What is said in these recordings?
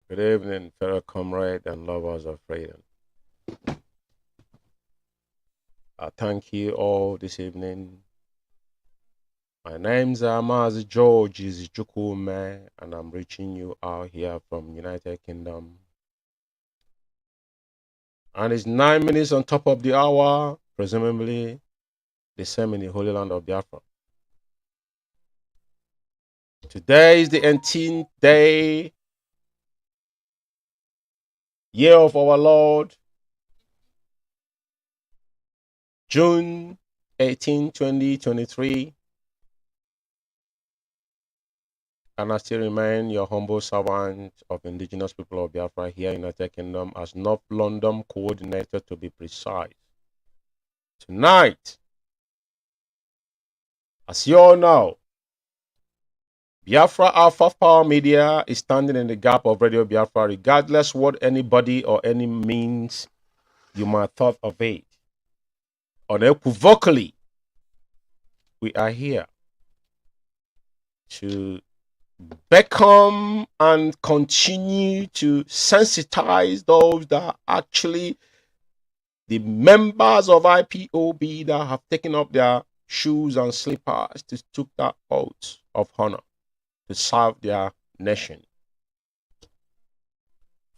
Good evening, fellow comrade and lovers of freedom. I thank you all this evening. My name's Mazi George is Umeh, and I'm reaching you out here from United Kingdom. And it's 9 minutes on top of the hour, presumably the same in the Holy Land of Biafra. Today is the 18th day, year of our Lord, June 18, 2023. And I still remain your humble servant of indigenous people of Biafra here in the United Kingdom as North London coordinator, to be precise. Tonight, as you all know, Biafra Alpha Power Media is standing in the gap of Radio Biafra, regardless what anybody or any means you might thought of it. Unequivocally, we are here to beckon and continue to sensitize those that are actually the members of IPOB that have taken up their shoes and slippers to took that oath of honor to serve their nation.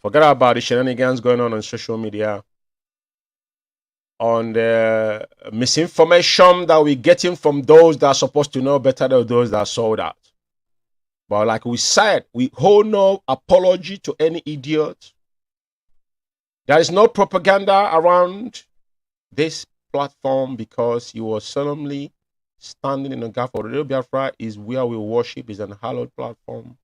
Forget about the shenanigans going on social media, on the misinformation that we're getting from those that are supposed to know better than those that are sold out. But like we said, we hold no apology to any idiot. There is no propaganda around this platform because you are solemnly standing in the gap for Radio Biafra is where we worship, is an hallowed platform.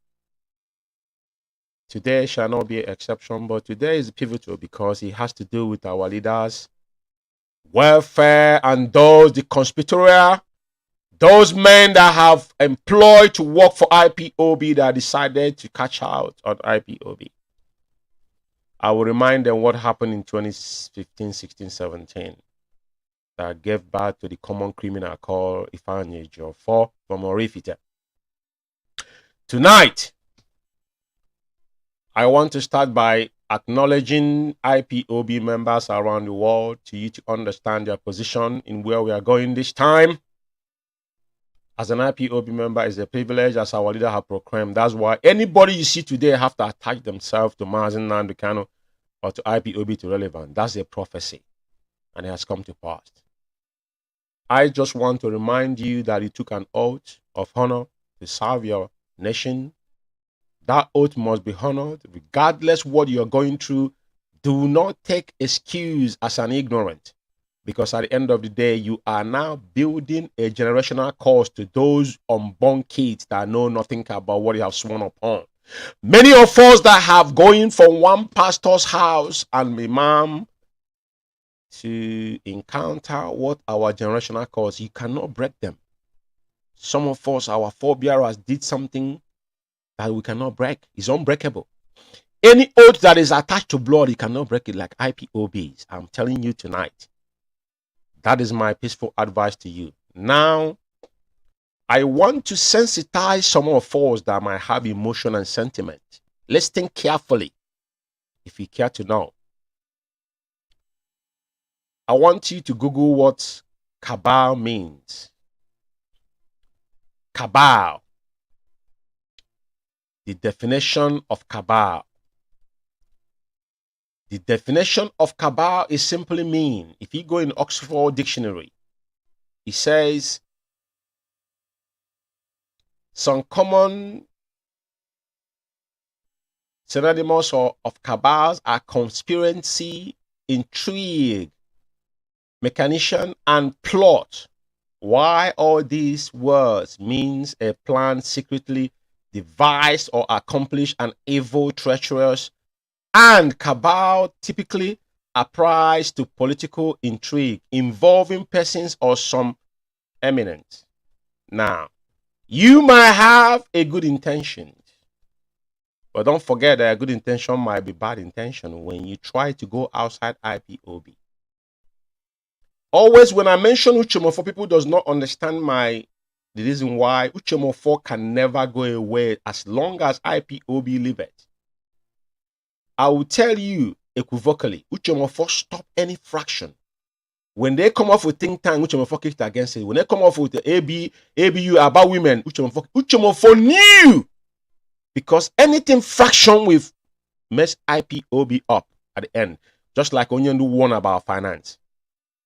Today shall not be an exception, but today is pivotal because it has to do with our leaders' welfare and those, the conspiratorial, those men that have employed to work for IPOB that decided to catch out on IPOB. I will remind them what happened in 2015, 16, 17 that gave birth to the common criminal called Ifeanyi Ejiofor from Orifite. Tonight, I want to start by acknowledging IPOB members around the world to you to understand their position in where we are going this time. As an IPOB member, is a privilege, as our leader have proclaimed. That's why anybody you see today have to attach themselves to Mazi, Nnamdi, Kanu, or to IPOB to relevant. That's a prophecy, and it has come to pass. I just want to remind you that you took an oath of honor to serve your nation. That oath must be honored, regardless what you're going through. Do not take excuse as an ignorant, because at the end of the day, you are now building a generational curse to those unborn kids that know nothing about what you have sworn upon. Many of us that have going from one pastor's house and imam to encounter what our generational curse, you cannot break them. Some of us, our forebearers did something that we cannot break. It's unbreakable. Any oath that is attached to blood, you cannot break it, like IPOBs. I'm telling you tonight. That is my peaceful advice to you. Now, I want to sensitize some of us that might have emotion and sentiment. Listen carefully, if you care to know. I want you to Google what Cabal means. Cabal. The definition of Cabal. The definition of Cabal is simply mean, if you go in Oxford Dictionary, it says some common synonyms of cabals are conspiracy, intrigue, mechanician, and plot. Why all these words means a plan secretly devised or accomplished an evil, treacherous, and cabal typically applies to political intrigue involving persons or some eminence. Now, you might have a good intention, but don't forget that a good intention might be bad intention when you try to go outside IPOB. Always when I mention Uchemofo, people does not understand the reason why Uchemofo can never go away as long as IPOB live it. I will tell you equivocally, Uchemofo stop any fraction. When they come off with think tank, Uchemofo kicked against it. When they come off with the ABU about women, Uchemofo knew. Because anything fraction with mess IPOB up at the end. Just like Onyendu warned about finance.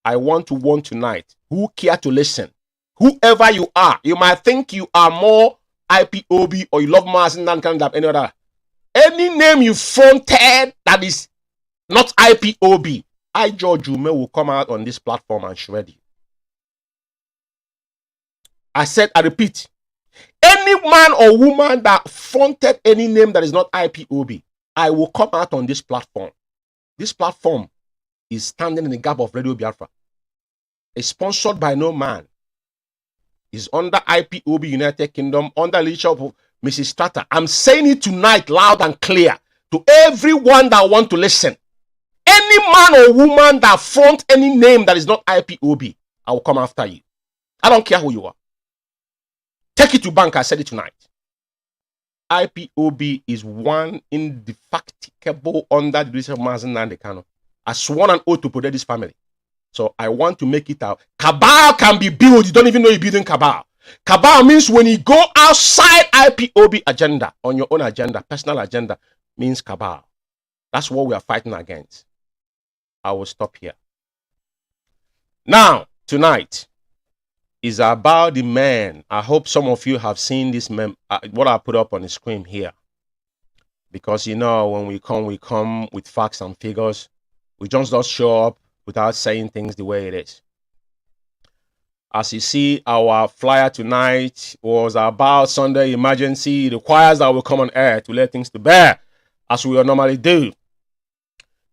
I want to warn tonight, who care to listen? Whoever you are, you might think you are more IPOB or you love Mazi than any other. Any name you fronted that is not IPOB, I, George Umeh, will come out on this platform and shred you. I repeat, any man or woman that fronted any name that is not IPOB, I will come out on this platform. This platform is standing in the gap of Radio Biafra. It's sponsored by no man. It's under IPOB United Kingdom, under leadership of Mrs. Strata. I'm saying it tonight loud and clear to everyone that want to listen. Any man or woman that front any name that is not IPOB, I will come after you. I don't care who you are. Take it to bank, I said it tonight. IPOB is one indefatigable under the leadership of Mazi Kanu. I sworn an oath to protect this family. So I want to make it out. Cabal can be built. You don't even know you're building Cabal. Cabal means when you go outside IPOB agenda, on your own agenda, personal agenda, means Cabal. That's what we are fighting against. I will stop here. Now, tonight is about the man. I hope some of you have seen this what I put up on the screen here. Because you know, when we come with facts and figures. We just don't show up without saying things the way it is. As you see, our flyer tonight was about Sunday emergency. It requires that we come on air to let things to bear, as we normally do.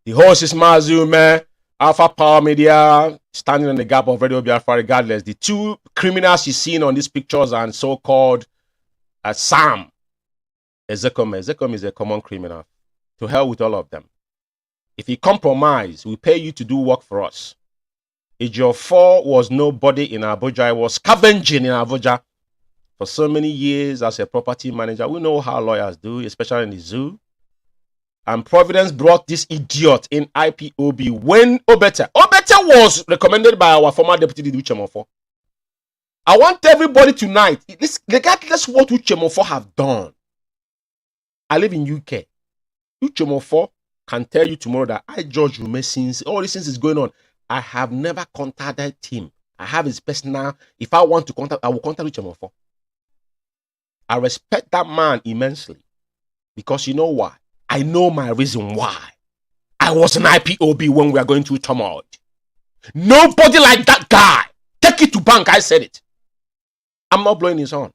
The host is Mazi, Umeh, Alpha Power Media, standing in the gap of Radio Biafra regardless. The two criminals you've seen on these pictures and so-called Sam Ezekome. Ezekome is a common criminal. To hell with all of them. If you compromise, we pay you to do work for us. Ejiofor was nobody in Abuja. He was scavenging in Abuja for so many years as a property manager. We know how lawyers do, especially in the zoo. And Providence brought this idiot in IPOB when Obete was recommended by our former deputy Uchemofo. I want everybody tonight, regardless what Uchemofo have done. I live in UK. Uchemofo can tell you tomorrow that I, George Umeh, since all these things is going on, I have never contacted him. I have his personal. If I want to contact, I will contact Uchemofo. I respect that man immensely. Because you know why? I know my reason why. I was an IPOB when we are going through turmoil. Nobody like that guy. Take it to bank, I said it. I'm not blowing his horn.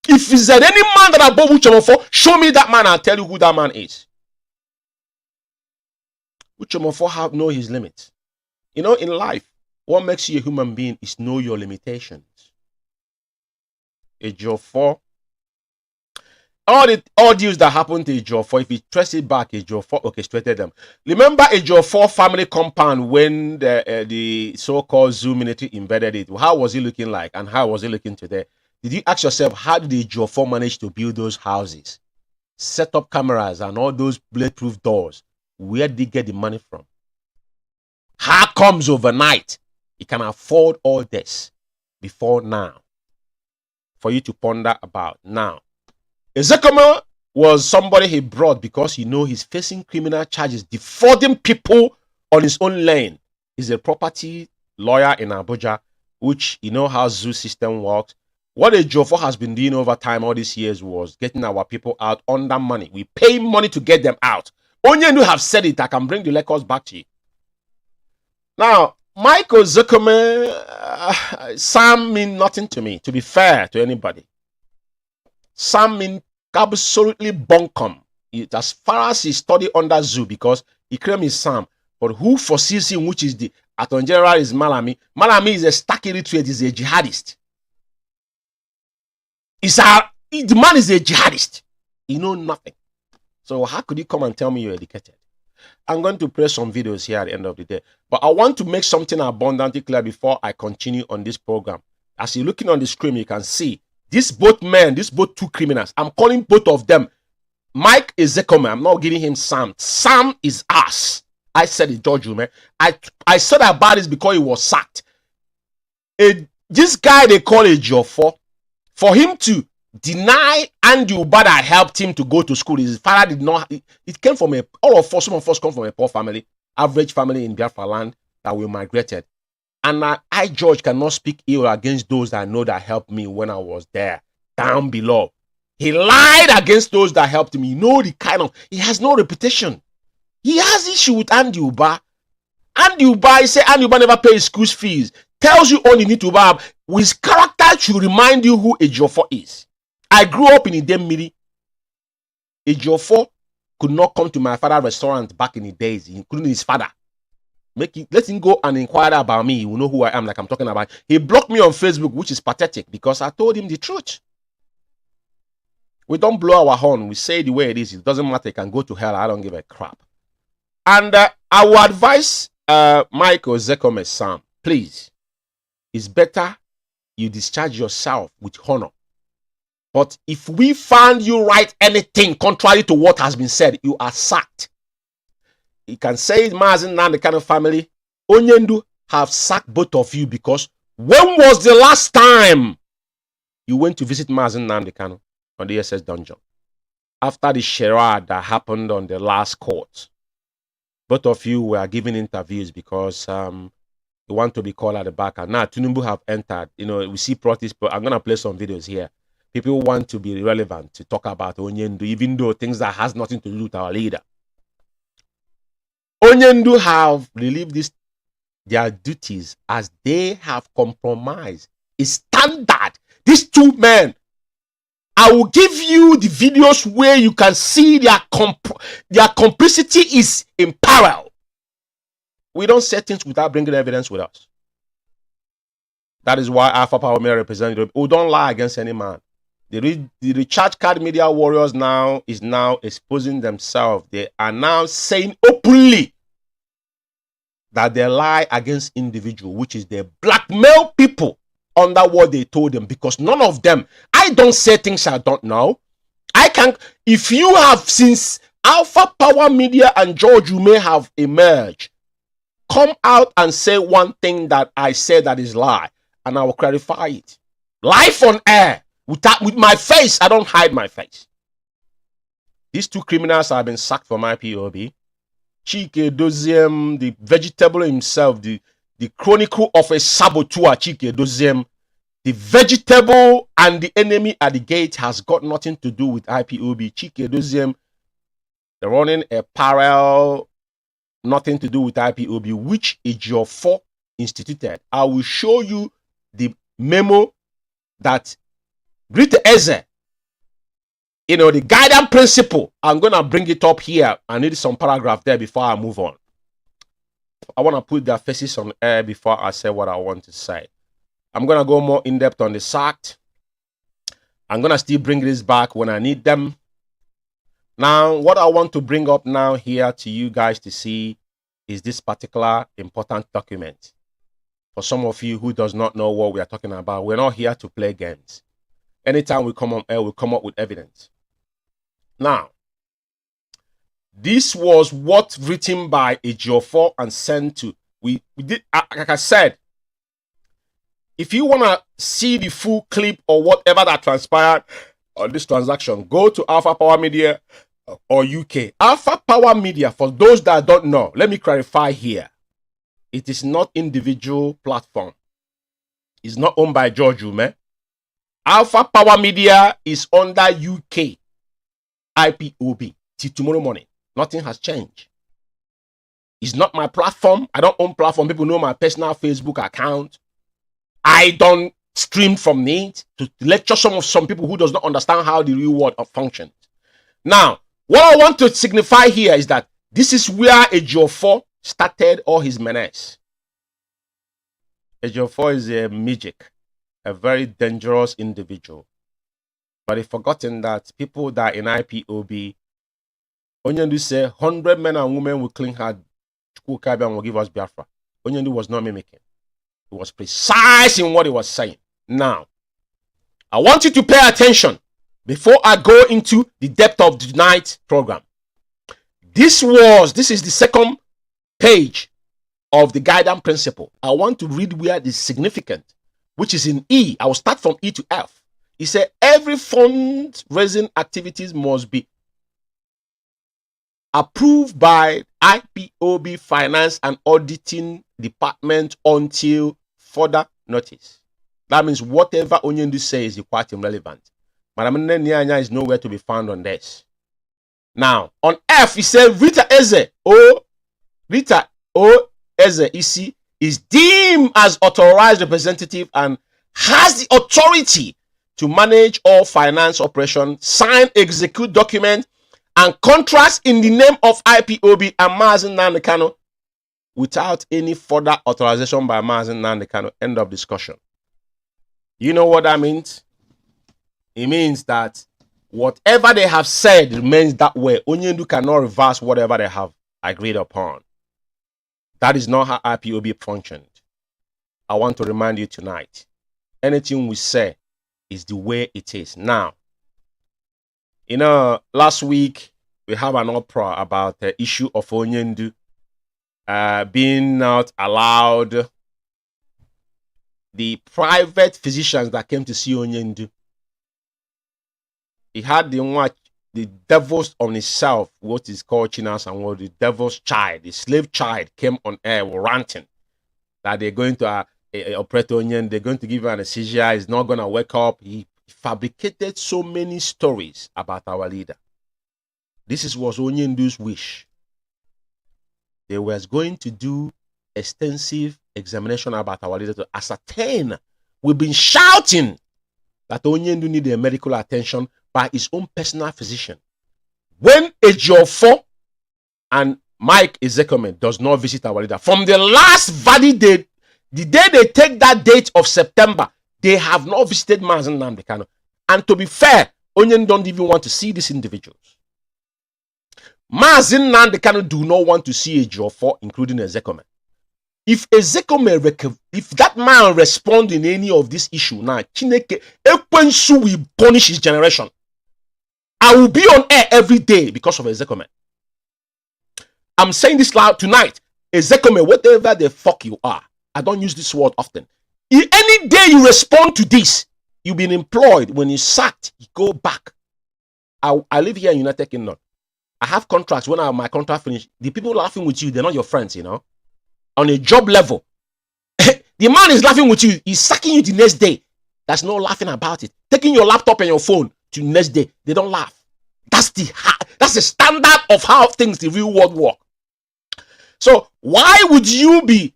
If is there any man that above Uchemofo, show me that man, I'll tell you who that man is. Uchemofo know his limits. You know, in life, what makes you a human being is know your limitations. Ejiofor, all the audios that happened to Ejiofor, if you trace it back, Ejiofor orchestrated them. Remember Ejiofor family compound when the so-called zoo military invaded it? How was it looking like and how was it looking today? Did you ask yourself, how did Ejiofor manage to build those houses? Set up cameras and all those bulletproof doors. Where did he get the money from? How comes overnight he can afford all this before now? For you to ponder about now. Ezekome was somebody he brought because you know he's facing criminal charges, defrauding people on his own lane. He's a property lawyer in Abuja, which you know how zoo system works. What Ejiofor has been doing over time all these years was getting our people out under money. We pay money to get them out. Onyendu have said it. I can bring the records back to you. Now, Michael Ezekome, Sam mean nothing to me, to be fair to anybody. Sam mean absolutely bunkum. As far as he studied under zoo, because he claimed he's Sam. But who foresees him, which is the Attorney General, is Malami. Malami is a stark illiterate, he's a jihadist. The man is a jihadist. He knows nothing. So how could you come and tell me you're educated? I'm going to play some videos here at the end of the day. But I want to make something abundantly clear before I continue on this program. As you're looking on the screen, you can see these both men, these both two criminals. I'm calling both of them Mike is Zekome. I'm not giving him Sam. Sam is us. I said it, George Umeh. I said about this because he was sacked. This guy they call a Jofo, for him to deny Andy Ubada helped him to go to school. His father did not. It came from all of us, some of us come from a poor family, average family in Biafra land that we migrated. And I, George, cannot speak ill against those that I know that helped me when I was there, down below. He lied against those that helped him. You know the kind of, he has no reputation. He has issue with Andy Uba. Andy Uba, he said Andy Uba never pays school fees. Tells you all you need to buy. His character should remind you who Ejiofor is. I grew up in Idemili. Ejiofor could not come to my father's restaurant back in the days, including his father. Let him go and inquire about me. He will know who I am, like I'm talking about. He blocked me on Facebook, which is pathetic because I told him the truth. We don't blow our horn. We say the way it is. It doesn't matter. You can go to hell. I don't give a crap. And I would advise Michael Zekome Sam, please, it's better you discharge yourself with honor. But if we find you write anything contrary to what has been said, you are sacked. You can say Mazi and the kind of family, Onyendu have sacked both of you because when was the last time you went to visit Mazi and Nnamdi Kanu on the SS dungeon? After the charade that happened on the last court, both of you were giving interviews because you want to be called at the back. And now Tinubu have entered. You know, we see protests, but I'm going to play some videos here. People want to be relevant to talk about Onyendu, even though things that has nothing to do with our leader. Onyendu have relieved their duties as they have compromised a standard. These two men, I will give you the videos where you can see their complicity is in parallel. We don't say things without bringing evidence with us. That is why Alpha Power Media representative who don't lie against any man. The recharge card media warriors now is now exposing themselves. They are now saying openly that they lie against individual, which is they blackmail people under what they told them, because none of them, I don't say things I don't know. I can, if you have, since Alpha Power Media and George Umeh have emerged, come out and say one thing that I said that is lie, and I will clarify it. Live on air, with my face. I don't hide my face. These two criminals have been sacked from IPOB. Chike Doziem, the vegetable himself, the chronicle of a saboteur, Chike Doziem, the vegetable and the enemy at the gate has got nothing to do with IPOB. Chike Doziem, they're running a parallel, nothing to do with IPOB, which Ejiofor instituted. I will show you the memo that Rita Eze, you know, the guiding principle. I'm going to bring it up here. I need some paragraph there before I move on. I want to put their faces on air before I say what I want to say. I'm going to go more in depth on the sacked. I'm going to still bring this back when I need them. Now, what I want to bring up now here to you guys to see is this particular important document. For some of you who does not know what we are talking about, we're not here to play games. Anytime we come on air, we come up with evidence. Now, this was what written by Ejiofor and sent to. We did, like I said, if you want to see the full clip or whatever that transpired on this transaction, go to Alpha Power Media or UK. Alpha Power Media, for those that don't know, let me clarify here. It is not individual platform. It's not owned by George Umeh. Alpha Power Media is under UK IPOB till tomorrow morning. Nothing has changed. It's not my platform. I don't own platform. People know my personal Facebook account. I don't stream from it to lecture some people who does not understand how the real world functions. Now, what I want to signify here is that this is where Ejiofor started all his menace. Ejiofor is a magic, a very dangerous individual. But he's forgotten that people that in IPOB, Onyendu say 100 men and women with clean heart, IKECHUKWU will give us Biafra. Onyendu was not mimicking. He was precise in what he was saying. Now, I want you to pay attention. Before I go into the depth of tonight's program, this is the second page of the guidance principle. I want to read where it is significant, which is in E. I will start from E to F. He said every fundraising activities must be approved by IPOB Finance and Auditing Department until further notice. That means whatever Onyendu says is quite irrelevant. Madam Nyanya is nowhere to be found on this. Now, on F, he said Rita Eze Isi is deemed as authorized representative and has the authority to manage all finance operations, sign, execute documents, and contracts in the name of IPOB and Mazi Nnamdi Kanu without any further authorization by Mazi Nnamdi Kanu. End of discussion. You know what that means? It means that whatever they have said remains that way. Onyendu cannot reverse whatever they have agreed upon. That is not how IPOB functioned. I want to remind you tonight. Anything we say is the way it is. Now, you know, last week we have an uproar about the issue of Onyendu being not allowed. The private physicians that came to see Onyendu, he had the devils on himself, what is called Chinas, and what the devil's child, the slave child, came on air ranting that they're going to operate Onyendu, they're going to give him anesthesia, he's not going to wake up. He fabricated so many stories about our leader. This was Onyendu's wish. They were going to do extensive examination about our leader to ascertain. We've been shouting that Onyendu needed a medical attention by his own personal physician. When Ejiofor and Mike Ezekome does not visit our leader, from the last valid date, the day they take that date of September, they have not visited Mazi Nnamdi Kanu. And to be fair, Onyendu don't even want to see these individuals. Mazi Nnamdi Kanu do not want to see Ejiofor, including Ezekome. If Ezekome, if that man respond in any of this issue, now Chineke Ekwensu will punish his generation. I will be on air every day because of Ezekome. I'm saying this loud tonight. Ezekome, whatever the fuck you are, I don't use this word often. Any day you respond to this, you've been employed. When you sacked, you go back. I live here in United Kingdom. I have contracts. When my contract finished, the people laughing with you, they're not your friends, you know. On a job level, the man is laughing with you. He's sacking you the next day. There's no laughing about it. Taking your laptop and your phone to the next day, they don't laugh. That's the standard of how things the real world work. So why would you be,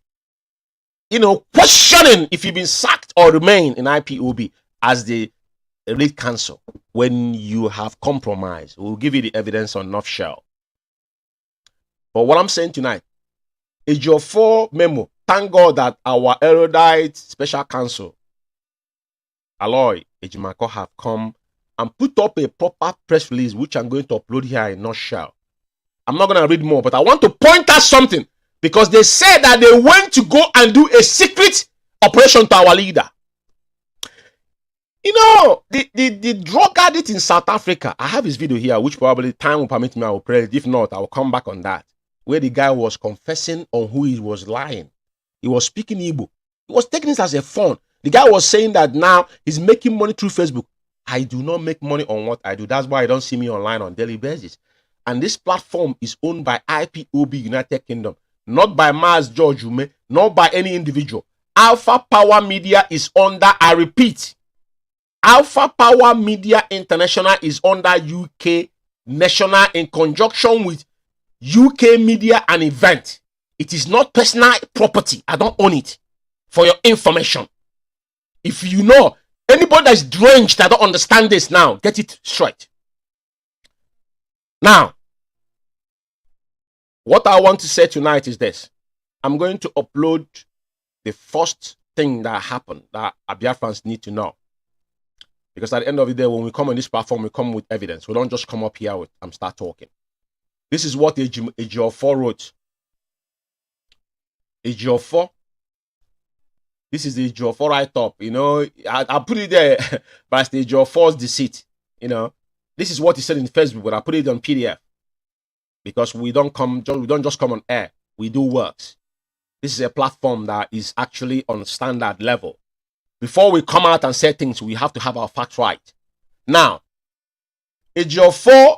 questioning if you've been sacked or remain in IPOB as the elite council when you have compromised? We'll give you the evidence on nutshell. But what I'm saying tonight, Ejiofor memo. Thank God that our erudite special counsel, Aloy Ejimako, have come and put up a proper press release, which I'm going to upload here in nutshell. I'm not going to read more, but I want to point out something, because they said that they went to go and do a secret operation to our leader. You know, the drug addict in South Africa, I have his video here, which probably time will permit me, I will play it. If not, I will come back on that, where the guy was confessing on who he was lying. He was speaking Igbo. He was taking this as a fun. The guy was saying that now he's making money through Facebook. I do not make money on what I do. That's why I don't see me online on daily basis. And this platform is owned by IPOB United Kingdom, not by Maz George Umeh, not by any individual. Alpha Power Media is under, I repeat, Alpha Power Media International is under UK National in conjunction with UK Media and Event. It is not personal property. I don't own it. For your information. If you know anybody that is drenched, I don't understand this now, get it straight. Now, what I want to say tonight is this. I'm going to upload the first thing that happened that Biafrans need to know. Because at the end of the day, when we come on this platform, we come with evidence. We don't just come up here and start talking. This is what Ejiofor wrote. Ejiofor. This is the Ejiofor write-up. You know, I put it there, but it's the Ejiofor's deceit. You know, this is what he said in Facebook, but I put it on PDF because we don't just come on air. We do works. This is a platform that is actually on standard level. Before we come out and say things, we have to have our facts right. Now, Ejiofor,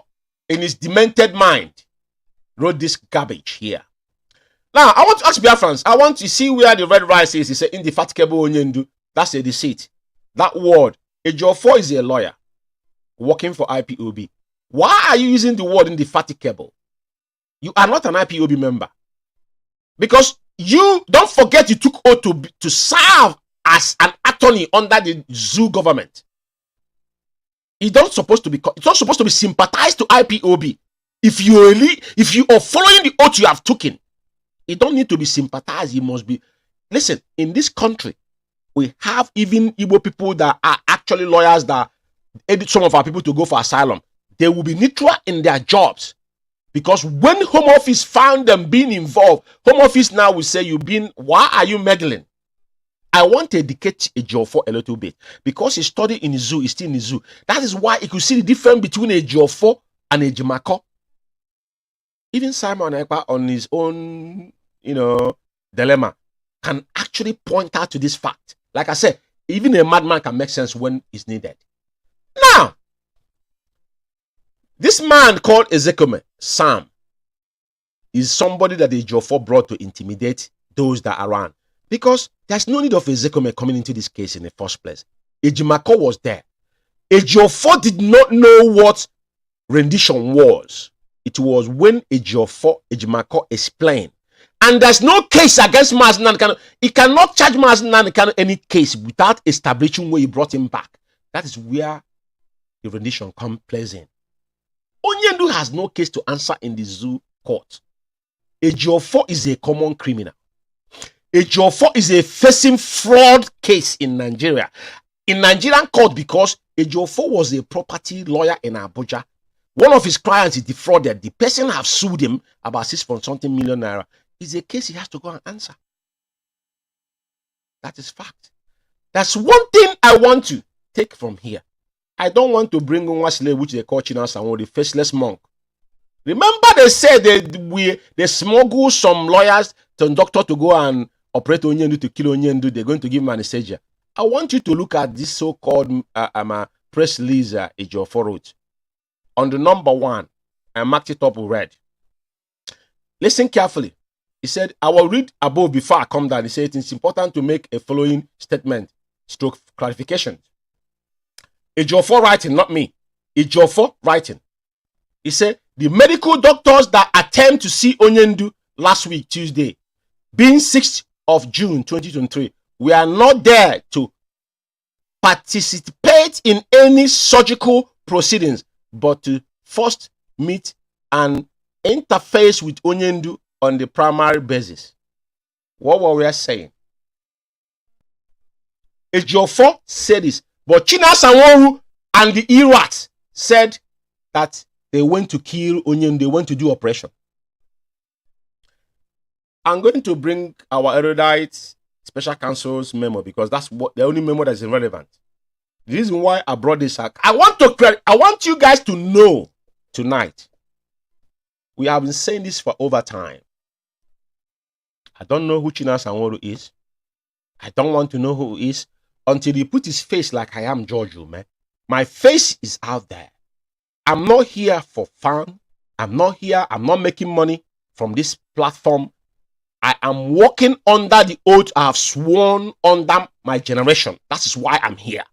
in his demented mind, wrote this garbage here. Now, I want to ask Biafrans, I want to see where the red rice is. He said, indefatigable onyendu. That's a deceit. That word, Ejiofor is a lawyer working for IPOB. Why are you using the word indefatigable? You are not an IPOB member. Because you, don't forget you took oath to serve as an attorney under the zoo government. It's not supposed to be sympathized to IPOB. If you are following the oath you have taken, it don't need to be sympathized. It must be. Listen, in this country, we have even Igbo people that are actually lawyers that edit some of our people to go for asylum. They will be neutral in their jobs. Because when Home Office found them being involved, Home Office now will say, why are you meddling? I want to educate Ejiofor a little bit. Because he studied in the zoo, he's still in the zoo. That is why you could see the difference between Ejiofor and Ejimako. Even Simon Ekpa on his own, dilemma can actually point out to this fact. Like I said, even a madman can make sense when it's needed. Now, this man called Excellency Sam is somebody that Ejiofor brought to intimidate those that are around. Because there's no need of Excellency coming into this case in the first place. Ejimako was there. Ejiofor did not know what rendition was. It was when Ejimako explained. And there's no case against Mazi Nnamdi. He cannot charge Mazi Nnamdi any case without establishing where he brought him back. That is where the rendition plays in. Onyendu has no case to answer in the zoo court. Ejiofor is a common criminal. Ejiofor is a facing fraud case in Nigeria. In Nigerian court because Ejiofor was a property lawyer in Abuja. One of his clients is defrauded. The person have sued him about 6.something million naira. It's a case he has to go and answer. That is fact. That's one thing I want to take from here. I don't want to bring Nwasile, which they call China Sanwo, the faceless monk. Remember they said they smuggle some lawyers to doctor to go and operate Onyendu to kill Onyendu. They're going to give him anesthesia. I want you to look at this so-called press release Ejiofor wrote. On the number 1, I marked it up with red. Listen carefully. He said, I will read above before I come down. He said, it's important to make a following statement, stroke clarification. Ejiofor writing, not me. Ejiofor writing. He said, the medical doctors that attempt to see Onyendu last week, Tuesday, being 6th of June, 2023, we are not there to participate in any surgical proceedings, but to first meet and interface with Onyendu on the primary basis. What were we saying? Ejiofor said this, but China Sanwo and the Irats said that they went to kill Onyendu, they went to do operation. I'm going to bring our erudite special counsel's memo because that's what the only memo that is irrelevant. The reason why I brought this up, I want you guys to know tonight. We have been saying this for over time. I don't know who China Sanwo is. I don't want to know who he is until he put his face like I am George Umeh. My face is out there. I'm not here for fun. I'm not making money from this platform. I am working under the oath I have sworn under my generation. That is why I'm here.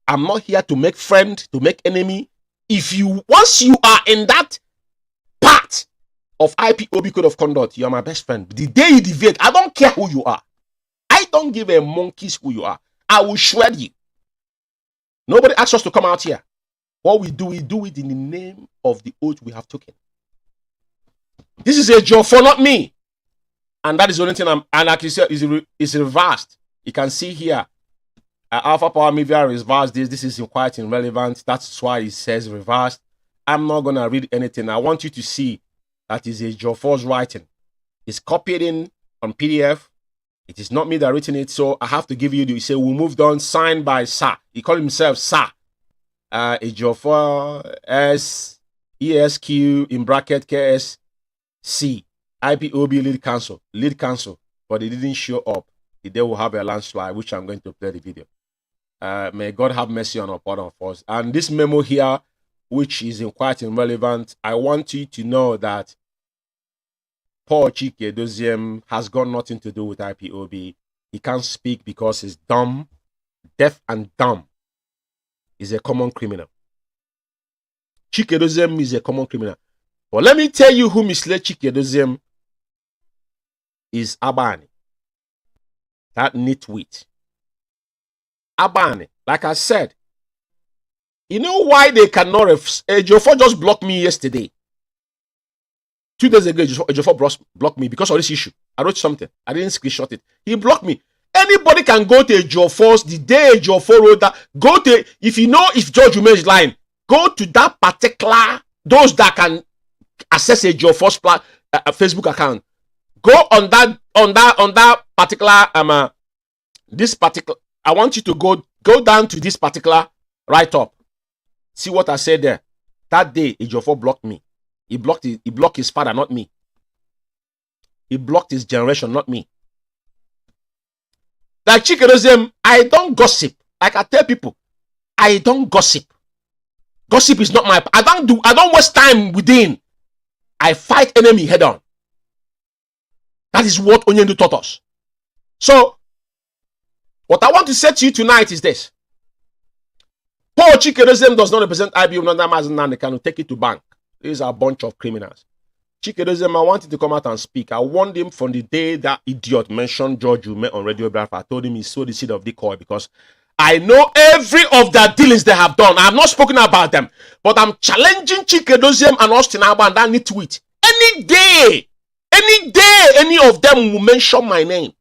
I'm not here to make friend, to make enemy. Once you are in that part of IPOB code of conduct, you are my best friend. The day you deviate, I don't care who you are. I don't give a monkey's who you are. I will shred you. Nobody asks us to come out here. What we do it in the name of the oath we have taken. This is Ejiofor, not me. And that is the only thing and like you said, is reversed. You can see here, Alpha Power Media reversed this. This is quite irrelevant. That's why it says reversed. I'm not going to read anything. I want you to see that is Ejiofor's writing. It's copied in on PDF. It is not me that written it, so I have to give you the, he said, we moved on, signed by Sir. He called himself Sir. Ejiofor S ESQ in bracket KSC IPOB lead counsel, but they didn't show up. They will have a landslide, which I'm going to play the video. May God have mercy on upon of us. And this memo here, which is quite irrelevant, I want you to know that Paul Chike Doziem has got nothing to do with IPOB. He can't speak because he's dumb, deaf and dumb. He's a common criminal. Chike Doziem is a common criminal. But let me tell you who misled Chike Doziem is Abani. That nitwit. Abani, like I said, you know why they cannot Ejiofor just blocked me yesterday. 2 days ago, Ejiofor blocked me because of this issue. I wrote something. I didn't screenshot it. He blocked me. Anybody can go to Ejiofor's, the day Ejiofor wrote that, go to, if you know if George Umeh is lying, go to that particular, those that can access Ejiofor's Facebook account. Go on that particular, this particular, I want you to go down to this particular write-up. See what I said there. That day, Ejiofor blocked me. He blocked his father, not me. He blocked his generation, not me. Like Chike Doziem, I don't gossip. Like I tell people, I don't gossip. Gossip is not my. I don't waste time within. I fight enemy head on. That is what Onyendu taught us. So, what I want to say to you tonight is this. Paul Chike Doziem does not represent IPOB, not Mazi Nnamdi Kanu. Take it to bank. These are a bunch of criminals. Chike Doziem, I wanted to come out and speak. I warned him from the day that idiot mentioned George Umeh on Radio Biafra. I told him he sowed the seed of decoy because I know every of their dealings they have done. I have not spoken about them, but I'm challenging Chike Doziem and Austin Abba and that nitwit. Any day, any of them will mention my name,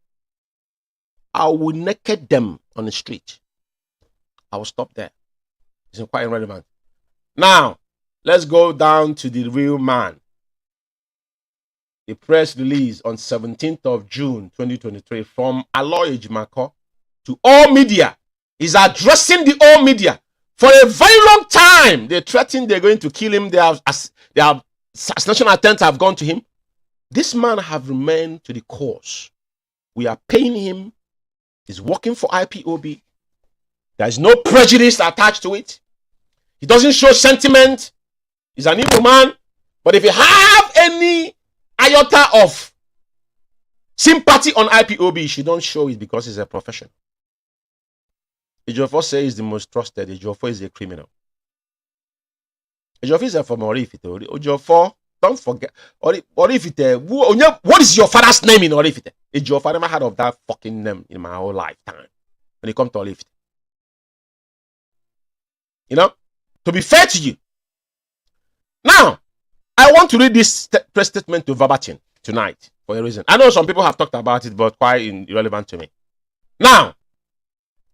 I will naked them on the street. I will stop there. It's quite irrelevant. Now, let's go down to the real man. The press release on 17th of June 2023 from Aloy Ejimako to all media is addressing the all media. For a very long time, they threatened they're going to kill him. Their assassination attempts have gone to him. This man have remained to the cause. We are paying him. He's working for IPOB. There is no prejudice attached to it. He doesn't show sentiment. He's an evil man. But if you have any iota of sympathy on IPOB, she don't show it because he's a professional. Ejiofor says he's the most trusted. Ejiofor is a criminal. Ejiofor is a from Orifite. Ejiofor, don't forget. Orifite. What is your father's name in Orifite? Ejiofor, I never heard of that fucking name in my whole lifetime. When it comes to Orifite. You know, to be fair to you. Now, I want to read this press statement to verbatim tonight for a reason. I know some people have talked about it, but quite irrelevant to me. Now,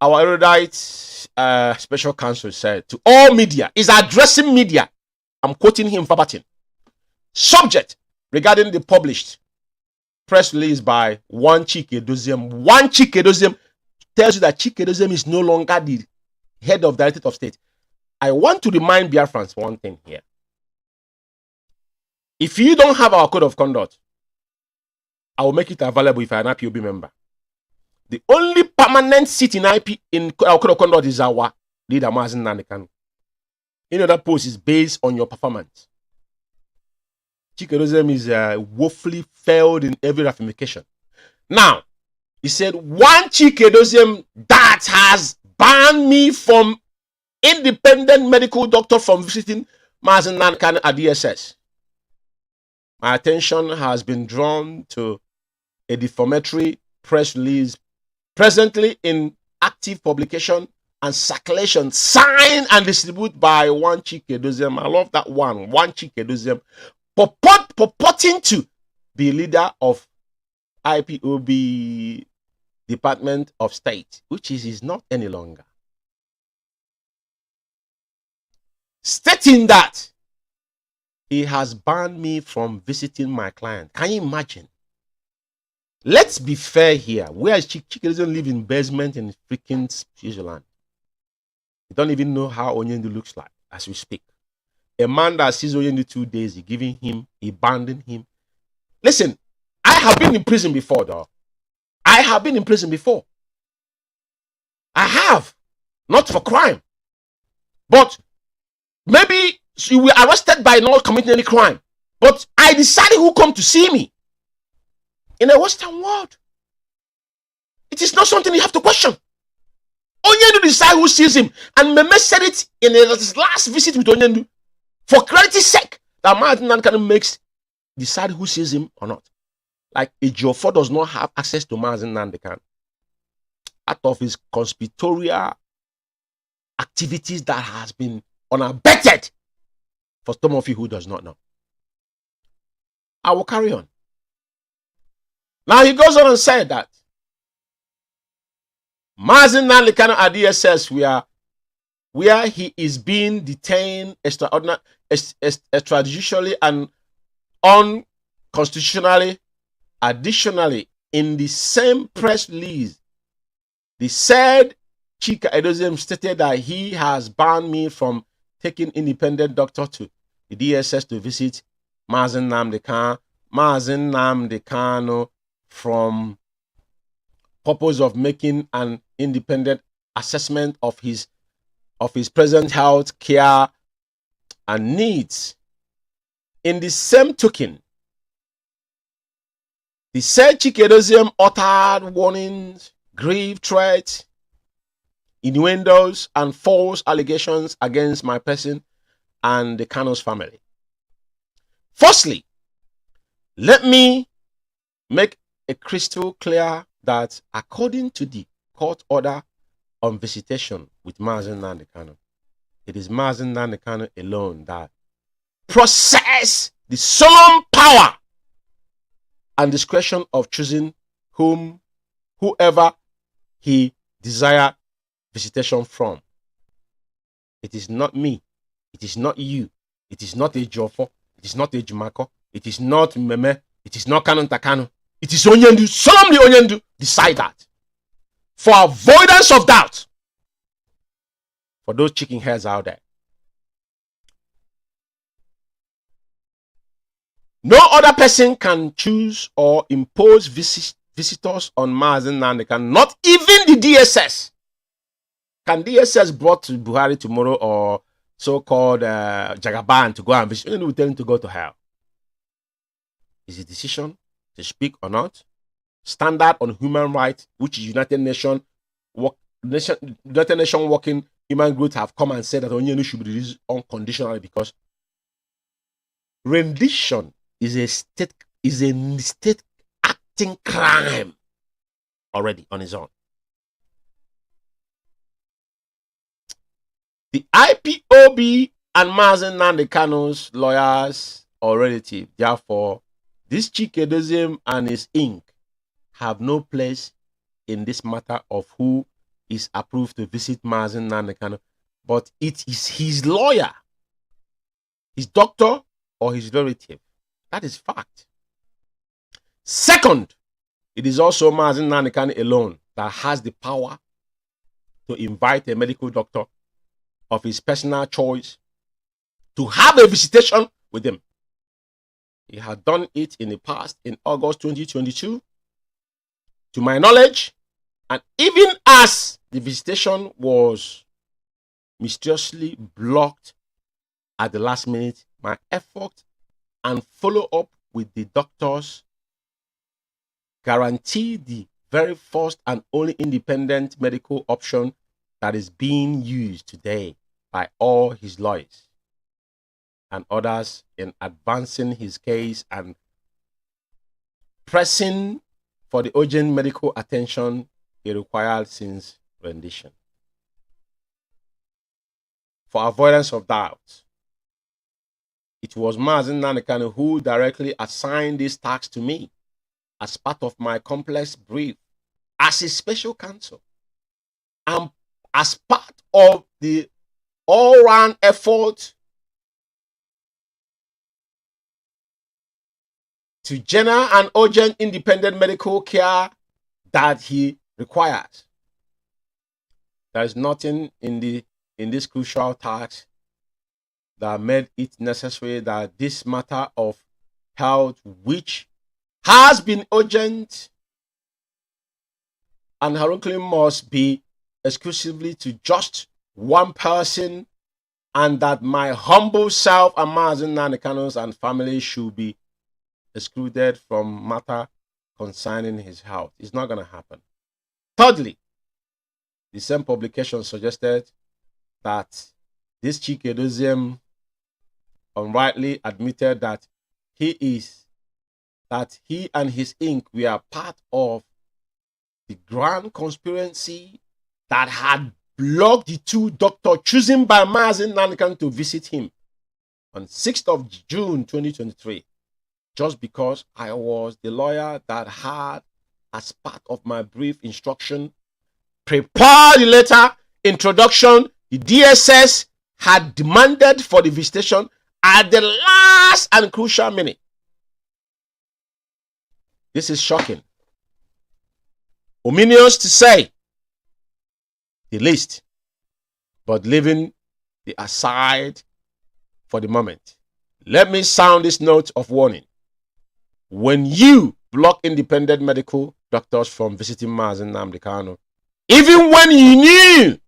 our erudite special counsel said to all media, is addressing media. I'm quoting him verbatim. Subject regarding the published press release by one Chike Doziem. One Chike Doziem tells you that Chike Doziem is no longer the head of Directorate of State. I want to remind Biafrans one thing here. If you don't have our code of conduct, I will make it available if you're an IPOB member. The only permanent seat in our code of conduct is our leader, Mazi Nnamdi Kanu. Any other post is based on your performance. Chike Doziem is woefully failed in every ramification. Now, he said, one Chike Doziem that has banned me from independent medical doctor from visiting Mazi Nnamdi Kanu at DSS. My attention has been drawn to a defamatory press release presently in active publication and circulation, signed and distributed by one Chike Doziem. I love that one Chike Doziem, purporting to be leader of IPOB Department of State, which is not any longer. Stating that he has banned me from visiting my client. Can you imagine? Let's be fair here. Where Chike doesn't live in basement in freaking Switzerland. You don't even know how Onyendu looks like as we speak. A man that sees Onyendu 2 days, he giving him, he banding him. Listen, I have been in prison before, though. I have been in prison before. I have. Not for crime. But maybe you were arrested by not committing any crime. But I decided who come to see me. In a Western world, it is not something you have to question. Onyendu decide who sees him. And Meme said it in his last visit with Onyendu. For clarity's sake, that Mazi Nnamdi Kanu makes decide who sees him or not. Like Ejiofor does not have access to Mazi Nnamdi Kanu. Out of his conspiratorial activities that has been unabetted for some of you who does not know. I will carry on. Now he goes on and said that Mazi Nnamdi Kanu at DSS where he is being detained extrajudicially and unconstitutionally. Additionally, in the same press release, the said Chika Edoziem stated that he has banned me from taking independent doctor to the DSS to visit Mazi Nnamdi Kanu from purpose of making an independent assessment of his present health care and needs. In the same token, the said Chika Edoziem uttered warnings, grave threats, innuendos, and false allegations against my person and the Kanu's family. Firstly, let me make a crystal clear that according to the court order on visitation with Mazi Nnamdi Kanu, it is Mazi Nnamdi Kanu alone that possesses the solemn power and discretion of choosing whoever he desire visitation from. It is not me. It is not you. It is not Ejiofor. It is not Ejimako. It is not Meme. It is not Kanu Takanu. It is Onyendu. Solemnly Onyendu decide that. For avoidance of doubt. For those chicken heads out there. No other person can choose or impose visitors on Mazi Nnamdi Kanu, not even the DSS. Can DSS brought to Buhari tomorrow or so-called Jagaban to go and visit? And we tell him to go to hell. Is the decision to speak or not? Standard on human rights, which is United Nations Working Human Groups have come and said that Onyendu should be released unconditionally because rendition is a state acting crime already on its own. The IPOB and Mazi Nnamdi Kanu's lawyers or relatives, therefore, this Chika Edoziem and his Inc. have no place in this matter of who is approved to visit Mazi Nnamdi Kanu, but it is his lawyer, his doctor, or his relative. That is fact. Second, it is also Mazi Nnamdi Kanu alone that has the power to invite a medical doctor of his personal choice to have a visitation with him. He had done it in the past in August 2022, to my knowledge, and even as the visitation was mysteriously blocked at the last minute, my effort and follow up with the doctors guarantee the very first and only independent medical option that is being used today by all his lawyers and others in advancing his case and pressing for the urgent medical attention he required since rendition. For avoidance of doubt, it was Mazi Nnamdi Kanu who directly assigned this task to me as part of my complex brief as a special counsel and as part of the all-round effort to general and urgent independent medical care that he requires. There is nothing in the in this crucial task that made it necessary that this matter of health, which has been urgent and heroically must be exclusively to just one person, and that my humble self and Mazi Nnamdi Kanu's and family should be excluded from matter concerning his health. It's not going to happen. Thirdly, the same publication suggested that this Chikedozium unrightly admitted that he and his ink were part of the grand conspiracy that had blocked the two doctors chosen by Mazi Nnamdi Kanu to visit him on 6th of June 2023, just because I was the lawyer that had, as part of my brief instruction, prepared the letter introduction the DSS had demanded for the visitation at the last and crucial minute. This is shocking. Ominous to say the least, but leaving the aside for the moment. Let me sound this note of warning. When you block independent medical doctors from visiting Mazi Nnamdi Kanu, even when you knew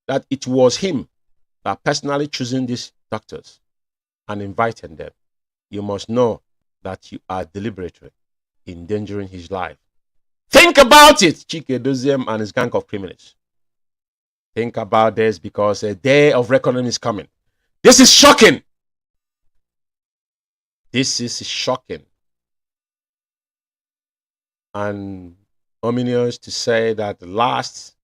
that it was him that personally choosing these doctors and inviting them, you must know that you are deliberately endangering his life. Think about it, Chikedozium and his gang of criminals. Think about this, because a day of reckoning is coming. This is shocking. This is shocking. And ominous to say that last,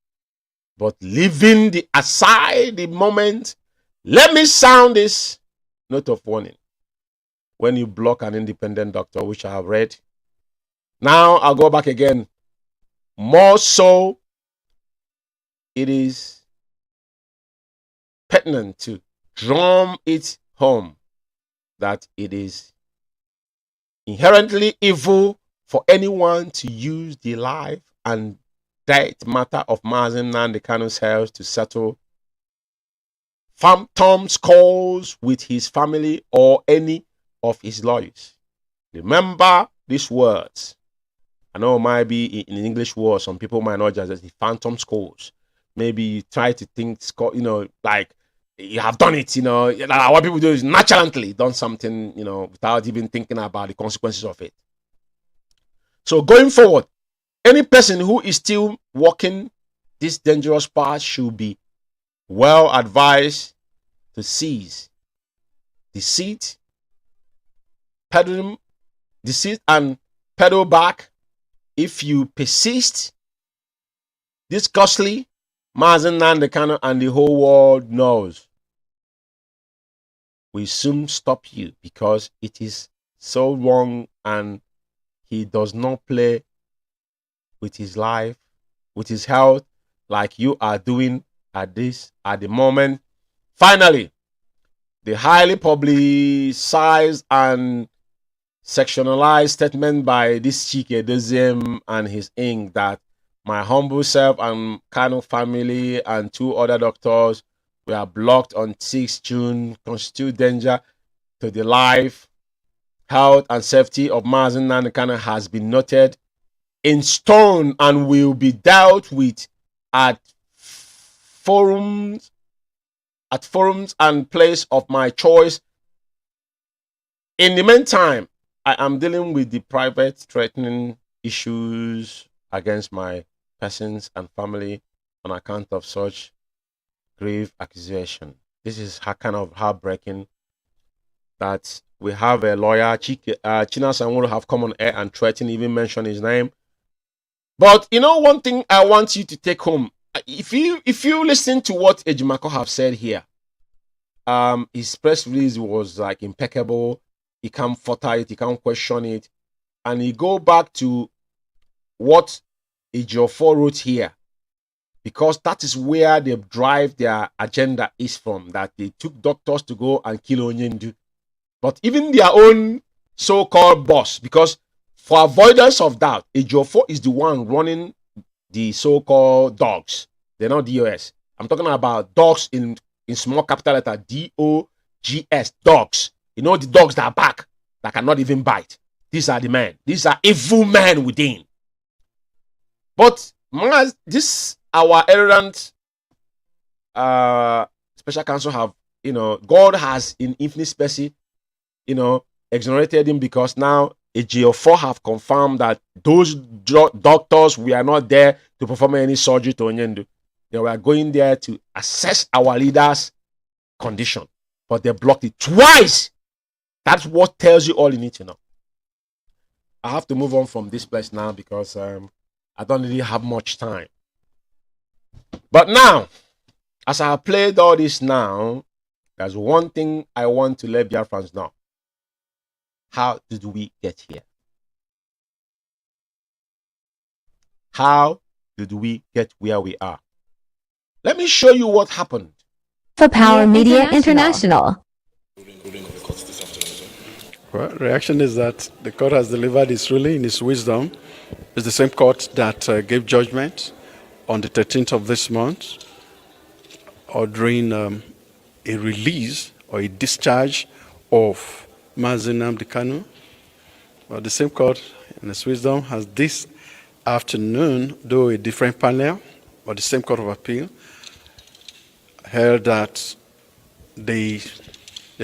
but leaving the aside the moment, let me sound this note of warning. When you block an independent doctor, which I have read, now I'll go back again. More so, it is pertinent to drum it home that it is inherently evil for anyone to use the life and death matter of Mazi Nnamdi Kanu's health to settle phantom scores with his family or any of his lawyers. Remember these words. I know it might be in English words, some people might not just as the phantom scores. Maybe you try to think, like you have done it, like what people do is naturally done something, without even thinking about the consequences of it. So going forward, any person who is still walking this dangerous path should be well advised to cease deceit, and pedal back. If you persist, this costly, Mazi Nnamdi Kanu and the whole world knows, will soon stop you, because it is so wrong and he does not play with his life, with his health, like you are doing at the moment. Finally, the highly publicized and sectionalized statement by this Chikedozium and his ink that my humble self and Kanu family and two other doctors were blocked on 6 June constitute danger to the life, health, and safety of Mazi Nnamdi Kanu has been noted in stone and will be dealt with at forums and place of my choice. In the meantime, I am dealing with the private threatening issues against my persons and family on account of such grave accusation. This is kind of heartbreaking that we have a lawyer, China Sanwo, have come on air and threaten, even mention his name. But one thing I want you to take home, if you listen to what Ejimako have said here, his press release was like impeccable. He can't falter it, he can't question it, and he go back to what Ejiofor wrote here, because that is where they drive their agenda is from, that they took doctors to go and kill Onyendu. But even their own so-called boss, because for avoidance of doubt, Ejiofor is the one running the so-called dogs. They're not DOS. I'm talking about dogs in small capital letter, D-O-G-S, dogs. You know the dogs that bark, that cannot even bite. These are the men. These are evil men within. But this our errant special counsel have, God has in infinite mercy, exonerated him, because now a GO4 have confirmed that those doctors were not there to perform any surgery to Onyendu. They were going there to assess our leader's condition, but they blocked it twice. That's what tells you all you need to know. I have to move on from this place now because I don't really have much time. But now, as I have played all this now, there's one thing I want to let Biafrans know. How did we get here? How did we get where we are? Let me show you what happened. For Power Media International. Well, reaction is that the court has delivered its ruling in its wisdom. It's the same court that gave judgment on the 13th of this month, ordering a release or a discharge of Mazi Nnamdi Kanu. Well, the same court in its wisdom has this afternoon, though a different panel, but the same court of appeal, held that there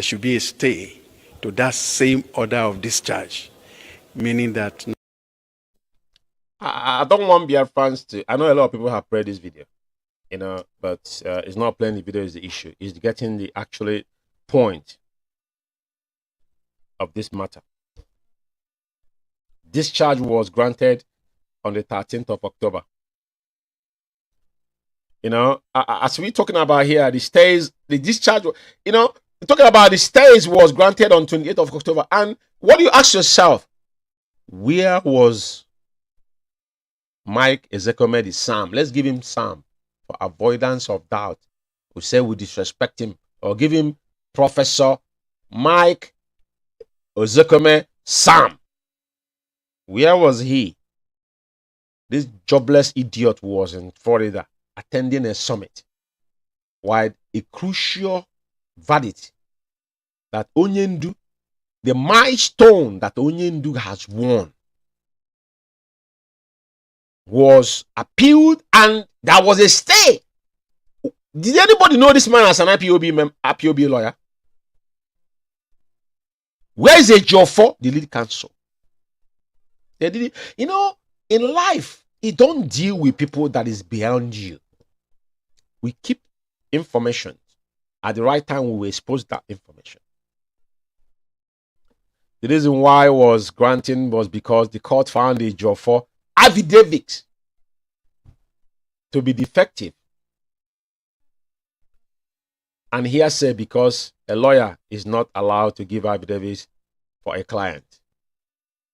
should be a stay to that same order of discharge, meaning that... I don't want Biafrans to... I know a lot of people have played this video, but it's not playing the video is the issue. It's getting the actual point of this matter. Discharge was granted on the 13th of October. As we're talking about here, the discharge, talking about the stays was granted on 28th of October. And what do you ask yourself? Where was Mike Ezekweme Sam? Let's give him Sam for avoidance of doubt. We say we disrespect him, or give him Professor Mike Ezekweme Sam. Where was he? This jobless idiot was in Florida attending a summit, while a crucial verdict that Onyendu, the milestone that Onyendu has won, was appealed, and there was a stay. Did anybody know this man as an IPOB lawyer? Where is a Ejiofor, the lead counsel? They did it. In life, you don't deal with people that is beyond you. We keep information. At the right time, we will expose that information. The reason why I was granting was because the court found the Ejiofor affidavit to be defective. And hearsay, because a lawyer is not allowed to give affidavits for a client.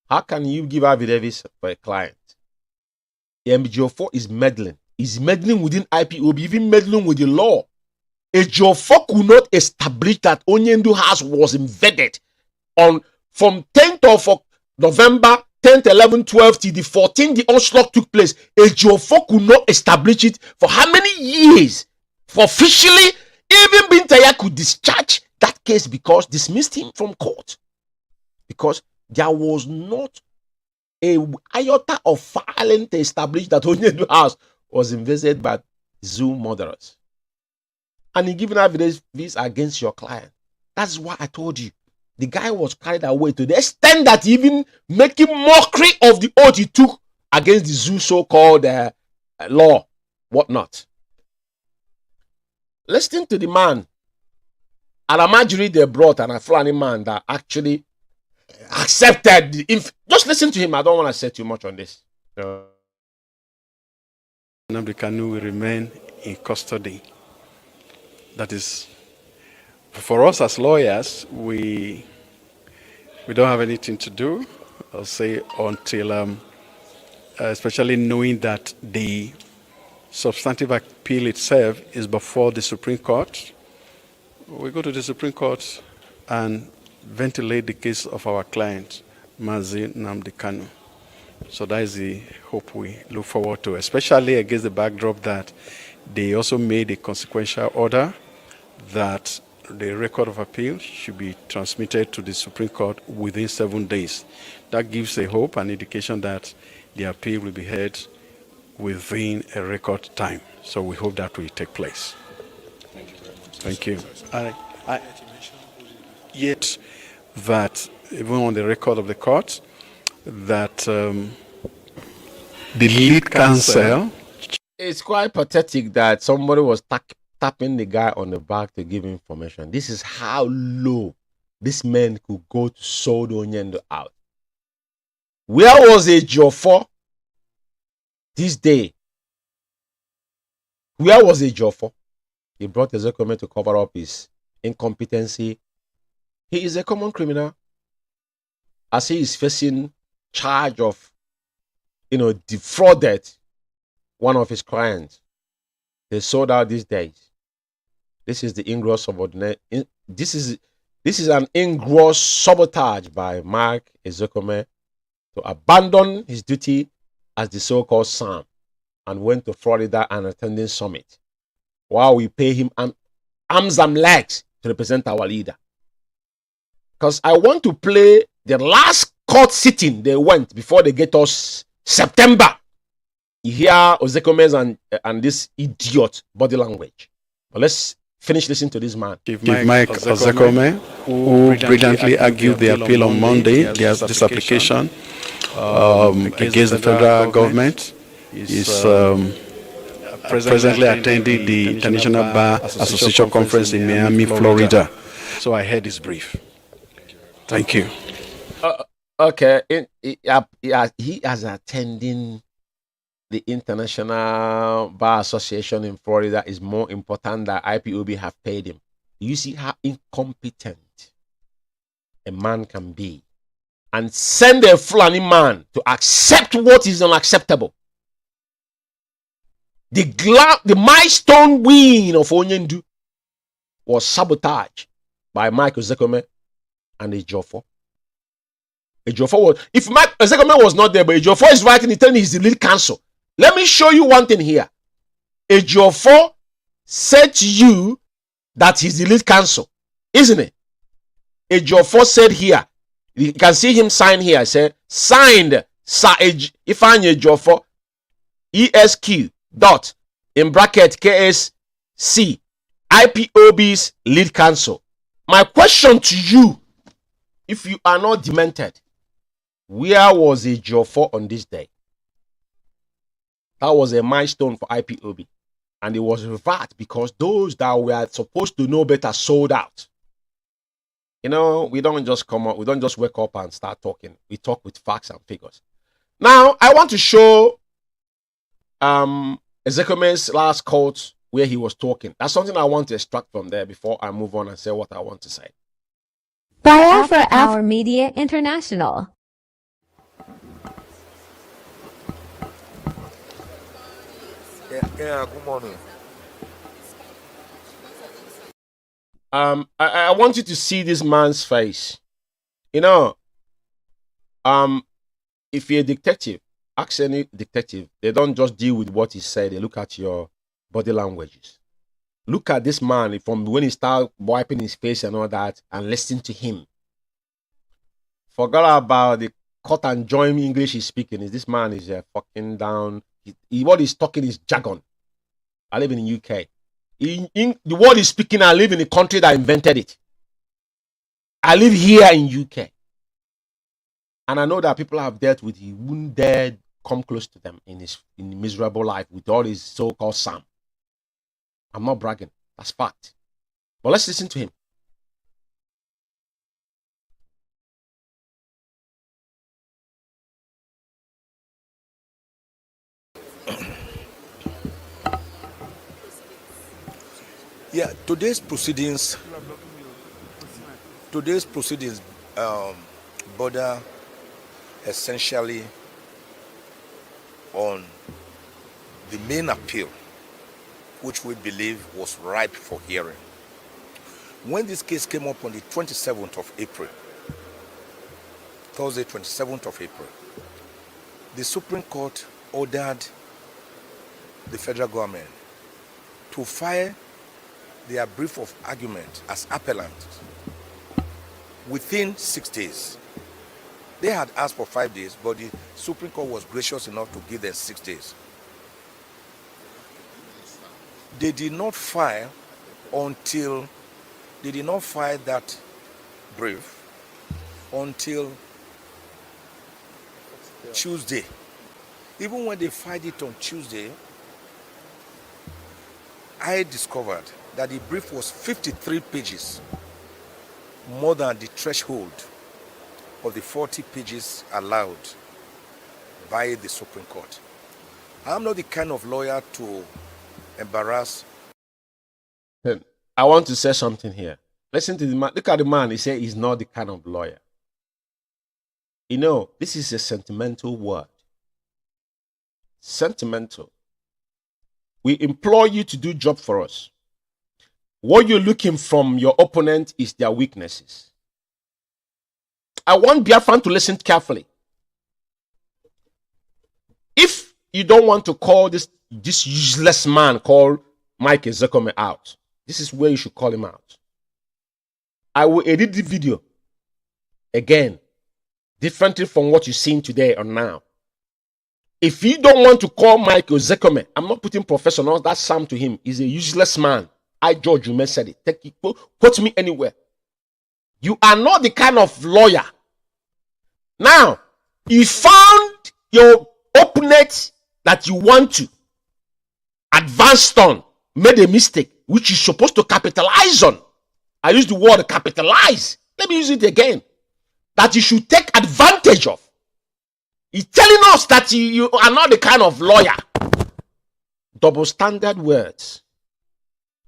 How can you give affidavits for a client? Ejiofor is meddling. He's meddling within IPOB, even meddling with the law. Ejiofor could not establish that Onyendu house was invaded from 10th of November, 10th, 11th, 12th till the 14th, the onslaught took place. Ejiofor could not establish it for how many years? For officially, even Bintaya could discharge that case because dismissed him from court. Because there was not a iota of filing to establish that Onyendu house was invaded by zoo murderers. And he given evidence against your client. That's why I told you. The guy was carried away to the extent that even making mockery of the oath he took against the zoo so-called law, whatnot. Listen to the man. Alamajiri they brought, and a Fulani man that actually accepted the just listen to him. I don't want to say too much on this. Nnamdi Kanu will remain in custody. That is, for us as lawyers, we don't have anything to do, I'll say, until, especially knowing that the substantive appeal itself is before the Supreme Court. We go to the Supreme Court and ventilate the case of our client, Mazi Nnamdi Kanu. So that is the hope we look forward to, especially against the backdrop that They also made a consequential order that the record of appeal should be transmitted to the Supreme Court within 7 days. That gives a hope and indication that the appeal will be heard within a record time. So we hope that will take place. Thank you. Yet that, even on the record of the court, that the lead counsel... It's quite pathetic that somebody was tapping the guy on the back to give information. This is how low this man could go to sold Onyendo out. Where was Ejiofor this day? Where was Ejiofor? He brought Ezekweme to cover up his incompetency. He is a common criminal, as he is facing charge of, defrauded one of his clients. They sold out these days. This is the ingross subordinate. This is an ingross sabotage by Mark Ezekweme to abandon his duty as the so-called Sam and went to Florida and attending summit, while we pay him arms and legs to represent our leader. Because I want to play the last court sitting they went before they get us September. You hear Ozekweme's and this idiot body language. But let's finish listening to this man. Chief Mike Ozekweme, who brilliantly argued the appeal on Monday, this application against the federal government, is presently attending the International Bar Association Conference in Miami, Florida. So I heard his brief. Thank you. Okay, he has attending the International Bar Association in Florida is more important than IPOB have paid him. You see how incompetent a man can be, and send a Fulani man to accept what is unacceptable. The milestone win of Onyendu was sabotaged by Mike Ozekweme and Ejiofor. Ejiofor was, if Mike Ozekweme was not there, but Ejiofor is writing, he telling he's the lead counsel. Let me show you one thing here. Ejiofor said to you that he's the lead counsel, isn't it? Ejiofor said here, you can see him sign here. I said, signed, Sir Ifeanyi Ejiofor, ESQ, dot, in bracket, KSC, IPOB's lead counsel. My question to you, if you are not demented, where was Ejiofor on this day? That was a milestone for IPOB. And it was reversed because those that were supposed to know better sold out. We don't just come up, we don't just wake up and start talking. We talk with facts and figures. Now, I want to show Ezekweme's last quote where he was talking. That's something I want to extract from there before I move on and say what I want to say. Biafra Our Media International. Yeah, good morning. I want you to see this man's face. If you're a detective, ask any detective, they don't just deal with what he said, they look at your body languages. Look at this man from when he started wiping his face and all that and listen to him. Forgot about the cut and join English he's speaking. This man is fucking down. What he's talking is jargon. I live in the UK. The word he's speaking, I live in the country that invented it. I live here in UK. And I know that people have dealt with it. He wouldn't dare come close to them in his miserable life with all his so-called Sam. I'm not bragging. That's fact. But let's listen to him. Yeah, today's proceedings border essentially on the main appeal, which we believe was ripe for hearing. When this case came up on the 27th of April, Thursday, 27th of April, the Supreme Court ordered the federal government to file their brief of argument as appellant within 6 days. They had asked for 5 days, but the Supreme Court was gracious enough to give them 6 days. They did not file that brief until Tuesday. Even when they filed it on Tuesday, I discovered that the brief was 53 pages, more than the threshold of the 40 pages allowed by the Supreme Court. I'm not the kind of lawyer to embarrass. I want to say something here. Listen to the man. Look at the man. He said he's not the kind of lawyer. You know, this is a sentimental word. Sentimental. We implore you to do job for us. What you're looking from your opponent is their weaknesses. I want Biafran to listen carefully. If you don't want to call this useless man called Mike Ezekome out, this is where you should call him out. I will edit the video again, differently from what you've seen today or now. If you don't want to call Mike Ezekome, I'm not putting professional, that's Sam to him. He's a useless man. George Umeh said it. Take it, quote me anywhere. You are not the kind of lawyer. Now, you found your opponent that you want to advance on, made a mistake, which you're supposed to capitalize on. I use the word capitalize. Let me use it again. That you should take advantage of. He's telling us that you are not the kind of lawyer. Double standard words.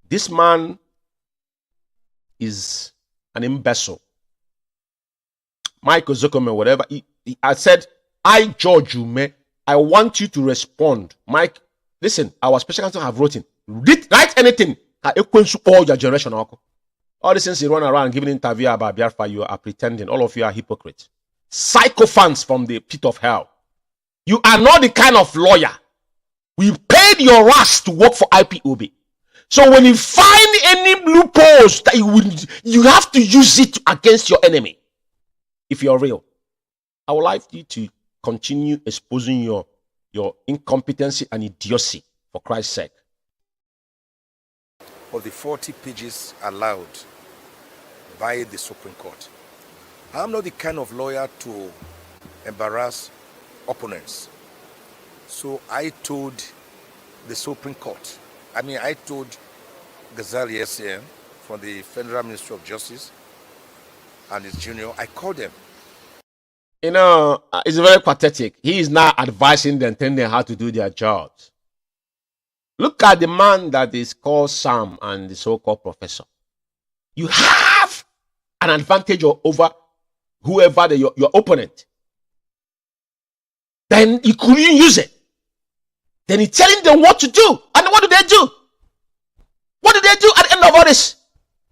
This man is an imbecile. Mike Ezekome, whatever. I said, George Umeh, I want you to respond. Mike, listen, our special counsel have written. Write anything. All your generation. All the things you run around giving interview about Biafra, you are pretending. All of you are hypocrites. Psychophants from the pit of hell. You are not the kind of lawyer. We paid your ass to work for IPOB. So when you find any loopholes that you have to use it against your enemy. If you're real, I would like you to continue exposing your incompetency and idiocy for Christ's sake. Of the 40 pages allowed by the Supreme Court. I'm not the kind of lawyer to embarrass opponents. So I told the Supreme Court, I told Gazal SCM from the Federal Ministry of Justice and his junior, I called them. You know, it's very pathetic. He is now advising them, telling them how to do their jobs. Look at the man that is called Sam and the so-called professor. You have an advantage over whoever your opponent. Then you couldn't use it. Then he's telling them what to do. And what do they do? What do they do at the end of all this?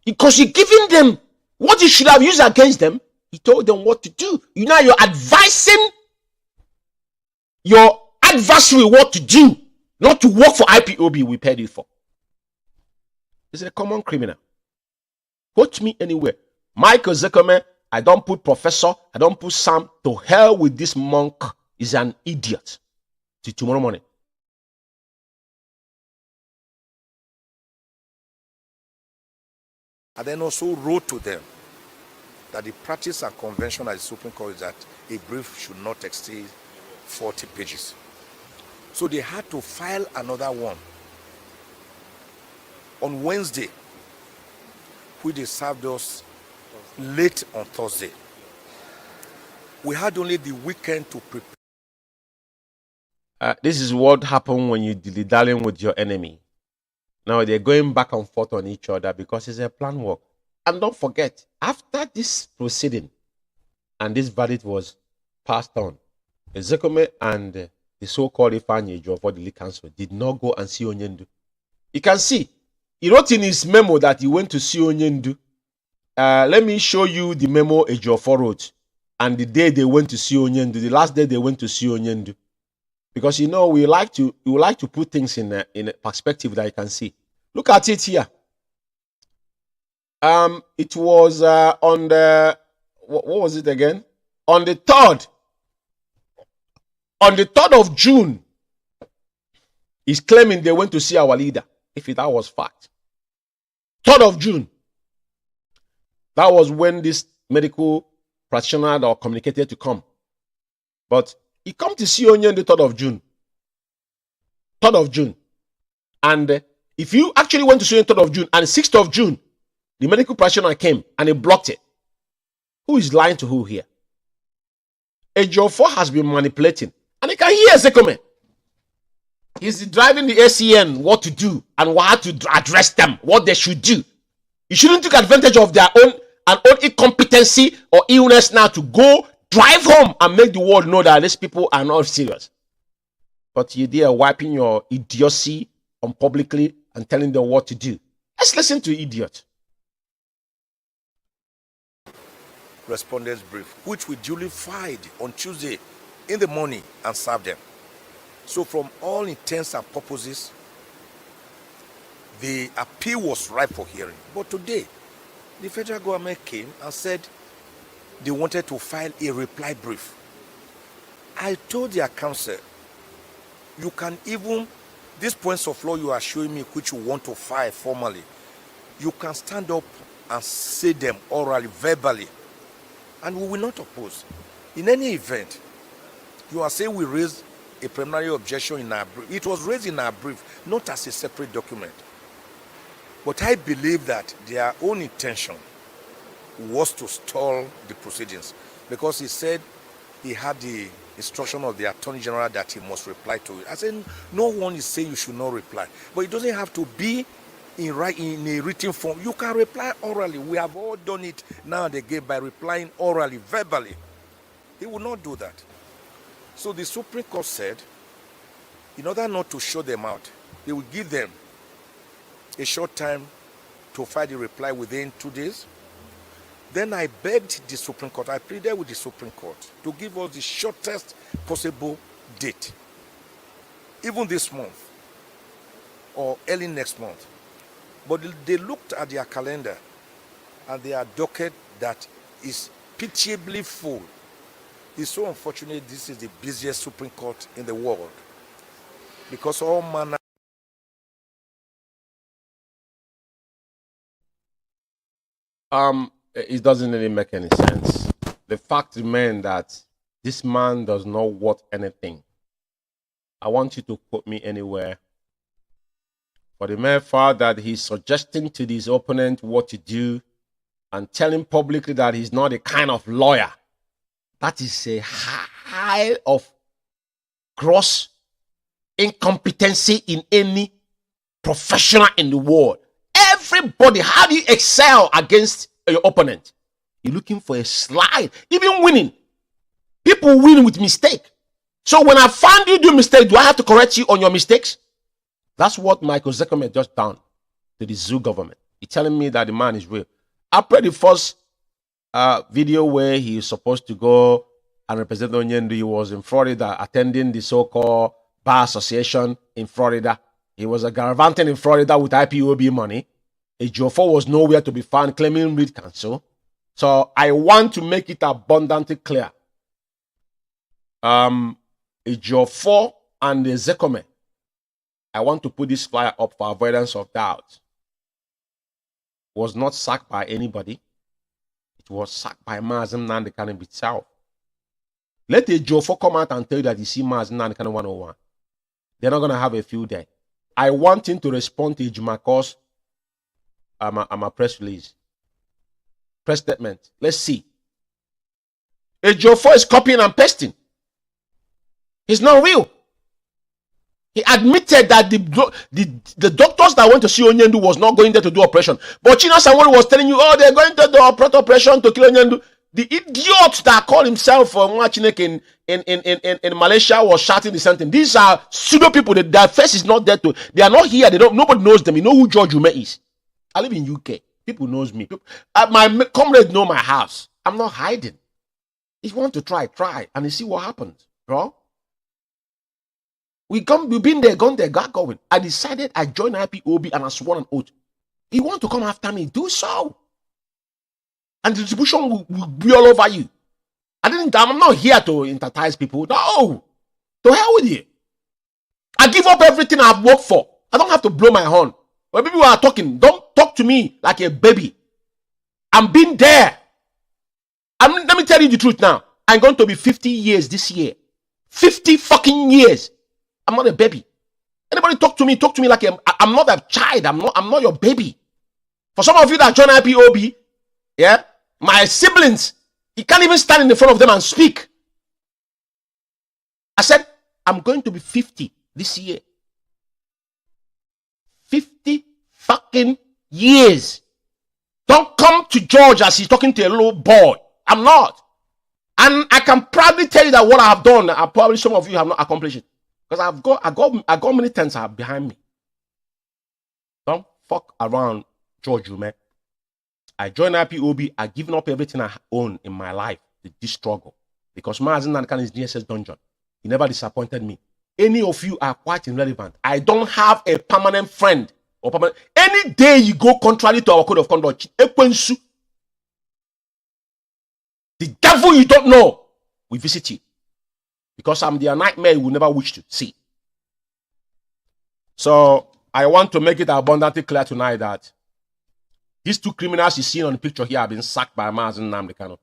Because you're giving them what you should have used against them. He told them what to do. You know, you're advising your adversary what to do. Not to work for IPOB we paid you for. It's a common criminal. Quote me anywhere. Michael Ezekome, I don't put professor, I don't put Sam. To hell with this monk. Is an idiot. Till tomorrow morning. I then also wrote to them that the practice and convention at the Supreme Court is that a brief should not exceed 40 pages. So they had to file another one on Wednesday, which they served us late on Thursday. We had only the weekend to prepare. This is what happened when you dilly-dallying with your enemy. Now they're going back and forth on each other because it's a plan work. And don't forget, after this proceeding and this verdict was passed on, Ezekome and the so-called Ifeanyi for the lead counsel did not go and see Onyendu. You can see, he wrote in his memo that he went to see Onyendu. Let me show you the memo Ejiofor wrote. And the day they went to see Onyendu, the last day they went to see Onyendu. Because you know, we like to put things in a perspective that you can see. Look at it here. It was on the what was it again? On the 3rd. On the 3rd of June, he's claiming they went to see our leader. If that was fact. 3rd of June. That was when this medical practitioner or communicated to come. But he come to see Onye on the 3rd of June. 3rd of June. And if you actually went to see on the 3rd of June and 6th of June, the medical practitioner came and he blocked it. Who is lying to who here? Ejiofor has been manipulating. And he can hear Zekome. He's driving the ACN what to do and how to address them, what they should do. You shouldn't take advantage of their own incompetency or illness now to go drive home and make the world know that these people are not serious. But you're there wiping your idiocy on publicly and telling them what to do. Let's listen to idiot. Respondents brief, which we duly filed on Tuesday in the morning and served them. So from all intents and purposes, the appeal was ripe for hearing. But today, the federal government came and said they wanted to file a reply brief. I told their counsel, you can even, these points of law you are showing me which you want to file formally, you can stand up and say them orally, verbally, and we will not oppose. In any event, you are saying we raised a preliminary objection in our brief. It was raised in our brief, not as a separate document. But I believe that their own intention was to stall the proceedings, because he said he had the instruction of the Attorney General that he must reply to it. I said, no one is saying you should not reply. But it doesn't have to be in a written form. You can reply orally. We have all done it now and again by replying orally, verbally. He will not do that. So the Supreme Court said, in order not to show them out, they will give them a short time to file the reply within 2 days. Then I begged the Supreme Court, I pleaded with the Supreme Court to give us the shortest possible date, even this month or early next month. But they looked at their calendar and their docket that is pitiably full. It's so unfortunate this is the busiest Supreme Court in the world, because all manner. It doesn't really make any sense. The fact remains that this man does not want anything. I want you to quote me anywhere. For the mere fact that he's suggesting to his opponent what to do and telling publicly that he's not a kind of lawyer, that is a high of gross incompetency in any professional in the world. Everybody, how do you excel against your opponent? You're looking for a slide, even winning. People win with mistake. So when I find you do mistake, do I have to correct you on your mistakes? That's what Michael Zekome just done to the zoo government. He's telling me that the man is real. I played the first video where he is supposed to go and represent Nnamdi. He was in Florida attending the so-called bar association in Florida. He was a gallivanting in Florida with IPOB money. Ejiofor was nowhere to be found, claiming Reed Council. So I want to make it abundantly clear. Ejiofor and Zekome, I want to put this flyer up for avoidance of doubt, was not sacked by anybody. It was sacked by Mazi Nnamdi Kanu itself. Let Ejiofor come out and tell you that you see Mazi Nnamdi Kanu 101. They're not going to have a field day. I want him to respond to Ejimako's a press release. Press statement. Let's see. Ejiofor is copying and pasting. He's not real. He admitted that the doctors that went to see Onyendu was not going there to do operation. But Chino someone was telling you, oh, they're going to do operation to kill Onyendu. The idiot that called himself Mwachinek in Malaysia was shouting the same thing. These are pseudo people. Their face is not there. They are not here. Nobody knows them. You know who George Umeh is. I live in UK. People knows me. My comrades know my house. I'm not hiding. If you want to try, and you see what happens, bro. We've been there, gone there, got going. I decided I joined IPOB and I swore an oath. You want to come after me, do so. And the distribution will be all over you. I'm not here to entertain people. No. To hell with you. I give up everything I've worked for. I don't have to blow my horn. When people are talking, don't talk to me like a baby. I'm being there. Let me tell you the truth now. I'm going to be 50 years this year. 50 fucking years. I'm not a baby. Anybody talk to me like I'm not a child. I'm not your baby. For some of you that join IPOB, yeah, my siblings, you can't even stand in the front of them and speak. I said, I'm going to be 50 this year. 50 fucking years. Don't come to George as he's talking to a little boy. I'm not. And I can proudly tell you that what I have done, probably some of you have not accomplished it. Because I got militants behind me. Don't fuck around, George Umeh. I joined IPOB. I've given up everything I own in my life to this struggle. Because Mazi Nnamdi is DSS dungeon. He never disappointed me. Any of you are quite irrelevant. I don't have a permanent friend. Any day you go contrary to our code of conduct, the devil you don't know will visit you. Because I'm the nightmare you will never wish to see. So I want to make it abundantly clear tonight that these two criminals you see on the picture here have been sacked by Mazi Nnamdi.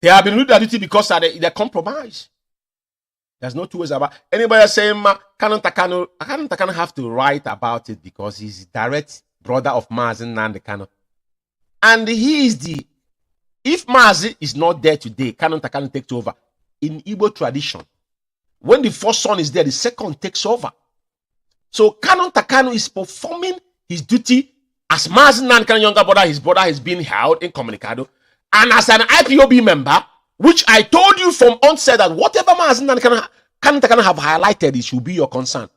They have been looted at duty because they compromise. There's no two ways about it. Anybody saying Kanu have to write about it because he's the direct brother of Mazi Nnamdi. And he is if Mazi is not there today, Kanu takes over. In Igbo tradition, when the first son is there, the second takes over. So Kanu is performing his duty as Mazi Nnamdi younger brother. His brother has been held incommunicado. And as an IPOB member, which I told you from onset that whatever Mazi Nnamdi Kanu have highlighted, it should be your concern.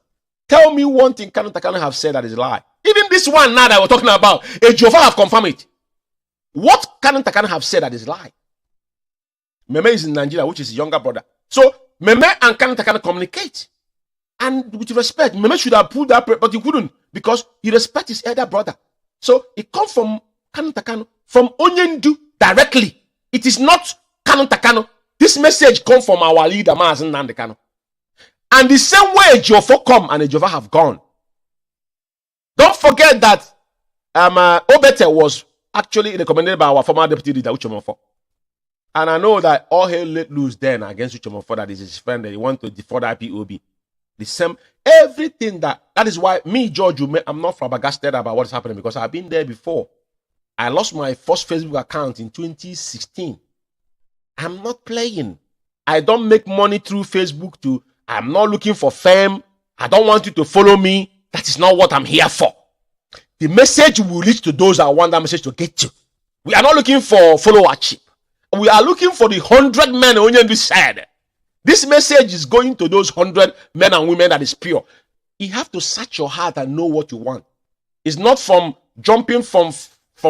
Tell me one thing Kanu have said that is a lie. Even this one now that we're talking about, Ejiofor have confirmed it. What Kanu have said that is a lie. Meme is in Nigeria, which is his younger brother. So Meme and Kanu communicate. And with respect, Meme should have pulled that, but he couldn't because he respects his elder brother. So it comes from Kanu, from Onyendu directly. It is not Kanu. This message comes from our leader, Mazi Nnamdi. And the same way Ejiofor come and Ejiofor have gone. Don't forget that Obete was actually recommended by our former deputy leader, Uchemofo. And I know that all hell let loose then against Uchemofo, that is his friend, that he want to defraud IPOB. The same, everything that is why me, George Umeh, I'm not flabbergasted about what's happening because I've been there before. I lost my first Facebook account in 2016. I'm not playing. I don't make money through Facebook I'm not looking for fame. I don't want you to follow me. That is not what I'm here for. The message will reach to those that want that message to get to. We are not looking for followership. We are looking for the 100 men on this side. This message is going to those 100 men and women that is pure. You have to search your heart and know what you want. It's not from jumping from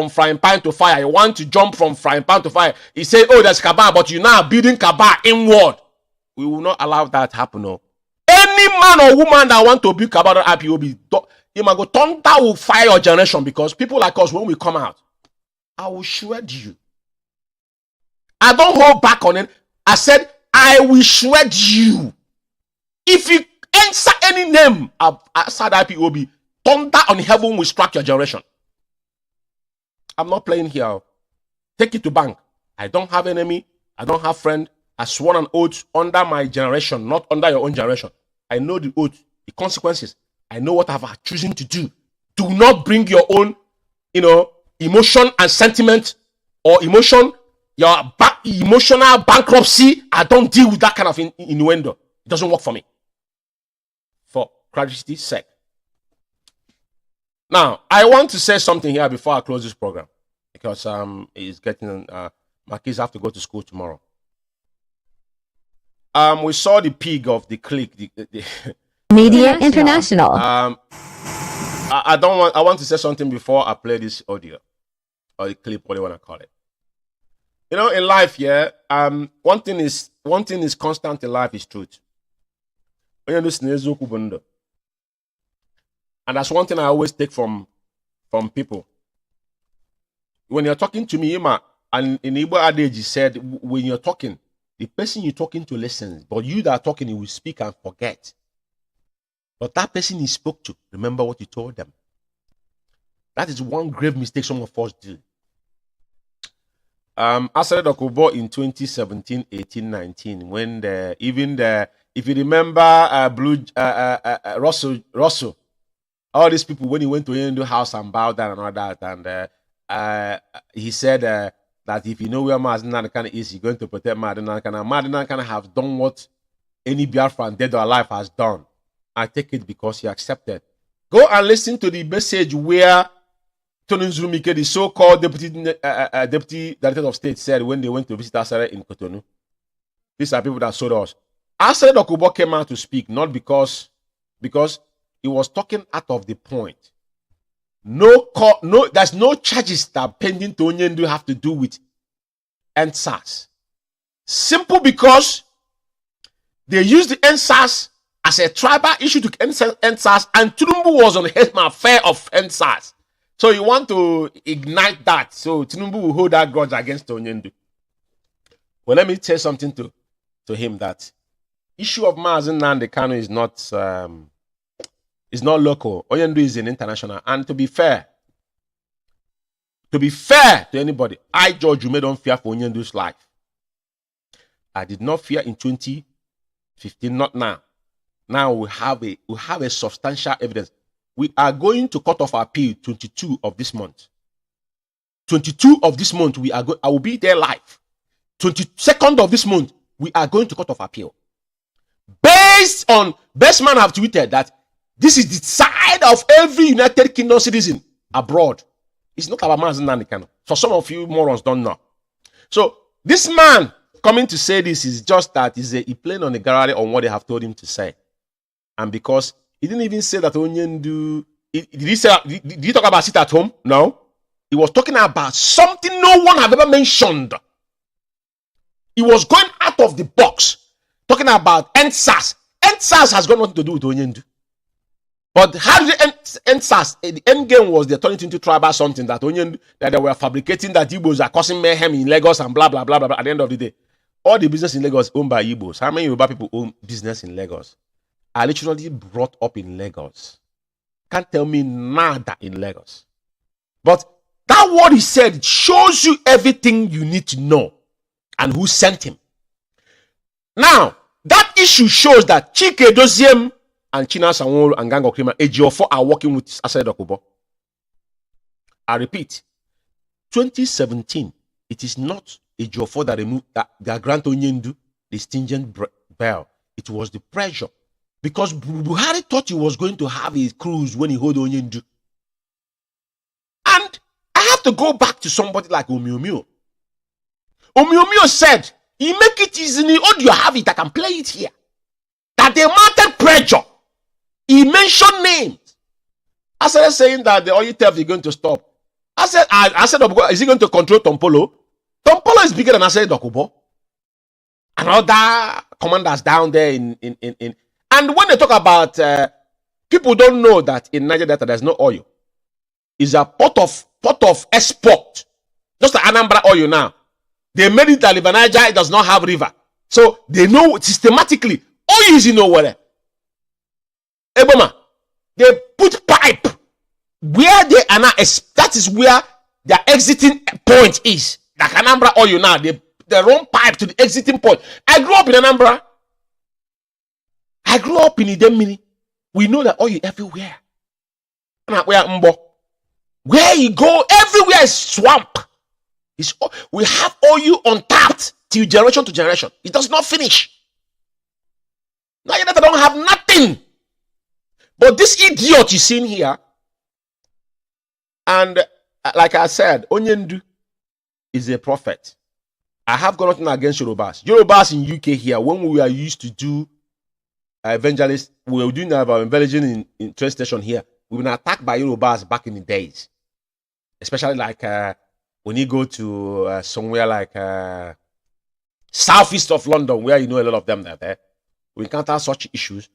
frying pan to fire. You want to jump from frying pan to fire. You say, oh, there's Cabal, but you're now building Cabal inward. We will not allow that to happen. No. Any man or woman that want to build Cabal on IPOB, you might go, thunder will fire your generation because people like us, when we come out, I will shred you. I don't hold back on it. I said, I will shred you. If you answer any name outside IPOB, thunder on heaven will strike your generation. I'm not playing here. Take it to bank. I don't have enemy. I don't have friend. I sworn an oath under my generation, not under your own generation. I know the oath, the consequences. I know what I've chosen to do. Do not bring your own, emotion and sentiment or emotion, your emotional bankruptcy. I don't deal with that kind of innuendo. It doesn't work for me. For clarity's sake. Now, I want to say something here before I close this program. Because it's getting, my kids have to go to school tomorrow. We saw the pig of the clique. Media International. I want to say something before I play this audio. Or the clip, what do you want to call it. In life, yeah, one thing is constant in life is truth. And that's one thing I always take from people. When you're talking to me, Ima, and in Igbo adage, he said, when you're talking, the person you're talking to listens, but you that are talking, you will speak and forget. But that person he spoke to, remember what you told them. That is one grave mistake some of us do. I said Okubo in 2017, 18, 19, when if you remember Russell, all these people, when he went to Hindu house and bowed down and all that, and he said that if you know where Mazi Nnamdi is, you're going to protect Mazi Nnamdi. Mazi Nnamdi have done what any Biafran dead or alive has done. I take it because he accepted. Go and listen to the message where Tony Nzurumike, the so-called deputy director of state, said when they went to visit Asare in Cotonou. These are people that sold us. Asare Dokubo came out to speak, not because he was talking out of the point. There's no charges that pending to Onyendu have to do with NSAS. Simple because they used the NSAS as a tribal issue to NSAS, and Tinubu was on the affair of NSAS. So you want to ignite that. So Tinubu will hold that grudge against Onyendu. Well, let me tell something to him, that issue of Mazi Nnamdi Kanu is not local. Onyendu is an international. And to be fair to anybody, I, George Umeh, don't fear for Onyendu's life. I did not fear in 2015, not now. Now we have a substantial evidence. We are going to court of appeal 22 of this month. 22 of this month, I will be there live. 22nd of this month, we are going to court of appeal. Based on, Best Man have tweeted that this is the side of every United Kingdom citizen abroad. It's not about Mazi Nnamdi Kanu. For some of you morons don't know. So this man coming to say this is just that he playing on the gallery on what they have told him to say. And because he didn't even say that Onyendu, did he talk about sit at home? No. He was talking about something no one have ever mentioned. He was going out of the box, talking about NSAS. NSAS has got nothing to do with Onyendu. But how did the NSAS, the end game was they turned it into tribal something that Onyendu, that they were fabricating that Igbos are causing mayhem in Lagos and blah, blah, blah, blah, blah. At the end of the day, all the business in Lagos owned by Igbos. How many Yoruba people own business in Lagos? I literally brought up in Lagos. Can't tell me nada in Lagos. But that what he said shows you everything you need to know and who sent him. Now, that issue shows that Chike Doziem and China Sanwo and Gang of Criminal AGO4 are working with Asare Dokubo. I repeat, 2017, it is not AGO4 that removed that grant Onyendu the stingent bail. It was the pressure. Because Buhari thought he was going to have a cruise when he hold Onyendu. And I have to go back to somebody like Umeh. Umeh said, he make it easy, in the audio have it, I can play it here. That they mounted pressure. He mentioned names. I started saying that the oil theft is going to stop. I said, is he going to control Tompolo? Tompolo is bigger than Asare Dokubo. And other commanders down there in and when they talk about people don't know that in Niger Delta there's no oil. It's a pot of export. Just like Anambra oil now. They made it that River Niger, it does not have river. So they know systematically oil is nowhere. Eboma, they put pipe where they are now. That is where their exiting point is. Like Anambra oil now, they run pipe to the exiting point. I grew up in Anambra. I grew up in Idemili. We know that oil everywhere. Where you go, everywhere is swamp. We have oil untapped till generation to generation. It does not finish. Now you don't have nothing. But this idiot you seen here, and like I said, Onyendu is a prophet. I have got nothing against Yorubas. Yorubas in UK here, when we are used to do evangelists, we were doing our evangelism in train station here. We've been attacked by Yorubas back in the days. Especially like when you go to somewhere like southeast of London, where you know a lot of them are there. We encounter such issues.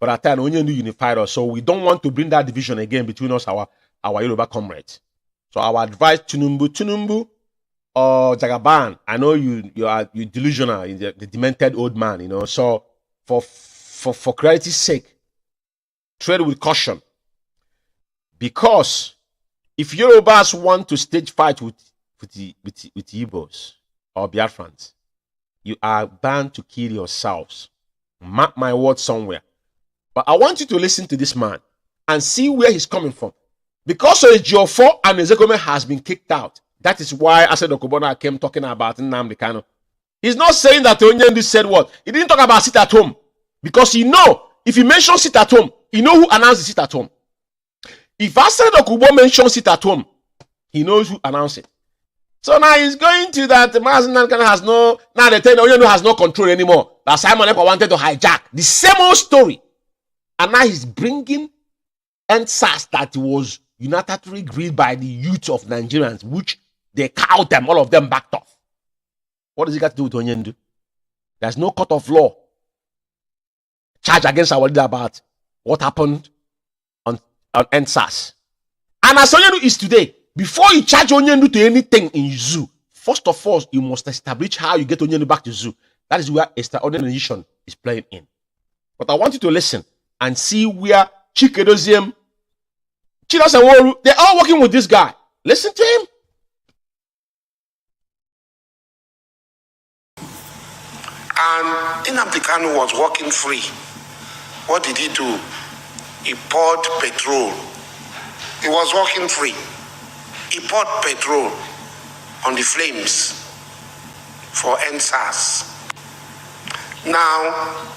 But at that time, Onyendu unified us. So we don't want to bring that division again between us, our Yoruba comrades. So our advice, Tunumbu or Jagaban, I know you delusional, the demented old man, you know. So for clarity's sake, tread with caution. Because if Yorubas want to stage fight with Igbos or Biafrans, you are bound to kill yourselves. Mark my words somewhere. But I want you to listen to this man and see where he's coming from. Because Ejiofor and Ezekome has been kicked out. That is why I said Okobona came talking about Nnamdi Kanu. He's not saying that Onyendu said what? He didn't talk about sit at home. Because you know, if he mentions sit at home, you know who announced the sit at home. If I said Okubo mentions sit at home, he knows who announced it. So now he's going to that Mazi has no, now they tell Onyendu has no control anymore. That Simon Ekpa wanted to hijack. The same old story. And now he's bringing NSAS that was unilaterally agreed by the youth of Nigerians, which they cowed them, all of them backed off. What does it got to do with Onyendu? There's no court of law charge against our leader about what happened on NSAS. And as Onyendu is today, before you charge Onyendu to anything in zoo, first of all, you must establish how you get Onyendu back to zoo. That is where extraordinary nation is playing in. But I want you to listen and see where Chikedoziem, Chidos and Woru, they're all working with this guy. Listen to him. And Nnamdi Kanu was walking free. What did he do? He poured petrol. He was walking free. He poured petrol on the flames for NSAS. Now,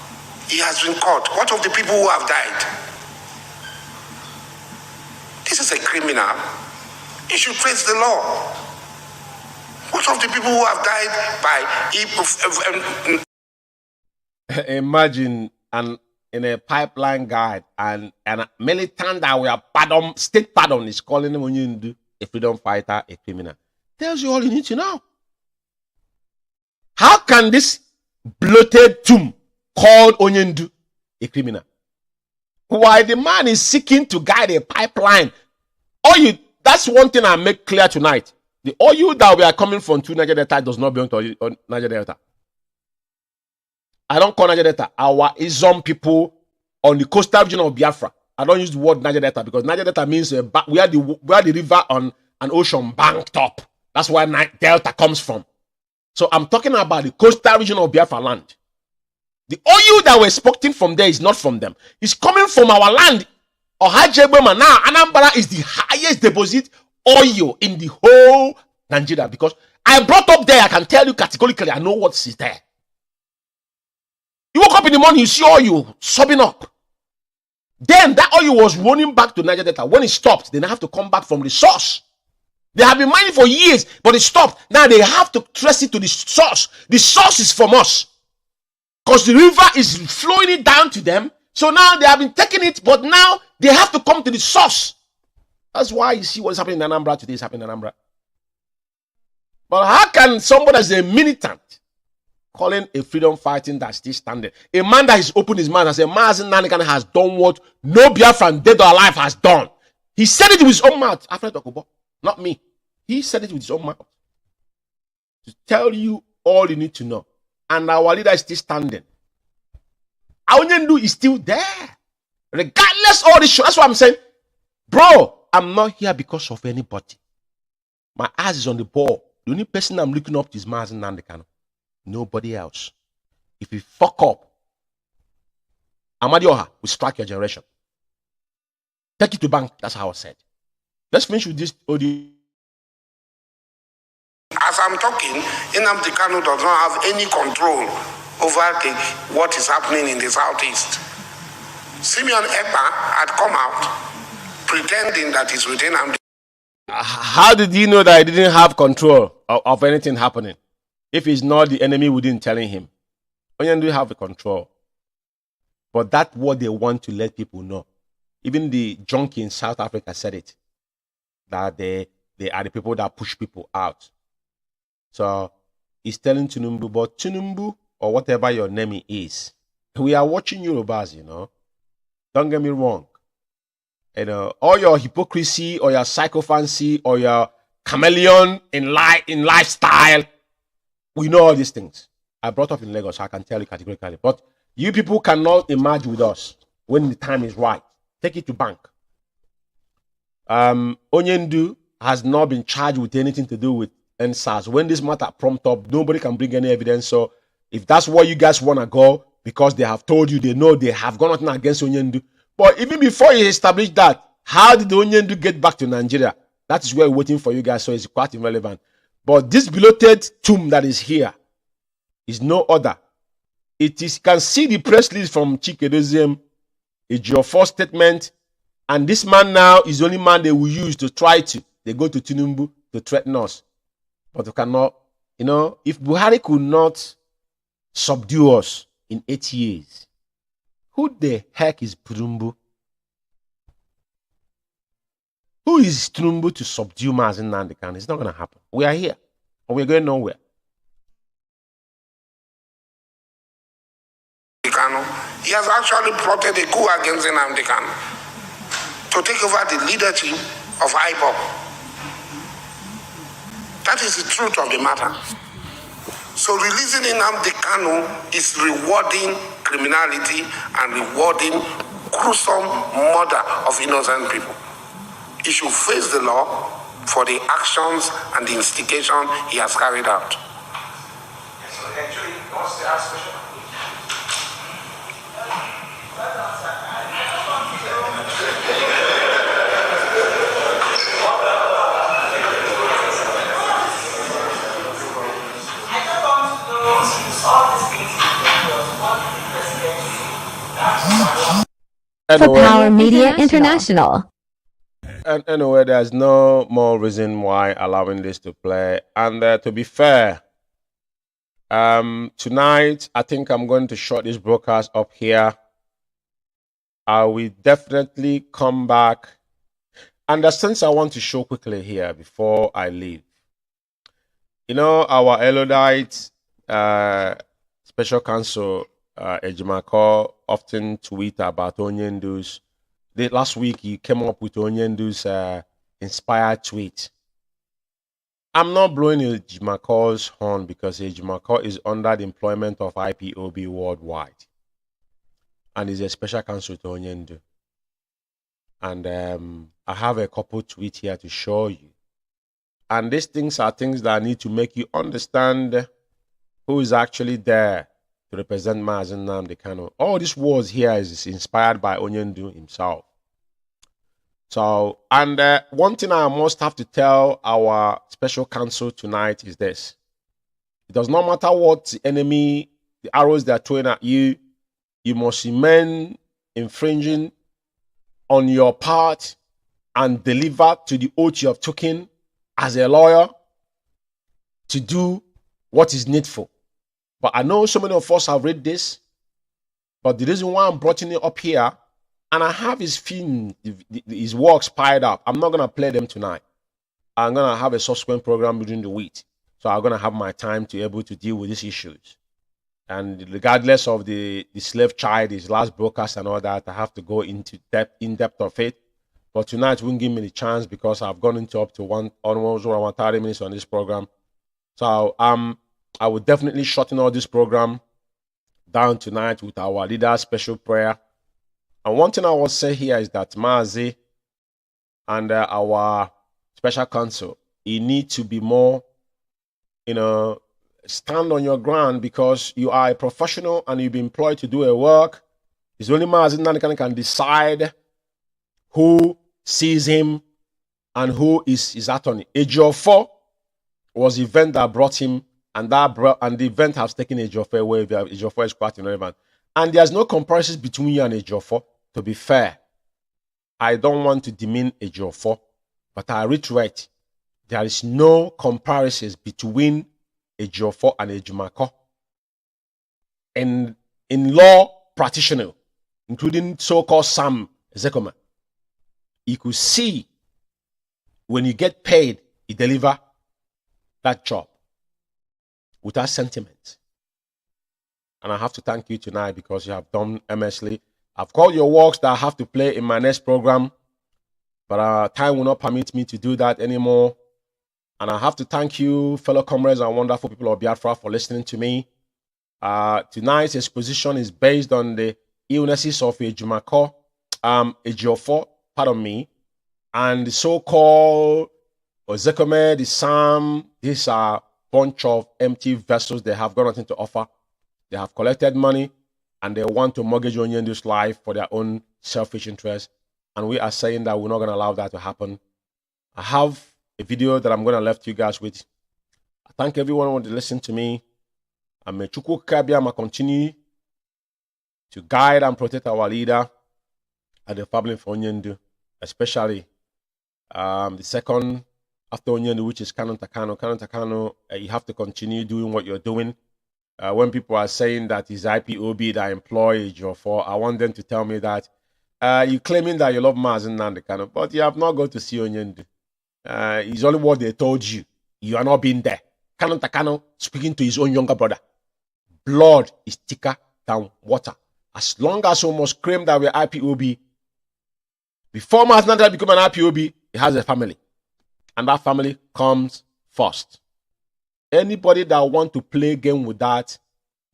he has been caught. What of the people who have died? This is a criminal. He should face the law. What of the people who have died by Imagine in a pipeline guide and a militant that we are pardon, state pardon is calling him Onyendu a freedom fighter, a criminal. Tells you all you need to know. How can this bloated tomb call Onyendu a criminal? While the man is seeking to guide a pipeline, that's one thing I make clear tonight. The oil that we are coming from to Niger Delta does not belong to Niger Delta. I don't call Niger Delta our Izom people on the coastal region of Biafra. I don't use the word Niger Delta because Niger Delta means we are the river on an ocean banked up. That's where Delta comes from. So I'm talking about the coastal region of Biafra land. The oil that we're exporting from there is not from them. It's coming from our land. Ohajebema now, Anambra is the highest deposit oil in the whole Nigeria because I brought up there. I can tell you categorically, I know what is there. You woke up in the morning, you see oil sobbing up. Then that oil was running back to Niger Delta. When it stopped, they now have to come back from the source. They have been mining for years, but it stopped. Now they have to trace it to the source. The source is from us. Because the river is flowing it down to them. So now they have been taking it, but now they have to come to the source. That's why you see what's happening in Anambra today is happening in Anambra. But how can somebody as a militant calling a freedom fighting that's still standing? A man that has opened his mouth and said, Mazi Nnamdi has done what no Biafran dead or alive has done. He said it with his own mouth. After Okubo, not me. He said it with his own mouth. To tell you all you need to know. And our leader is still standing. Onyendu is still there. Regardless of all this show. That's what I'm saying. Bro, I'm not here because of anybody. My eyes is on the ball. The only person I'm looking up to is Mazi Nnamdi. Nobody else. If you fuck up, Amadioha will strike your generation. Take it to bank. That's how I said. Let's finish with this audio. As I'm talking, Nnamdi Kanu does not have any control over what is happening in the southeast. Simeon Ekpa had come out pretending that he's with Nnamdi. How did he know that he didn't have control of anything happening? If he's not the enemy within telling him. Onyendu have the control. But that's what they want to let people know. Even the junkie in South Africa said it. That they are the people that push people out. So he's telling Tunumbu, but Tunumbu, or whatever your name is, we are watching Yorubas, you know. Don't get me wrong. You know, all your hypocrisy or your psychophancy or your chameleon in lifestyle, we know all these things. I brought up in Lagos, so I can tell you categorically. But you people cannot emerge with us when the time is right. Take it to bank. Onyendu has not been charged with anything to do with NSAS. When this matter prompt up, nobody can bring any evidence. So if that's where you guys want to go, because they have told you, they know they have got nothing against Onyendu. But even before you establish that, how did Onyendu get back to Nigeria? That is where we're waiting for you guys, so it's quite irrelevant. But this bloated tomb that is here is no other. It is, you can see the press release from Chikedoziem. It's your first statement. And this man now is the only man they will use to try to. They go to Tinubu to threaten us. But we cannot, you know, if Buhari could not subdue us in 8 years, who the heck is Tinubu? Who is Tinubu to subdue Mazi Nnamdi Kanu? It's not going to happen. We are here. And we're going nowhere. He has actually plotted a coup against Nnamdi Kanu to take over the leadership of IPOB. That is the truth of the matter. So releasing Nnamdi Kanu is rewarding criminality and rewarding gruesome murder of innocent people. He should face the law for the actions and the instigation he has carried out. So actually, what's the ask question? For Power Media International. And anyway, there's no more reason why allowing this to play. And to be fair, tonight, I think I'm going to shut this broadcast up here. I will definitely come back. And the sense I want to show quickly here before I leave. You know, our Elodite special counsel, Ejimako, often tweet about Onyendu's. Last week, he came up with Onyendu's inspired tweet. I'm not blowing Ejimako's horn because Ejimako is under the employment of IPOB worldwide. And is a special counsel to Onyendu. And I have a couple tweets here to show you. And these things are things that need to make you understand who is actually there to represent Mazi Nnamdi Kanu. All these words here is inspired by Onyendu himself. So, and one thing I must have to tell our special counsel tonight is this. It does not matter what the enemy, the arrows they are throwing at you, you must remain infringing on your part and deliver to the oath you have taken as a lawyer to do what is needful. But I know so many of us have read this, but the reason why I'm brought it up here, and I have his film, his works piled up. I'm not going to play them tonight. I'm going to have a subsequent program during the week. So I'm going to have my time to be able to deal with these issues. And regardless of the slave child, his last broadcast and all that, I have to go into in-depth of it. But tonight won't give me the chance because I've gone into up to almost 30 minutes on this program. So I will definitely shorten all this program down tonight with our leader's special prayer. And one thing I will say here is that Mazi and our special counsel, you need to be more, stand on your ground because you are a professional and you've been employed to do a work. It's only Mazi Nnamdi Kanu can decide who sees him and who is his attorney. Ejiofor was the event that brought him, and the event has taken Ejiofor away. Ejiofor is quite irrelevant. And there's no comparisons between you and Ejiofor. To be fair, I don't want to demean Ejiofor, but I reiterate, there is no comparisons between Ejiofor and Ejimako. In law practitioner, including so-called Sam Zekoma, you could see when you get paid, you deliver that job without sentiment. And I have to thank you tonight because you have done immensely. I've called your works that I have to play in my next program, but time will not permit me to do that anymore. And I have to thank you, fellow comrades and wonderful people of Biafra, for listening to me. Tonight's exposition is based on the illnesses of Ejumako, Ejiofor, pardon me, and the so-called Ozekome, the Sam. These are a bunch of empty vessels. They have got nothing to offer. They have collected money, and they want to mortgage Onyendu's life for their own selfish interest. And we are saying that we're not going to allow that to happen. I have a video that I'm going to left you guys with. I thank everyone who want to listen to me. And may IKECHUKWU continue to guide and protect our leader and the family for Onyendu, especially the second after Onyendu, which is Kanu Takano. Kanu Takano, you have to continue doing what you're doing. When people are saying that it's IPOB that employ Ejiofor, I want them to tell me that you're claiming that you love Mazi Nnamdi Kanu, but you have not gone to see Onyendu. It's only what they told you. You are not being there. Kanu Takano speaking to his own younger brother. Blood is thicker than water. As long as we must claim that we're IPOB, before Mazi Nnamdi become an IPOB, he has a family. And that family comes first. Anybody that want to play game with that,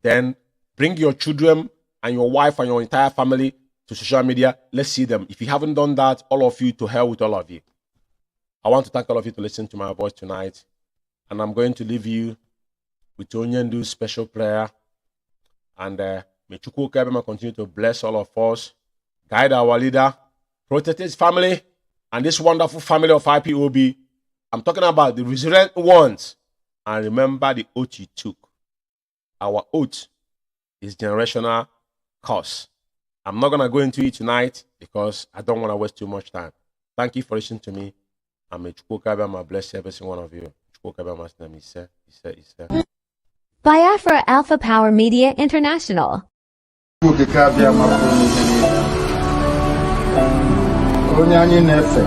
then bring your children and your wife and your entire family to social media. Let's see them. If you haven't done that, all of you, to hell with all of you. I want to thank all of you to listen to my voice tonight. And I'm going to leave you with Onyendu's special prayer. And may IKECHUKWU continue to bless all of us, guide our leader, protect his family, and this wonderful family of IPOB. I'm talking about the resilient ones. And remember the oath you took. Our oath is generational curse. I'm not going to go into it tonight because I don't want to waste too much time. Thank you for listening to me. And may IKECHUKWU bless every single one of you. IKECHUKWU is Biafra Alpha Power Media International. Onye anyị na-efe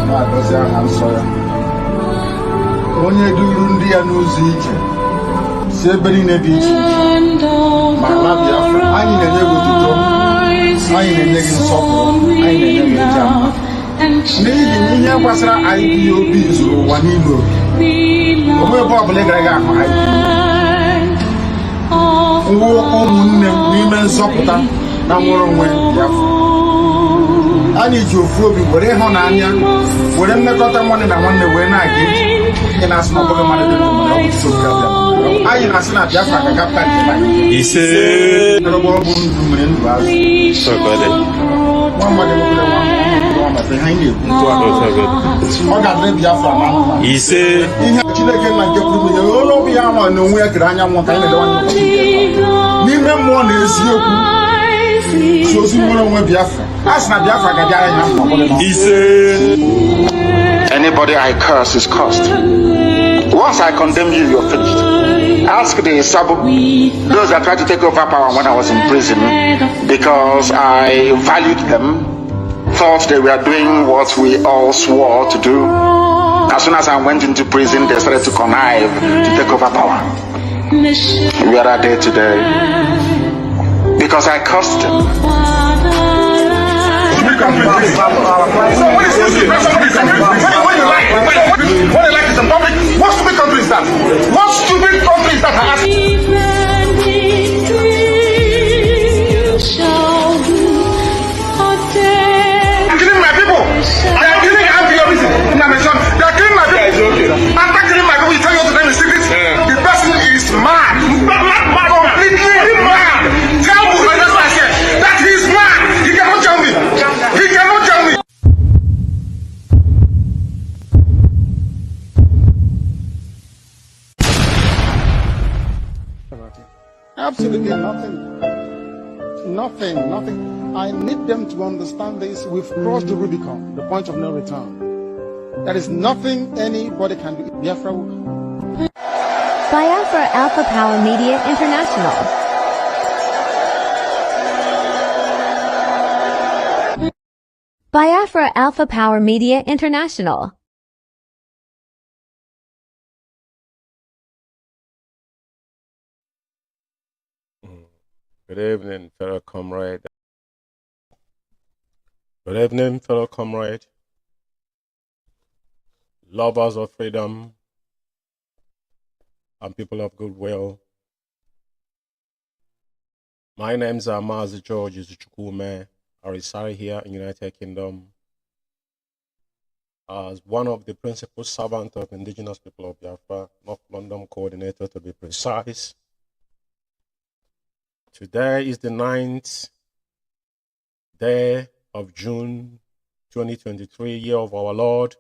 na-agọzi aha nsọ ya, onye duru ndị ya n'ụzọ ije si ebe niile dị iche iche ma ala Biafra. Anyị na-enye gị otuto, anyị na-enye gị nsọpụrụ, anyị na-enye gị eji ama n'ihi na ihe gbasara IPOB zuru ụwa niile oke. Onwe ebe ọbụla ị gara gị ahụ nwa ụmụnne m n'ime nzọpụta na nwere onwe Biafra. Anyị ji ofu obi were ịhụnanya were mmekọta nwanne na nwanne wee na-aga ije na-asị na ọbụghị mmadụ dị n'obodo ọ bụ Chukwu. Anyị na-asị na Biafra ka kapịta nke anyị ise ọrụ ọ bụ ndụ mere ndụ azụ nwa mmadụ nwere nwa mmadụ ha anyị na-ekwu ọ ga-adị Biafra na mma ise ihe Chineke na nke kwuru menye onye obi ya nwa na onwe ya kere anyanwụ ka anyị na-edewa n'ime mmụọ na eziokwu. Anybody I curse is cursed. Once I condemn you, you're finished. Ask the Sabo, those that tried to take over power when I was in prison, because I valued them, thought they were doing what we all swore to do. As soon as I went into prison, they started to connive to take over power. Where are they today? Because I cursed them. So what is this? What you like? What you like is in public. What stupid country is that? What stupid country is that? I ask you. I'm killing my people. I am killing IPOB. They are killing my people. After killing my people, you tell you what to tell me secret. The person is mad. Mad, completely mad. Tell me, that's what I said. That he is mad. He cannot tell me. He cannot tell me. Absolutely nothing. Nothing. I need them to understand this. We've crossed the Rubicon, the point of no return. There is nothing anybody can do. Biafra will come. Biafra Alpha Power Media International. Biafra Alpha Power Media International. Good evening, fellow comrade. Good evening, fellow comrade, lovers of freedom, and people of goodwill. My name's Mazi Umeh. I reside here in United Kingdom as one of the principal servants of indigenous people of Biafra, North London coordinator to be precise. Today is the 9th day of June 2023, year of our Lord,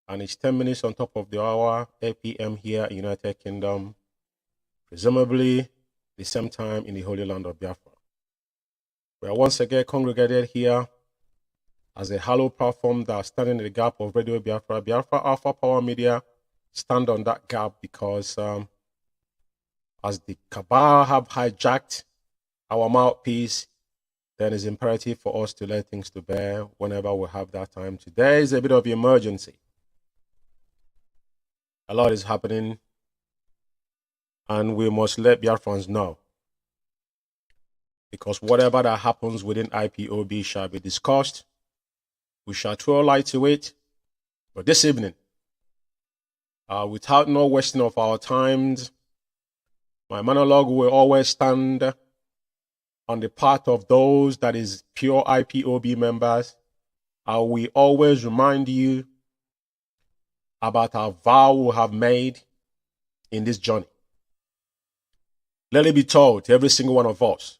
and it's 10 minutes on top of the hour, 8 p.m. here in United Kingdom, presumably the same time in the Holy Land of Biafra. We are once again congregated here as a hallowed platform that standing in the gap of Radio Biafra. Biafra Alpha Power Media stand on that gap because as the Cabal have hijacked our mouthpiece, then it's imperative for us to lay things to bear whenever we have that time. Today is a bit of an emergency. A lot is happening, and we must let Biafrans know. Because whatever that happens within IPOB shall be discussed. We shall throw light to it. But this evening, without no wasting of our times, my monologue will always stand on the part of those that is pure IPOB members. I will always remind you about our vow we have made in this journey. Let it be told to every single one of us,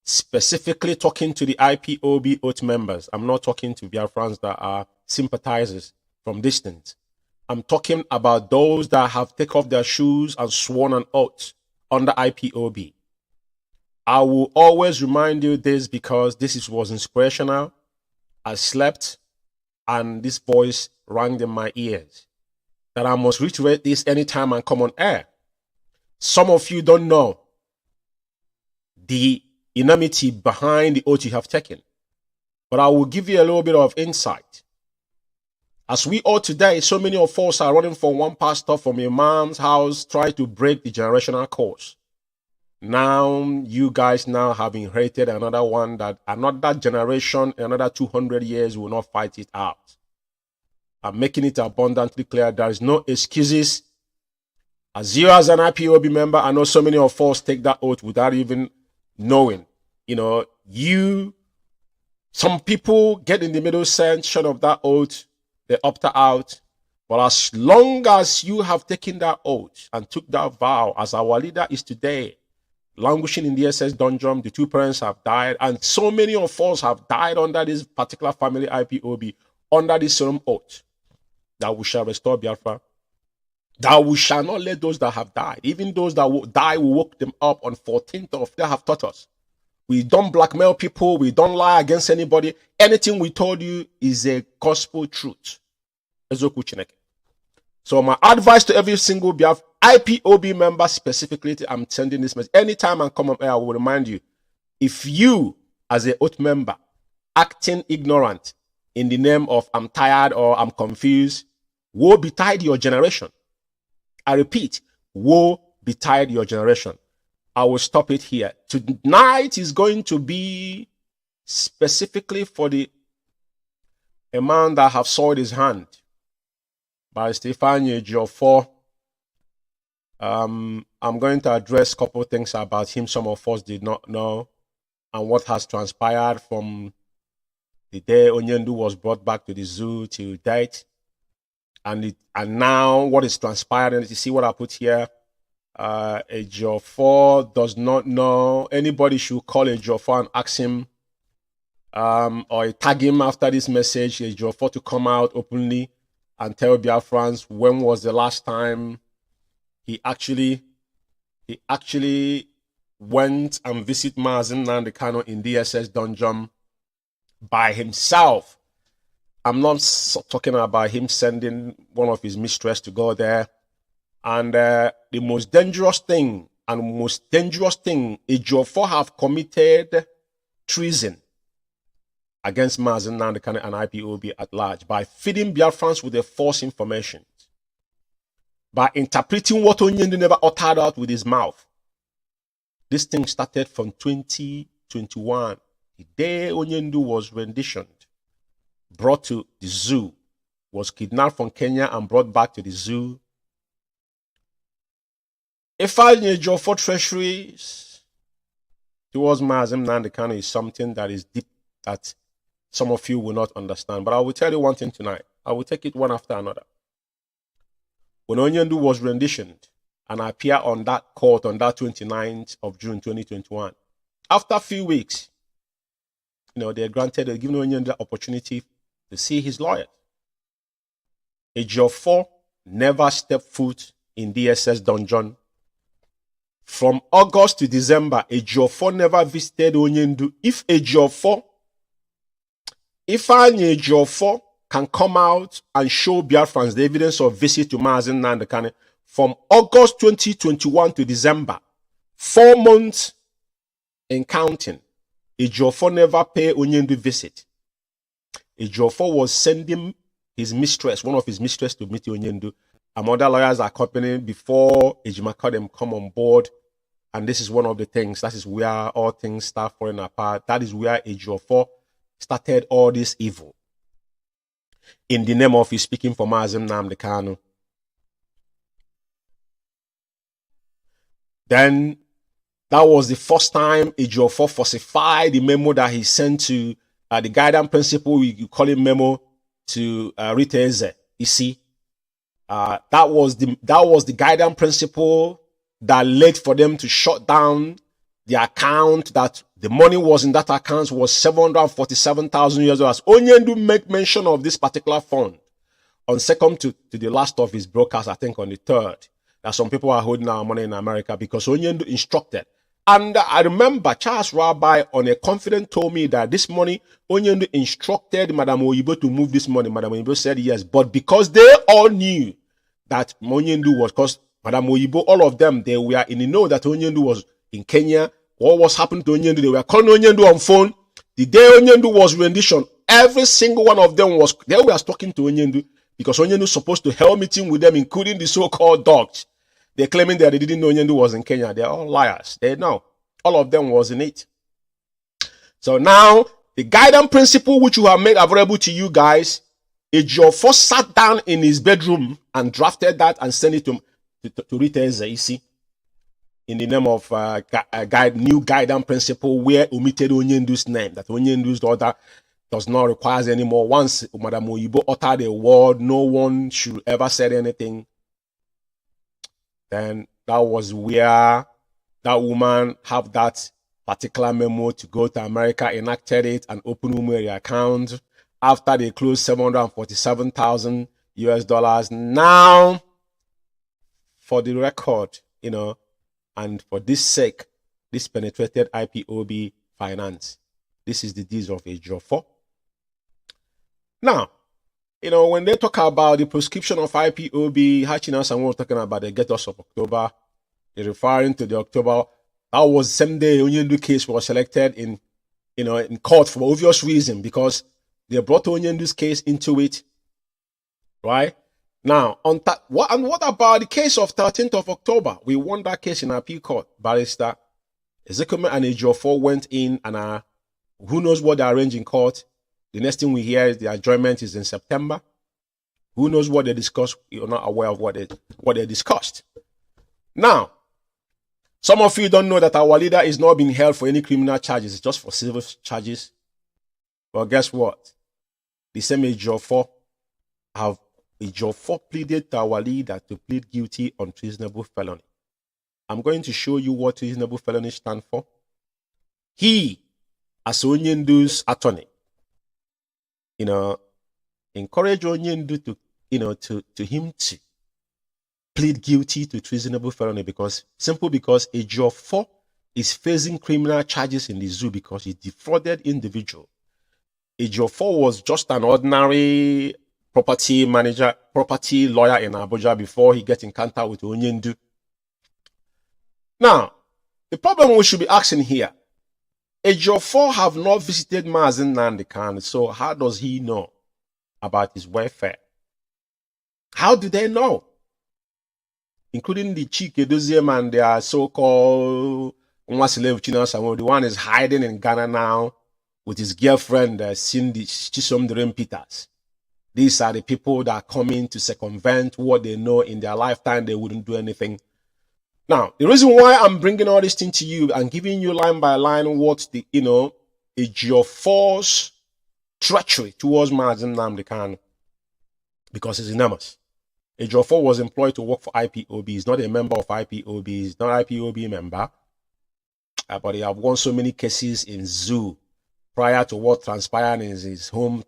specifically talking to the IPOB oath members. I'm not talking to Biafrans that are sympathizers from distance. I'm talking about those that have taken off their shoes and sworn an oath under IPOB. I will always remind you this because this was inspirational. I slept and this voice rang in my ears that I must reiterate this anytime I come on air. Some of you don't know the enormity behind the oath you have taken, but I will give you a little bit of insight. As we all today, so many of us are running from one pastor from a man's house, trying to break the generational course. Now, you guys now have inherited another one that another generation, another 200 years will not fight it out. I'm making it abundantly clear there is no excuses. As you as an IPOB member, I know so many of us take that oath without even knowing. You know, some people get in the middle section of that oath, they opt out. But as long as you have taken that oath and took that vow, as our leader is today, languishing in the SS dungeon, the two parents have died, and so many of us have died under this particular family IPOB, under this solemn oath, that we shall restore Biafra, that we shall not let those that have died, even those that will die, we woke them up on 14th of, they have taught us. We don't blackmail people, we don't lie against anybody. Anything we told you is a gospel truth. So my advice to every single Biafra IPOB member specifically, I'm sending this message. Anytime I come up here, I will remind you, if you, as a oath member, acting ignorant in the name of I'm tired or I'm confused, woe betide your generation. I repeat, woe betide your generation. I will stop it here. Tonight is going to be specifically for a man that have soiled his hand by Stefania Ejiofor. I'm going to address a couple of things about him some of us did not know and what has transpired from the day Onyendu was brought back to the zoo till date. And now what is transpiring, you see what I put here, Ejiofor does not know. Anybody should call Ejiofor and ask him or tag him after this message, Ejiofor, to come out openly and tell Biafrans when was the last time he actually went and visited Mazi Nnamdi Kanu in DSS dungeon by himself. I'm not talking about him sending one of his mistress to go there. And the most dangerous thing, Ejiofor have committed treason against Mazi Nnamdi Kanu and IPOB at large by feeding Biafrans with a false information, by interpreting what Onyendu never uttered out with his mouth. This thing started from 2021, the day Onyendu was renditioned. brought to the zoo, was kidnapped from Kenya and brought back to the zoo. If I need your for treasuries towards Mazi Nnamdi Kanu is something that is deep that some of you will not understand. But I will tell you one thing tonight. I will take it one after another. When Onyendu was renditioned and appeared on that court on that 29th of June 2021, after a few weeks, they given Onyendu the opportunity to see his lawyer. Ejiofor never stepped foot in DSS dungeon. From August to December, Ejiofor never visited Onyendu. If Ejiofor can come out and show Biafrans the evidence of visit to Mazi Nnamdi Kanu from August 2021 to December, 4 months in counting, Ejiofor never paid Onyendu visit. Ejiofor was sending his mistress, one of his mistress, to meet Onyendu. And other lawyers are accompanying before Ejimakadem come on board. And this is one of the things, that is where all things start falling apart. That is where Ejiofor started all this evil. In the name of his speaking for Mazi Nnamdi Kanu. Then, that was the first time Ejiofor falsified the memo that he sent to the guidance principal, you call it memo, to Rita Eze. You see, that was the guidance principle that led for them to shut down the account. That the money was in that account was $747,000. Onyendu make mention of this particular fund on second to the last of his broadcast, I think on the 3rd. That some people are holding our money in America because Onyendu instructed. And I remember Charles Rabbi on a confident told me that this money, Onyendu instructed Madam Oyibo to move this money. Madam Oyibo said yes, but because they all knew that Onyendu was, because Madam Oyibo, all of them, they were in the know that Onyendu was in Kenya. What was happening to Onyendu? They were calling Onyendu on phone. The day Onyendu was rendition, every single one of them they were talking to Onyendu because Onyendu supposed to held meeting with them, including the so-called dogs. They're claiming that they didn't know Onyendu was in Kenya. They're all liars. They know. All of them was in it. So now, the guidance principle which you have made available to you guys, Ejiofor sat down in his bedroom and drafted that and sent it to Rita Eze, in the name of new guidance principle where omitted Onyendu's name, that Onyendu's daughter does not require anymore. Once Madam Oyibo uttered a word, no one should ever say anything. Then that was where that woman have that particular memo to go to America, enacted it, and open Umeh account after they closed $747,000. Now, for the record, and for this sake, this penetrated IPOB finance. This is the deeds of Ejiofor. Now, when they talk about the prescription of IPOB, Hachina Samuel talking about the Gators of October, they're referring to the October. That was the same day Onyendu case was selected in court for obvious reason, because they brought Onyendu's case into it, right? Now, what about the case of 13th of October? We won that case in appeal court. Barrister Ezekiel and Ejiofor went in, and who knows what they arranged in court. The next thing we hear is the adjournment is in September. Who knows what they discussed? You're not aware of what they discussed. Now, some of you don't know that our leader is not being held for any criminal charges. It's just for civil charges. Well, guess what? The same Ejiofor pleaded to our leader to plead guilty on treasonable felony. I'm going to show you what treasonable felony stands for. He, as Onyendu's attorney, encourage Onyendu to him to plead guilty to treasonable felony because Ejiofor is facing criminal charges in the zoo because he defrauded individual. Ejiofor was just an ordinary property lawyer in Abuja before he gets in contact with Onyendu. Now, the problem we should be asking here, Ejiofor have not visited Mazi Nnamdi Kanu, so how does he know about his welfare? How do they know? Including the Chike Doziem and their so-called the one is hiding in Ghana now. with his girlfriend, Cindy Chisom Peters. These are the people that are coming to circumvent what they know in their lifetime they wouldn't do anything. Now, the reason why I'm bringing all this thing to you and giving you line by line what the, Ejiofor's treachery towards Mazi Nnamdi Kanu, because it's enormous. Ejiofor was employed to work for IPOB. He's not a member of IPOB. He's not an IPOB member. But he have won so many cases in zoo prior to what transpired in his home,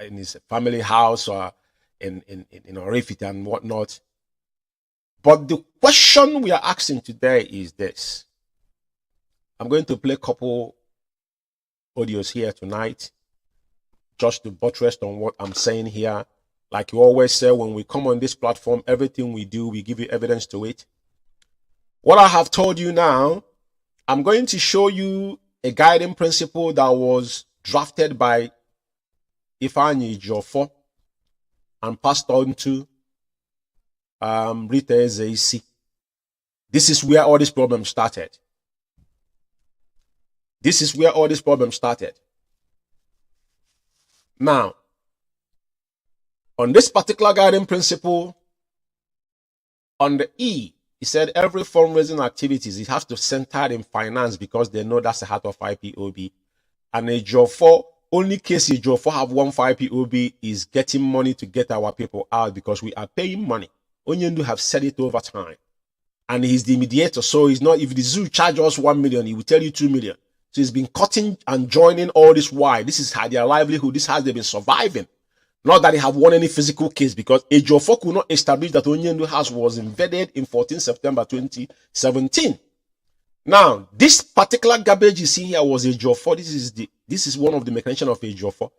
in his family house, or in Orifit and whatnot. But the question we are asking today is this. I'm going to play a couple audios here tonight, just to buttress on what I'm saying here. Like you always say, when we come on this platform, everything we do, we give you evidence to it. What I have told you now, I'm going to show you a guiding principle that was drafted by Ifeanyi Ejiofor and passed on to Rita Ezeisi. This is where all this problem started. This is where all this problem started. Now, on this particular guiding principle, on the E, he said every fundraising activities, it has to center in finance because they know that's the heart of IPOB. And Ejiofor, only case Ejiofor have won for IPOB is getting money to get our people out because we are paying money. Onyendu have said it over time. And he's the mediator, so he's not, if the zoo charge us 1 million, he will tell you 2 million. So he's been cutting and joining all this while. This is how their livelihood, this has they been surviving. Not that they have won any physical case, because Ejiofor could not establish that Onyendu house was invaded in 14 September 2017. Now, this particular garbage you see here was Ejiofor. This is one of the mechanisms of Ejiofor.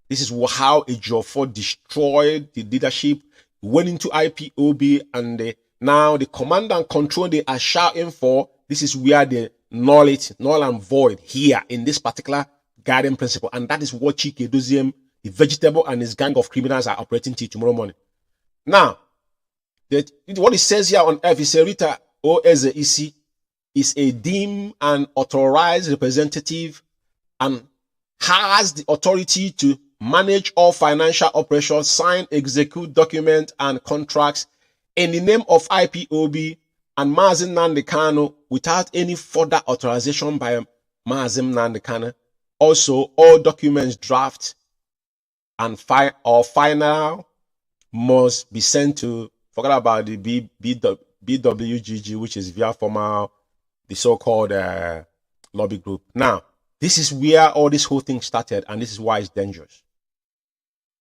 This is how Ejiofor destroyed the leadership, went into IPOB, and now the command and control they are shouting for, this is where they null it, null and void here in this particular guiding principle. And that is what Chike Doziem, the vegetable, and his gang of criminals are operating till tomorrow morning. Now, what it says here on F is Rita Ezeisi is a deemed and authorized representative and has the authority to manage all financial operations, sign, execute documents and contracts in the name of IPOB and Mazi Nnamdi Kanu without any further authorization by Mazi Nnamdi Kanu. Also, all documents draft and final must be sent to, forget about the BWGG, which is via formal, the so-called lobby group. Now, this is where all this whole thing started, and this is why it's dangerous.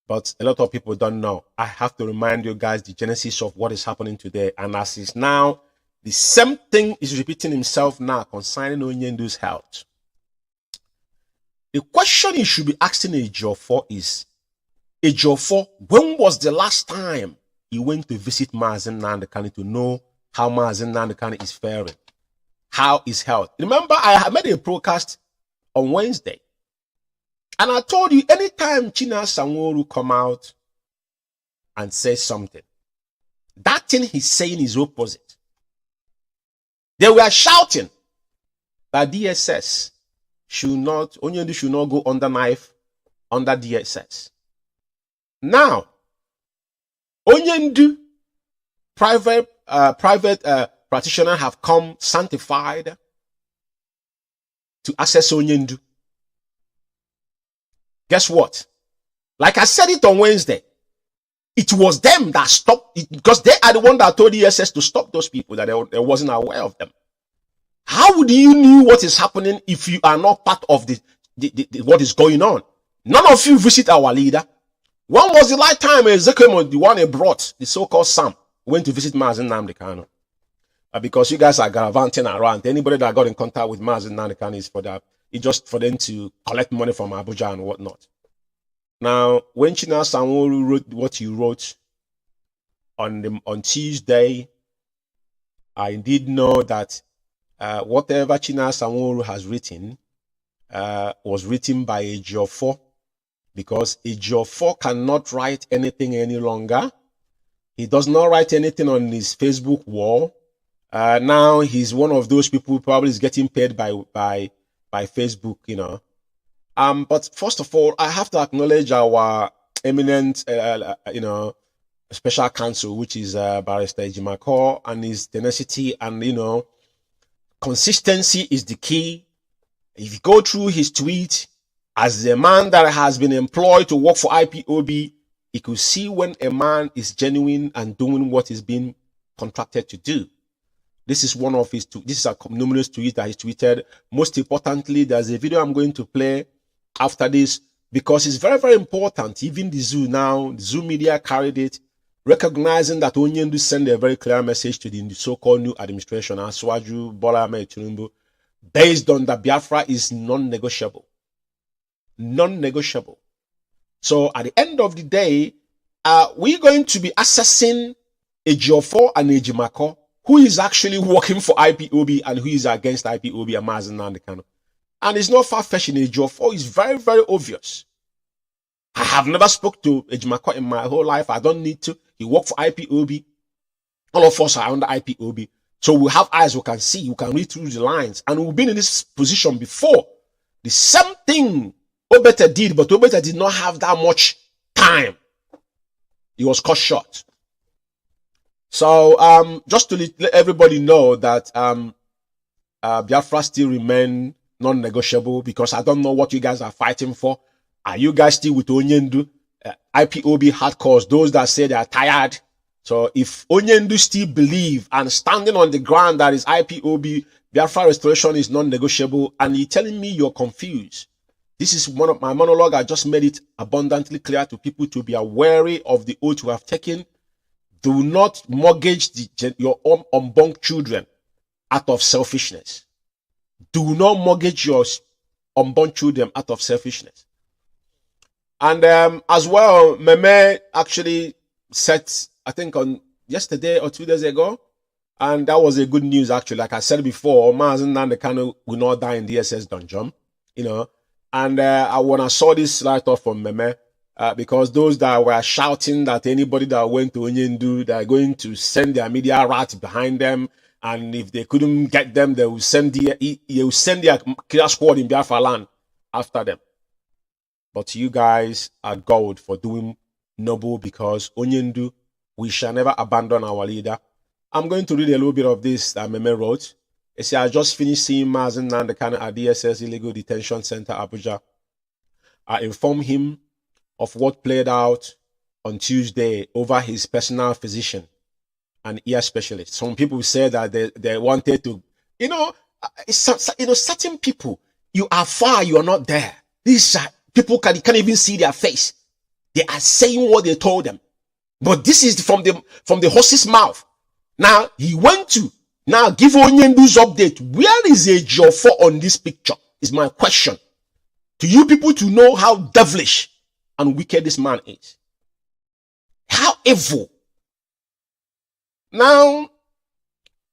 But a lot of people don't know. I have to remind you guys the genesis of what is happening today. And as is now, the same thing is repeating himself now concerning Onyendu's health. The question you should be asking Ejiofor is, Ejiofor, when was the last time you went to visit Mazi Nnamdi Kanu to know how Mazi Nnamdi Kanu is faring? How is health? Remember, I made a broadcast on Wednesday. And I told you, anytime China Sanwo-Olu come out and say something, that thing he's saying is opposite. They were shouting that DSS should not, Onyendu should not go under knife under DSS. Now, Onyendu, private practitioner have come sanctified to access Onyendu. Guess what? Like I said it on Wednesday, it was them that stopped it because they are the one that told the DSS to stop those people that they wasn't aware of them. How would you know what is happening if you are not part of what is going on? None of you visit our leader. When was the last time Ezekiel, the one he brought, the so-called Sam, went to visit Mazi Nnamdi Kanu? Because you guys are gallivanting around. Anybody that got in contact with Mazi Nnamdi Kanu is for that. It's just for them to collect money from Abuja and whatnot. Now, when China Sanwo-Olu wrote what he wrote on Tuesday, I did know that whatever China Sanwo-Olu has written was written by Ejiofor, because Ejiofor cannot write anything any longer. He does not write anything on his Facebook wall. Now he's one of those people who probably is getting paid by Facebook, you know, But first of all, I have to acknowledge our eminent, special counsel, which is Barrister Ejimako, and his tenacity and, consistency is the key. If you go through his tweet, as a man that has been employed to work for IPOB, he could see when a man is genuine and doing what he's been contracted to do. This is one of his, this is a numerous tweets that he's tweeted. Most importantly, there's a video I'm going to play after this because it's very, very important. Even the zoo now, the zoo media carried it, recognizing that Onyendu sent a very clear message to the so-called new administration, Aswaju, Bola Ahmed Tinubu, based on that Biafra is non-negotiable. Non-negotiable. So at the end of the day, we're going to be assessing Ejiofor and Ejimako, who is actually working for IPOB and who is against IPOB and Mazi Nnamdi Kanu. And it's not far-fetched in Ejiofor. It's very, very obvious. I have never spoke to Ejimako in my whole life. I don't need to. He worked for IPOB. All of us are under IPOB. So we have eyes we can see. We can read through the lines. And we've been in this position before. The same thing Obeta did, but Obeta did not have that much time. He was cut short. So just to let everybody know that Biafra still remain non-negotiable, because I don't know what you guys are fighting for. Are you guys still with Onyendu? IPOB hardcores, those that say they are tired. So if Onyendu still believe and standing on the ground that is IPOB, Biafra restoration is non-negotiable, and you're telling me you're confused. This is one of my monologue. I just made it abundantly clear to people to be wary of the oath you have taken. Do not mortgage your unborn children out of selfishness. Do not mortgage your unborn children out of selfishness. And as well, Meme actually said, I think on yesterday or 2 days ago, and that was a good news actually. Like I said before, Mazi Nnamdi Kanu will not die in DSS dungeon, And when I saw this light off from Meme, because those that were shouting that anybody that went to Onyendu, they're going to send their media rat behind them, and if they couldn't get them, they will send their killer squad in Biafra land after them. But you guys are gold for doing noble, because Onyendu, we shall never abandon our leader. I'm going to read a little bit of this that Meme wrote. It says, I just finished seeing Mazi Nnamdi Kanu at DSS Illegal Detention Center, Abuja. I informed him of what played out on Tuesday over his personal physician and ear specialist. Some people say that they wanted to, certain people, you are far, you are not there. These people can't even see their face. They are saying what they told them. But this is from the horse's mouth. Now, he went to now give Onyendu's update. Where is Ejiofor on this picture? Is my question to you people, to know how devilish and wicked this man is. How evil. Now,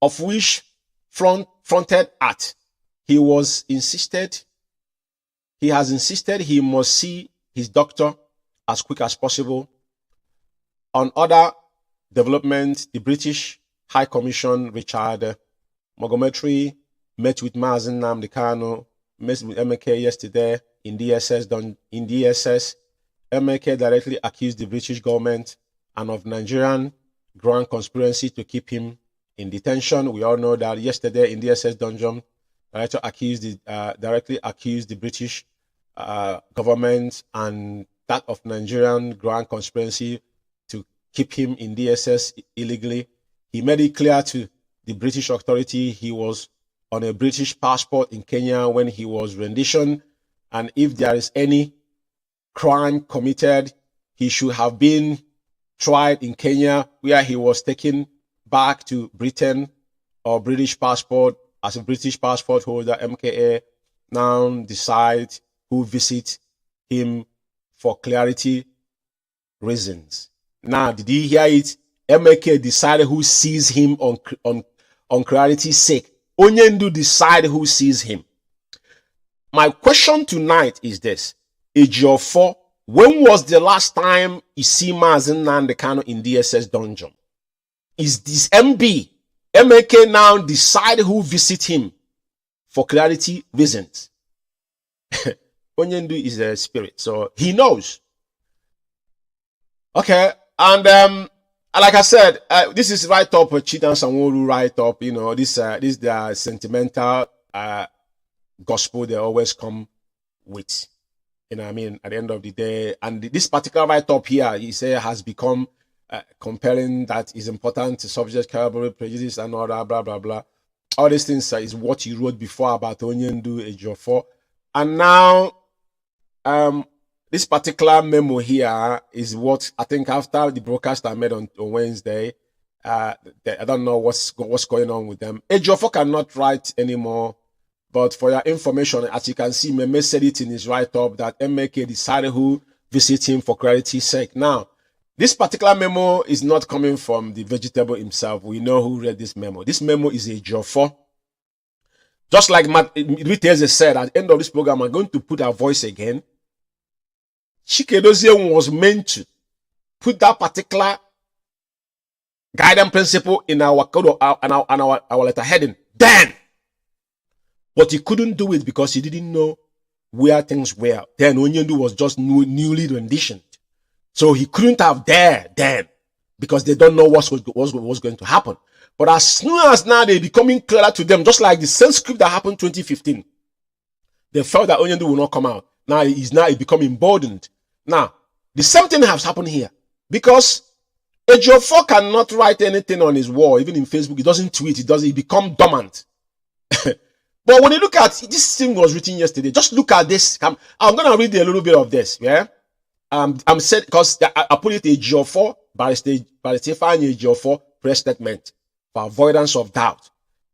of which fronted at, he has insisted he must see his doctor as quick as possible. On other developments, the British High Commission Richard Montgomery met with Mazi Nnamdi Kanu, met with MK yesterday in DSS. MK directly accused the British government and of Nigerian grand conspiracy to keep him in detention. We all know that yesterday in DSS dungeon, directly accused the British government and that of Nigerian grand conspiracy to keep him in DSS illegally. He made it clear to the British authority he was on a British passport in Kenya when he was renditioned, and if there is any crime committed, he should have been tried in Kenya, where he was taken back to Britain or British passport. As a British passport holder, MKA now decides who visits him for clarity reasons. Now, did you hear it? MK decided who sees him on clarity's sake. Onyendu decided who sees him. My question tonight is this. Ejiofor, when was the last time you see Mazi Nnamdi Kanu in DSS dungeon? Is this MK now decide who visit him for clarity reasons? Onyendu is a spirit, so he knows. Okay, and like I said, this is right up Chidan Sanwo-Olu right up. You know, this the sentimental gospel they always come with. You know what I mean? At the end of the day, and this particular write up here, he say has become compelling, that is important to subject Cabal prejudice and all that, blah blah blah. All these things is what he wrote before about Onyendu Ejiofor, and now this particular memo here is what I think after the broadcast I made on Wednesday. I don't know what's going on with them. Ejiofor cannot write anymore. But for your information, as you can see, Meme said it in his write-up that MK decided who visit him for clarity's sake. Now, this particular memo is not coming from the vegetable himself. We know who read this memo. This memo is Ejiofor. Just like Riteze said, at the end of this program, I'm going to put our voice again. Chikedozie was meant to put that particular guiding principle in our code, our letter heading. Then! But he couldn't do it because he didn't know where things were. Then Onyendu was just newly renditioned. So he couldn't have dared then because they don't know what's going to happen. But as soon as now they're becoming clearer to them, just like the same script that happened 2015, they felt that Onyendu will not come out. Now he's become emboldened. Now, the same thing has happened here because Ejiofor cannot write anything on his wall, even in Facebook. He doesn't tweet. He become dormant. But when you look at this thing was written yesterday, just look at this. I'm gonna read a little bit of this. Yeah, I'm said because I put it Ejiofor, Barrister Ejiofor press statement for avoidance of doubt.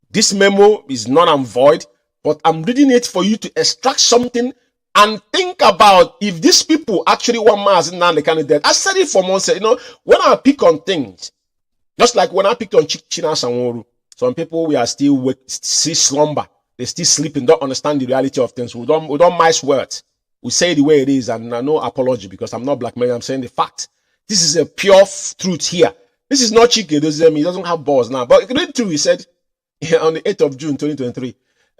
This memo is not and void, but I'm reading it for you to extract something and think about if these people actually want Mazi Nnamdi candidate. I said it for months. You know, when I pick on things, just like when I picked on Chidan Sanwo-Olu, some people we are still slumber. They still sleeping, don't understand the reality of things. We don't mice words. We say it the way it is, and no apology because I'm not blackmailing. I'm saying the fact. This is a pure truth here. This is not Chike. He doesn't have balls now. But read through, he said on the 8th of June 2023,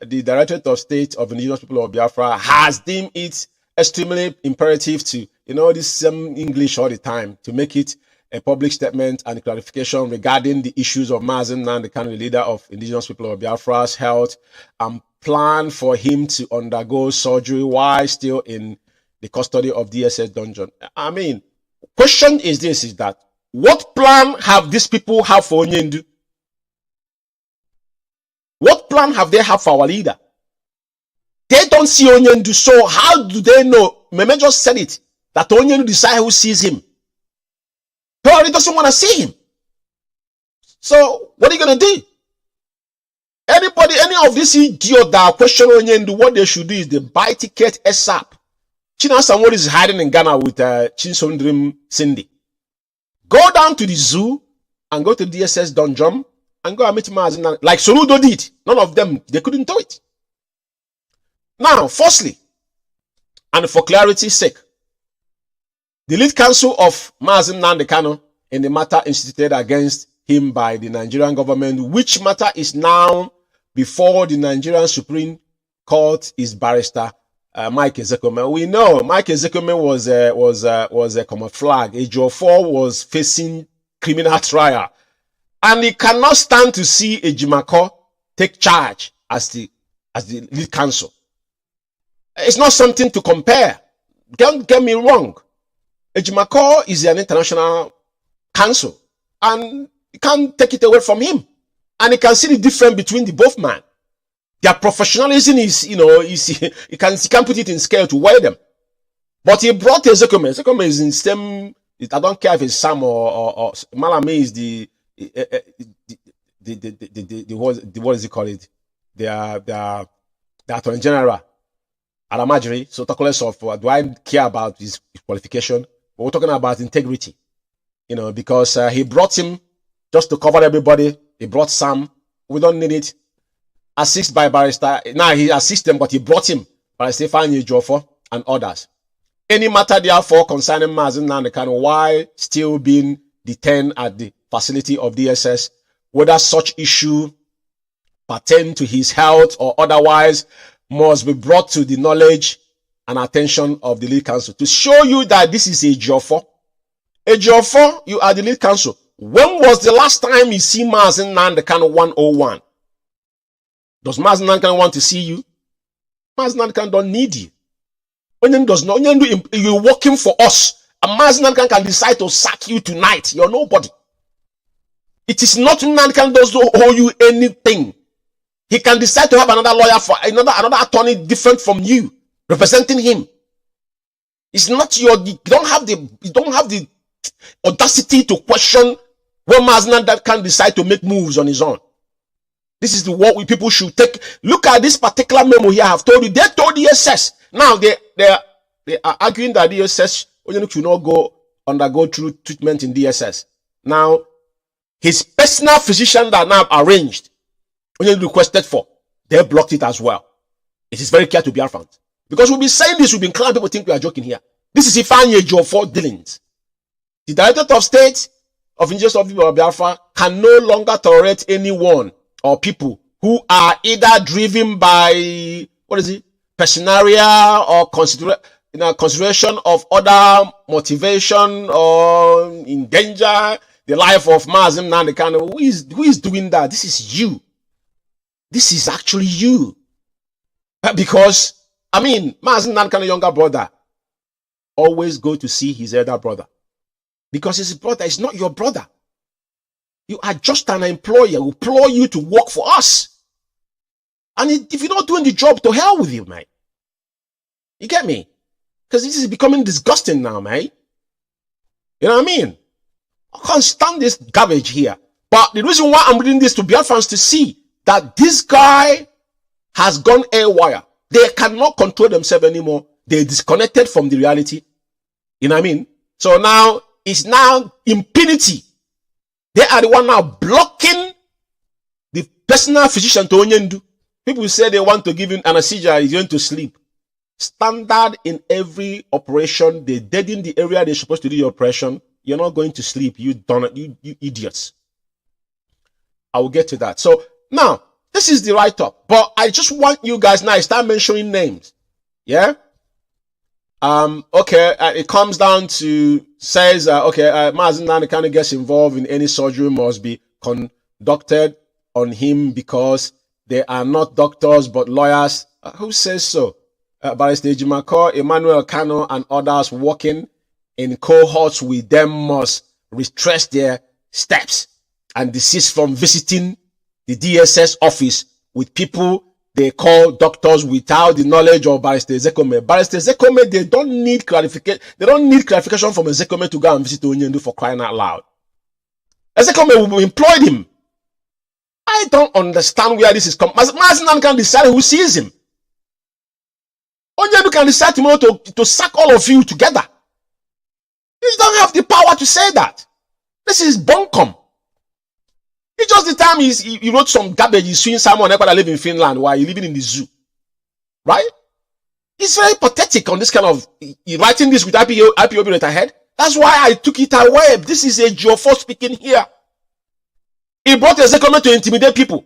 the Directorate of State of Indigenous People of Biafra has deemed it extremely imperative to, you know, this English all the time, to make it a public statement and clarification regarding the issues of Mazi Nnamdi, the leader of Indigenous People of Biafra's health, and plan for him to undergo surgery while still in the custody of DSS dungeon. I mean, question is this, is that what plan have these people have for Onyendu? What plan have they have for our leader? They don't see Onyendu, so how do they know? Meme just said it, that Onyendu decides who sees him. He already doesn't want to see him. So, what are you going to do? Anybody, any of these idiots that question Onyendu, what they should do is they buy ticket ASAP. Chidan Sanwo-Olu is hiding in Ghana with Chinsondrim Cindy. Go down to the zoo and go to the DSS dungeon and go and meet Mazi Nnamdi. Like Soludo did. None of them, they couldn't do it. Now, firstly, and for clarity's sake, the lead counsel of Mazi Nnamdi Kanu in the matter instituted against him by the Nigerian government, which matter is now before the Nigerian Supreme Court, is Barrister Mike Ezekome. We know Mike Ezekome was a common flag. Ejiofor was facing criminal trial, and he cannot stand to see Ejimako take charge as the lead counsel. It's not something to compare. Don't get me wrong. Ejimako is an international counsel, and you can't take it away from him. And you can see the difference between the both men. Their professionalism is, you know, you can't put it in scale to weigh them. But he brought Ezekome. Ezekome is in same. I don't care if it's Sam or Malame is the what is it called? The Attorney General Alamajiri. So talk less of do I care about his qualification? But we're talking about integrity, you know, because he brought him just to cover everybody. He brought Sam. We don't need it. Assist by Barrister. Now he assists them, but he brought him Barrister Ejiofor and others. Any matter therefore concerning Mazi Nnamdi Kanu, why still being detained at the facility of DSS, whether such issue pertain to his health or otherwise, must be brought to the knowledge and attention of the lead counsel to show you that this is a Jofo. A Jofo, you are the lead counsel. When was the last time you see Mazi Nnamdi Kanu 101? Does Mazi Nnamdi Kanu want to see you? Mazi Nnamdi Kanu don't need you. Onyen does not. You're working for us. And Mazi Nnamdi Kanu can decide to sack you tonight. You're nobody. It is not Nnamdi Kanu does not owe you anything. He can decide to have another lawyer for another attorney different from you, representing him. It's not your. You don't have the audacity to question when Mazi Nnamdi Kanu decide to make moves on his own. This is the what we people should take. Look at this particular memo here. I have told you. They told the SS. Now they are arguing that DSS should not undergo through treatment in DSS. Now his personal physician that now arranged, requested for, they blocked it as well. It is very clear to Biafrans. Because we'll be saying this, we've been clear, people think we are joking here. This is Ifeanyi Ejiofor dealings. The Director of State of Injustice of Biafra can no longer tolerate anyone or people who are either driven by personaria or consideration of other motivation or endanger the life of Mazi Nnamdi Kanu. Who is doing that? This is you. This is actually you. Because, Mazi Nnamdi Kanu younger brother always go to see his elder brother. Because his brother is not your brother. You are just an employer who employ you to work for us. And if you're not doing the job, to hell with you, mate. You get me? Because this is becoming disgusting now, mate. You know what I mean? I can't stand this garbage here. But the reason why I'm reading this to Biafrans to see that this guy has gone haywire. They cannot control themselves anymore. They're disconnected from the reality. You know what I mean? So now, it's now impunity. They are the one now blocking the personal physician to Onyendu. People say they want to give him anesthesia, he's going to sleep. Standard in every operation, they dead in the area they're supposed to do the operation. You're not going to sleep, you idiots. I will get to that. So now, this is the write-up. But I just want you guys now, start mentioning names. Yeah? Okay, it comes down to, says, Mazi Nnamdi Kanu gets involved in any surgery must be conducted on him because they are not doctors but lawyers. Who says so? Barrister Ejimako, Emmanuel Kanu, and others working in cohorts with them must retrace their steps and desist from visiting the DSS office with people they call doctors without the knowledge of Barrister Zekome. Barrister Zekome, they don't need clarification. They don't need clarification from Zekome to go and visit Onyendu for crying out loud. Zekome employed him. I don't understand where this is coming. Mazi Nnamdi can decide who sees him. Onyendu can decide tomorrow to sack all of you together. You don't have the power to say that. This is bunkum. It's just the time he wrote some garbage. He's suing Simon Ekpa that live in Finland while he's living in the zoo. Right? It's very pathetic on this kind of, writing this with IPOB letterhead. That's why I took it away. This is a Jofo speaking here. He brought a Zekome to intimidate people.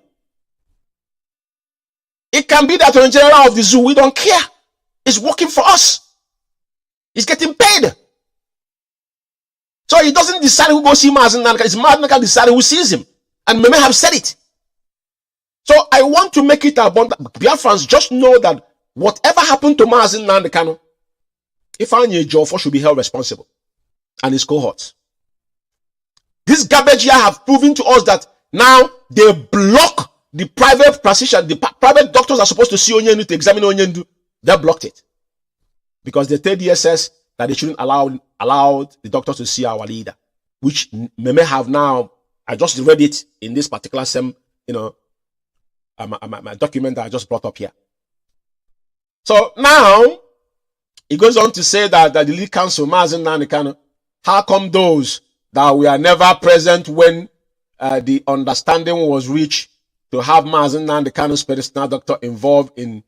It can be that the general of the zoo, we don't care. He's working for us. He's getting paid. So he doesn't decide who goes see Mazi Nnamdi Kanu. It's Mazi Nnamdi Kanu decide who sees him. And Umeh have said it. So I want to make it abundant. Biafrans just know that whatever happened to Mazi Nnamdi Kanu, Ifeanyi Ejiofor should be held responsible. And his cohorts. This garbage here have proven to us that now they block the private practitioner. The private doctors are supposed to see Onyendu, to examine Onyendu. They blocked it. Because they tell DSS that they shouldn't allow the doctors to see our leader. Which Umeh have now. I just read it in this particular same, my document that I just brought up here. So now, it goes on to say that the lead counsel, Mazi Nnamdi Kanu, how come those that were never present when the understanding was reached to have Mazi Nnamdi Kanu's medicinal doctor involved in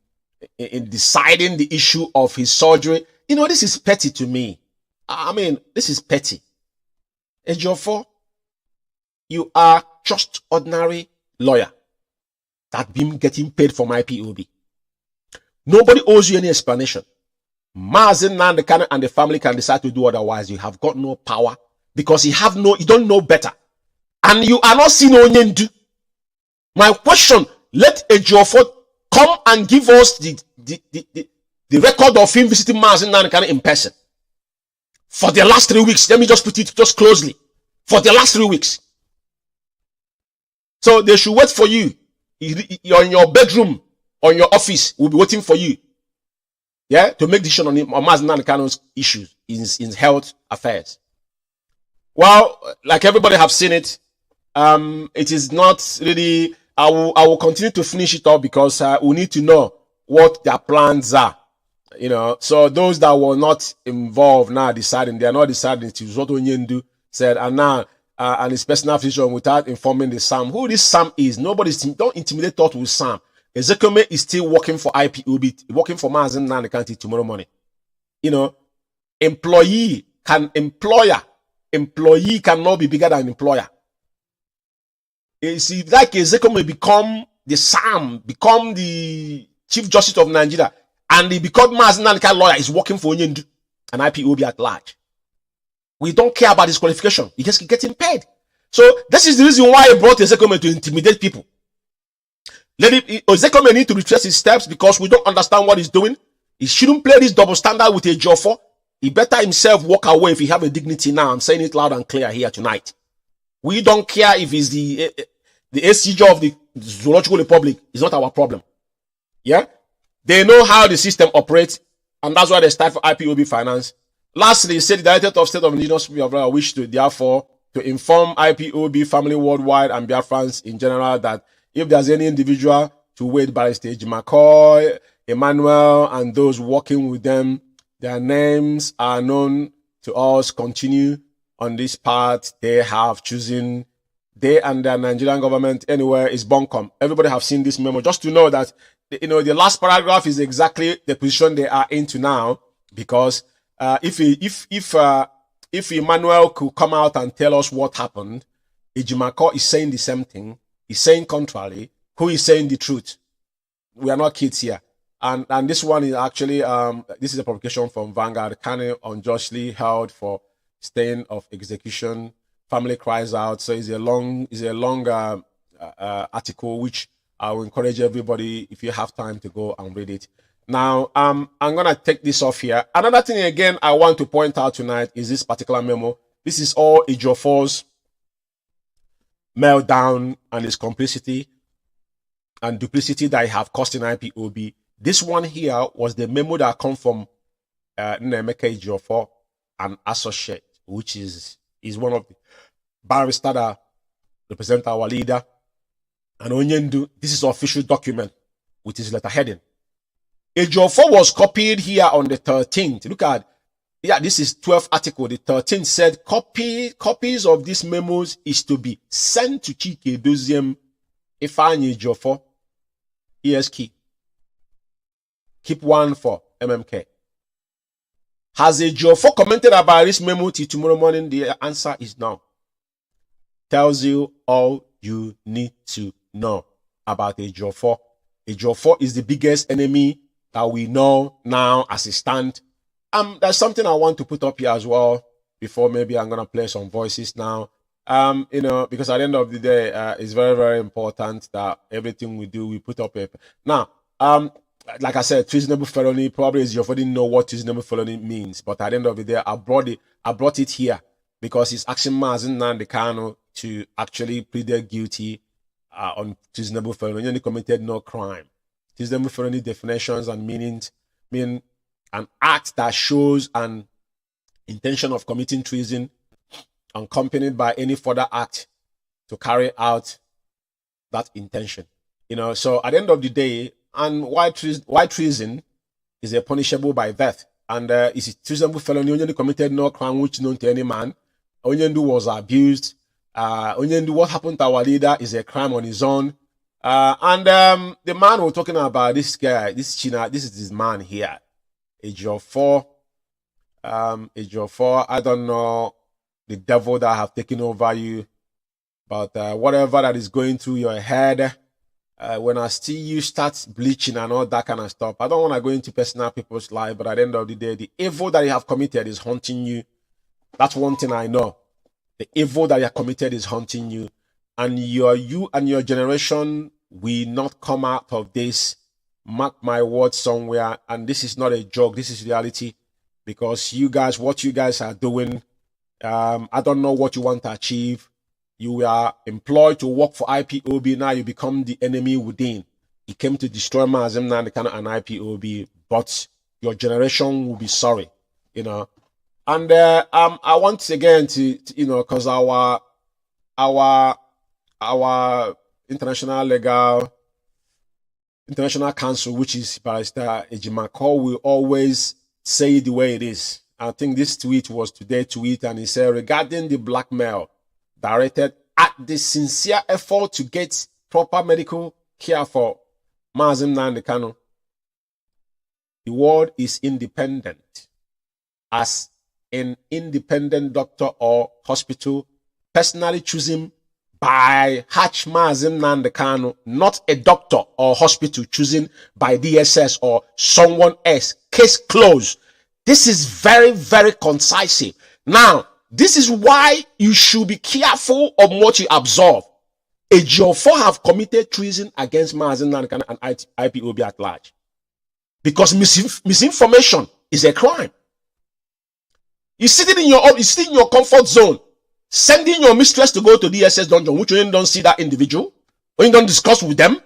deciding the issue of his surgery? This is petty to me. This is petty. Ejiofor, you are just ordinary lawyer that been getting paid from IPOB. Nobody owes you any explanation. Mazi Nnamdi Kanu and the family can decide to do otherwise. You have got no power because you don't know better. And you are not seeing Onyendu. My question, let Ejiofor come and give us the record of him visiting Mazi Nnamdi Kanu in person. For the last 3 weeks. Let me just put it just closely. For the last 3 weeks. So they should wait for you. You're in your bedroom, or in your office, we'll be waiting for you. Yeah, to make decision on Mazi Nnamdi Kanu's issues in health affairs. Well, like everybody have seen it, it is not really. I will continue to finish it up because we need to know what their plans are. You know, so those that were not involved now deciding, they are not deciding. It is what Onyendu said, and now and his personal vision without informing the Sam. Who this Sam is? Don't intimidate thought with Sam. Excellency is still working for IPOB, working for Mazi Nnamdi Kanu tomorrow morning. You know, employee cannot be bigger than employer. It's like Excellency become the Sam, become the Chief Justice of Nigeria, and he become Mazi Nnamdi Kanu lawyer is working for Onyendu and IPOB at large. We don't care about his qualification. He just getting paid. So this is the reason why he brought Excellency to intimidate people. Excellency need to retrace his steps because we don't understand what he's doing. He shouldn't play this double standard with Ejiofor. He better himself walk away if he have a dignity now. I'm saying it loud and clear here tonight. We don't care if he's the SCJ of the Zoological Republic. It's not our problem. Yeah? They know how the system operates, and that's why they start for IPOB finance. Lastly, he said the Director of State of Indigenous Biafra wish to therefore to inform IPOB family worldwide and Biafrans in general that if there's any individual to wait by stage McCoy, Emmanuel, and those working with them, their names are known to us. Continue on this path they have chosen. They and the Nigerian government anywhere is buncombe. Everybody have seen this memo. Just to know that, you know, the last paragraph is exactly the position they are into now, because if Emmanuel could come out and tell us what happened, Ejimako is saying the same thing. He's saying contrary. Who is saying the truth? We are not kids here. And this one is actually this is a publication from Vanguard. Kanu unjustly held for staying of execution. Family cries out. So it's a long article which I will encourage everybody, if you have time, to go and read it. Now, I'm gonna take this off here. Another thing again I want to point out tonight is this particular memo. This is all Ejiofor's meltdown and his complicity and duplicity that I have caused in IPOB. This one here was the memo that come from Nnemeka Ejiofor, an associate, which is one of the barristers that represent our leader. And Onyendu, this is an official document with his letter heading. Ejiofor was copied here on the 13th. Look at, yeah, this is 12th article. The 13th said copies of these memos is to be sent to Chike Doziem Ifeanyi Ejiofor, ESK. Keep one for MMK. Has Ejiofor commented about this memo till tomorrow morning? The answer is no. Tells you all you need to know about Ejiofor. Ejiofor is the biggest enemy that we know now as it stands. There's something I want to put up here as well before maybe I'm gonna play some voices now. You know, because at the end of the day, it's very, very important that everything we do, we put up a now. Like I said, treasonable felony, probably Ejiofor didn't know what treasonable felony means, but at the end of the day, I brought it here because he's asking Mazi Nnamdi Kanu to actually plead guilty on treasonable felony. He only committed no crime. Treasonable felony definitions and meanings mean an act that shows an intention of committing treason accompanied by any further act to carry out that intention. You know, so at the end of the day, and why treason is a punishable by death, and is a treasonable felony. Onyendu committed no crime which known to any man. Onyendu was abused. Onyendu, what happened to our leader is a crime on his own. And the man we're talking about, this guy, this China, this is this man here, Ejiofor. Ejiofor, I don't know the devil that have taken over you, but whatever that is going through your head, when I see you start bleaching and all that kind of stuff, I don't want to go into personal people's life, but at the end of the day, the evil that you have committed is haunting you. That's one thing I know. The evil that you have committed is haunting you. And you and your generation will not come out of this. Mark my words somewhere. And this is not a joke. This is reality. Because you guys, what you guys are doing, I don't know what you want to achieve. You were employed to work for IPOB. Now you become the enemy within. He came to destroy Mazi Nnamdi Kanu and IPOB. But your generation will be sorry. You know. And I want again to you know, because our international council, which is Barrister Ejimako, will always say it the way it is. I think this tweet was today's tweet, and he said, regarding the blackmail directed at the sincere effort to get proper medical care for Mazi Nnamdi Kanu, the word is independent, as an independent doctor or hospital personally chosen by Hatch Mazi Nnamdi Kanu, not a doctor or hospital chosen by DSS or someone else. Case closed. This is very, very concise. Now, this is why you should be careful of what you absorb. Ejiofor have committed treason against Mazi Nnamdi Kanu and IPOB at large. Because misinformation is a crime. You sitting in your comfort zone, sending your mistress to go to DSS dungeon, which you don't see that individual, when you don't discuss with them.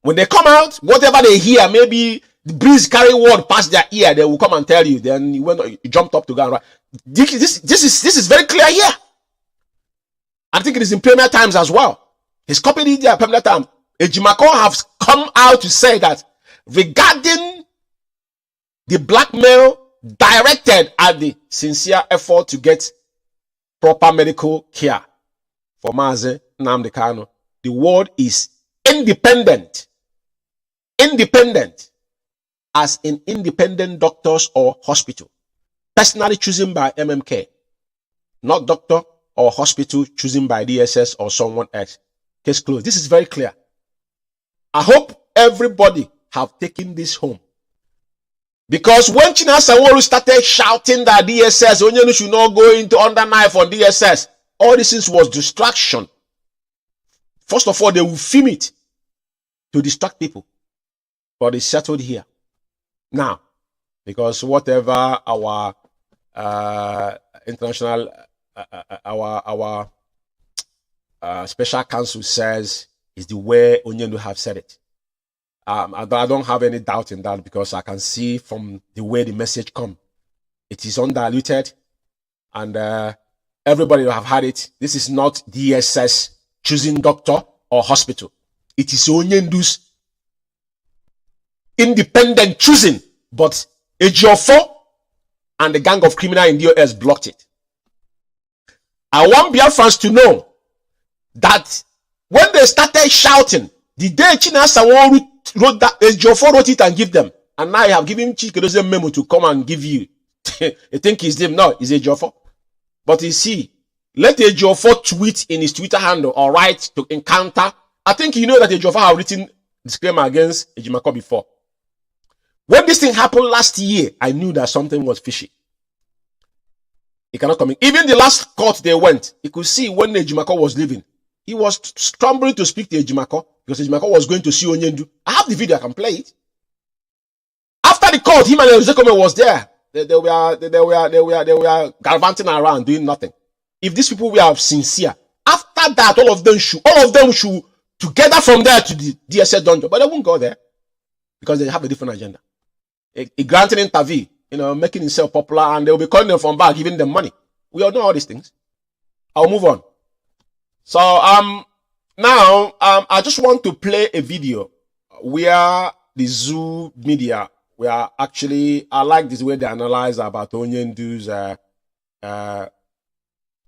When they come out, whatever they hear, maybe the breeze carry word past their ear, they will come and tell you. Then you jumped up to go and write. This is very clear here. I think it is in Premier Times as well. He's copied it there, Premier Times. Ejimako has come out to say that regarding the blackmail directed at the sincere effort to get proper medical care for Mazi Nnamdi Kanu, the word is independent. Independent, as in independent doctors or hospital, personally chosen by MMK, not doctor or hospital chosen by DSS or someone else. Case closed. This is very clear. I hope everybody have taken this home. Because when China Sanwo-Olu started shouting that DSS, Onyenu should not go into under knife on DSS, all this was distraction. First of all, they will film it to distract people. But it's settled here. Now, because whatever our international, our special counsel says is the way Onyenu have said it. I don't have any doubt in that, because I can see from the way the message come. It is undiluted, and everybody will have had it. This is not DSS choosing doctor or hospital. It is Onyendu's independent choosing, but Ejiofor and the gang of criminals in the US blocked it. I want Biafrans to know that when they started shouting, the day China Sanwo-Olu wrote that, Ejiofor wrote it and give them. And now I have given Chikedozie memo to come and give you. You think it's them? No, it's Ejiofor. But you see, let Ejiofor tweet in his Twitter handle or write to encounter. I think you know that Ejiofor have written disclaimer against Ejimako before. When this thing happened last year, I knew that something was fishy. He cannot come in. Even the last court they went, you could see when Ejimako was leaving, he was stumbling to speak to Ejimako because Ejimako was going to see Onyendu. I have the video, I can play it. After the court, him and Ezekome was there. They were gallivanting around, doing nothing. If these people were sincere, after that, all of them should together from there to the DSS dungeon, but they won't go there because they have a different agenda. He granted interview, making himself popular, and they will be calling them from back, giving them money. We all know all these things. I'll move on. So now I just want to play a video where the Zoo media were actually, I like this way they analyze about Onyendu's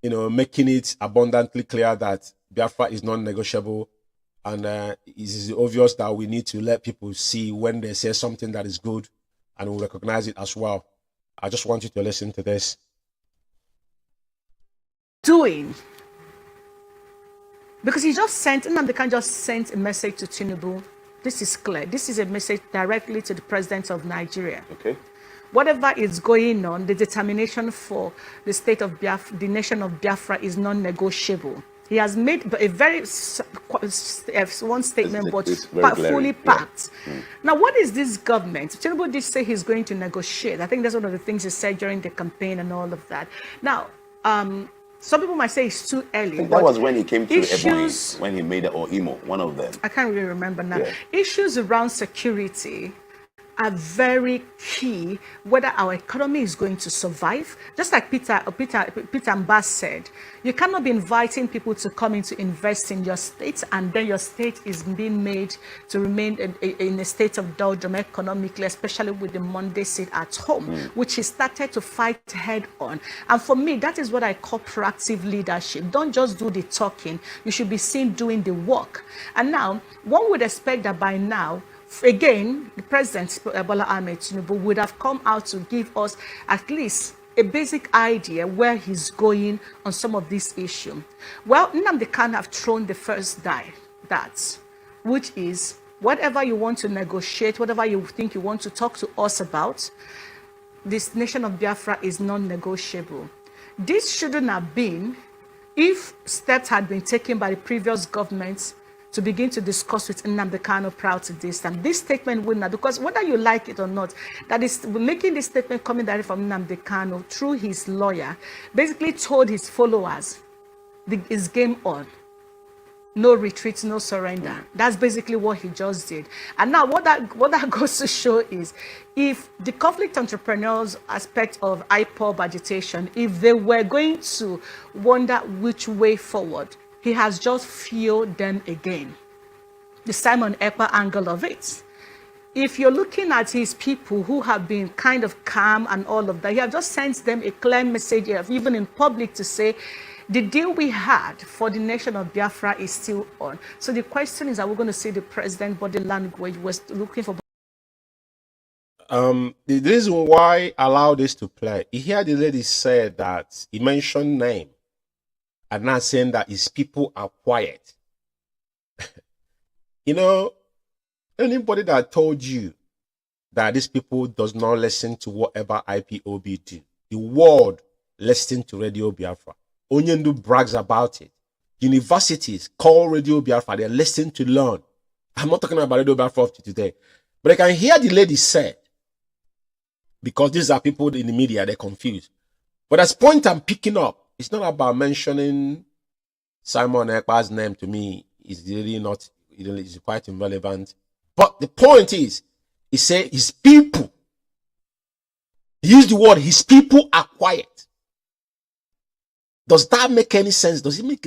making it abundantly clear that Biafra is non-negotiable, and it is obvious that we need to let people see when they say something that is good, and we'll recognize it as well. I just want you to listen to this. Doing Because he just sent, Nnamdi Kanu just sent a message to Tinubu. This is clear. This is a message directly to the president of Nigeria. Okay. Whatever is going on, the determination for the state of Biafra, the nation of Biafra, is non-negotiable. He has made a very one statement, but fully packed. Yeah. Now, what is this government? Tinubu did say he's going to negotiate. I think that's one of the things he said during the campaign and all of that. Now, some people might say it's too early. I think that was when he came to Ebonyi, when he made it, or Imo, one of them. I can't really remember now. Yeah. Issues around security are very key whether our economy is going to survive. Just like Peter Mbas said, you cannot be inviting people to come in to invest in your state, and then your state is being made to remain in a state of doldrum economically, especially with the Monday sit at home, which he started to fight head on. And for me, that is what I call proactive leadership. Don't just do the talking, you should be seen doing the work. And now, one would expect that by now, again, the President, Bola Ahmed Tinubu, would have come out to give us at least a basic idea where he's going on some of these issues. Well, Nnamdi Kanu have thrown the first die, which is whatever you want to negotiate, whatever you think you want to talk to us about, this nation of Biafra is non-negotiable. This shouldn't have been if steps had been taken by the previous governments to begin to discuss with Nnamdi Kanu prior to this. And this statement will not, because whether you like it or not, that is making this statement coming directly from Nnamdi Kanu through his lawyer, basically told his followers, it's game on. No retreat, no surrender. That's basically what he just did. And now what that goes to show is, if the conflict entrepreneurs aspect of IPOB agitation, if they were going to wonder which way forward, he has just fueled them again. The Simon Ekpa angle of it. If you're looking at his people who have been kind of calm and all of that, he has just sent them a clear message, even in public, to say, the deal we had for the nation of Biafra is still on. So the question is, are we going to see the president body language was looking for? The reason why I allow this to play, you hear the lady said that he mentioned name, and not saying that his people are quiet. You know, anybody that told you that these people does not listen to whatever IPOB do, the world listen to Radio Biafra. Onyendu brags about it. Universities call Radio Biafra. They listen to learn. I'm not talking about Radio Biafra today, but I can hear the lady said, because these are people in the media, they're confused. But as point I'm picking up, it's not about mentioning Simon Ekpa's name to me. It's really not, it's quite irrelevant. But the point is, he said his people, he used the word, his people are quiet. Does that make any sense? Does it make,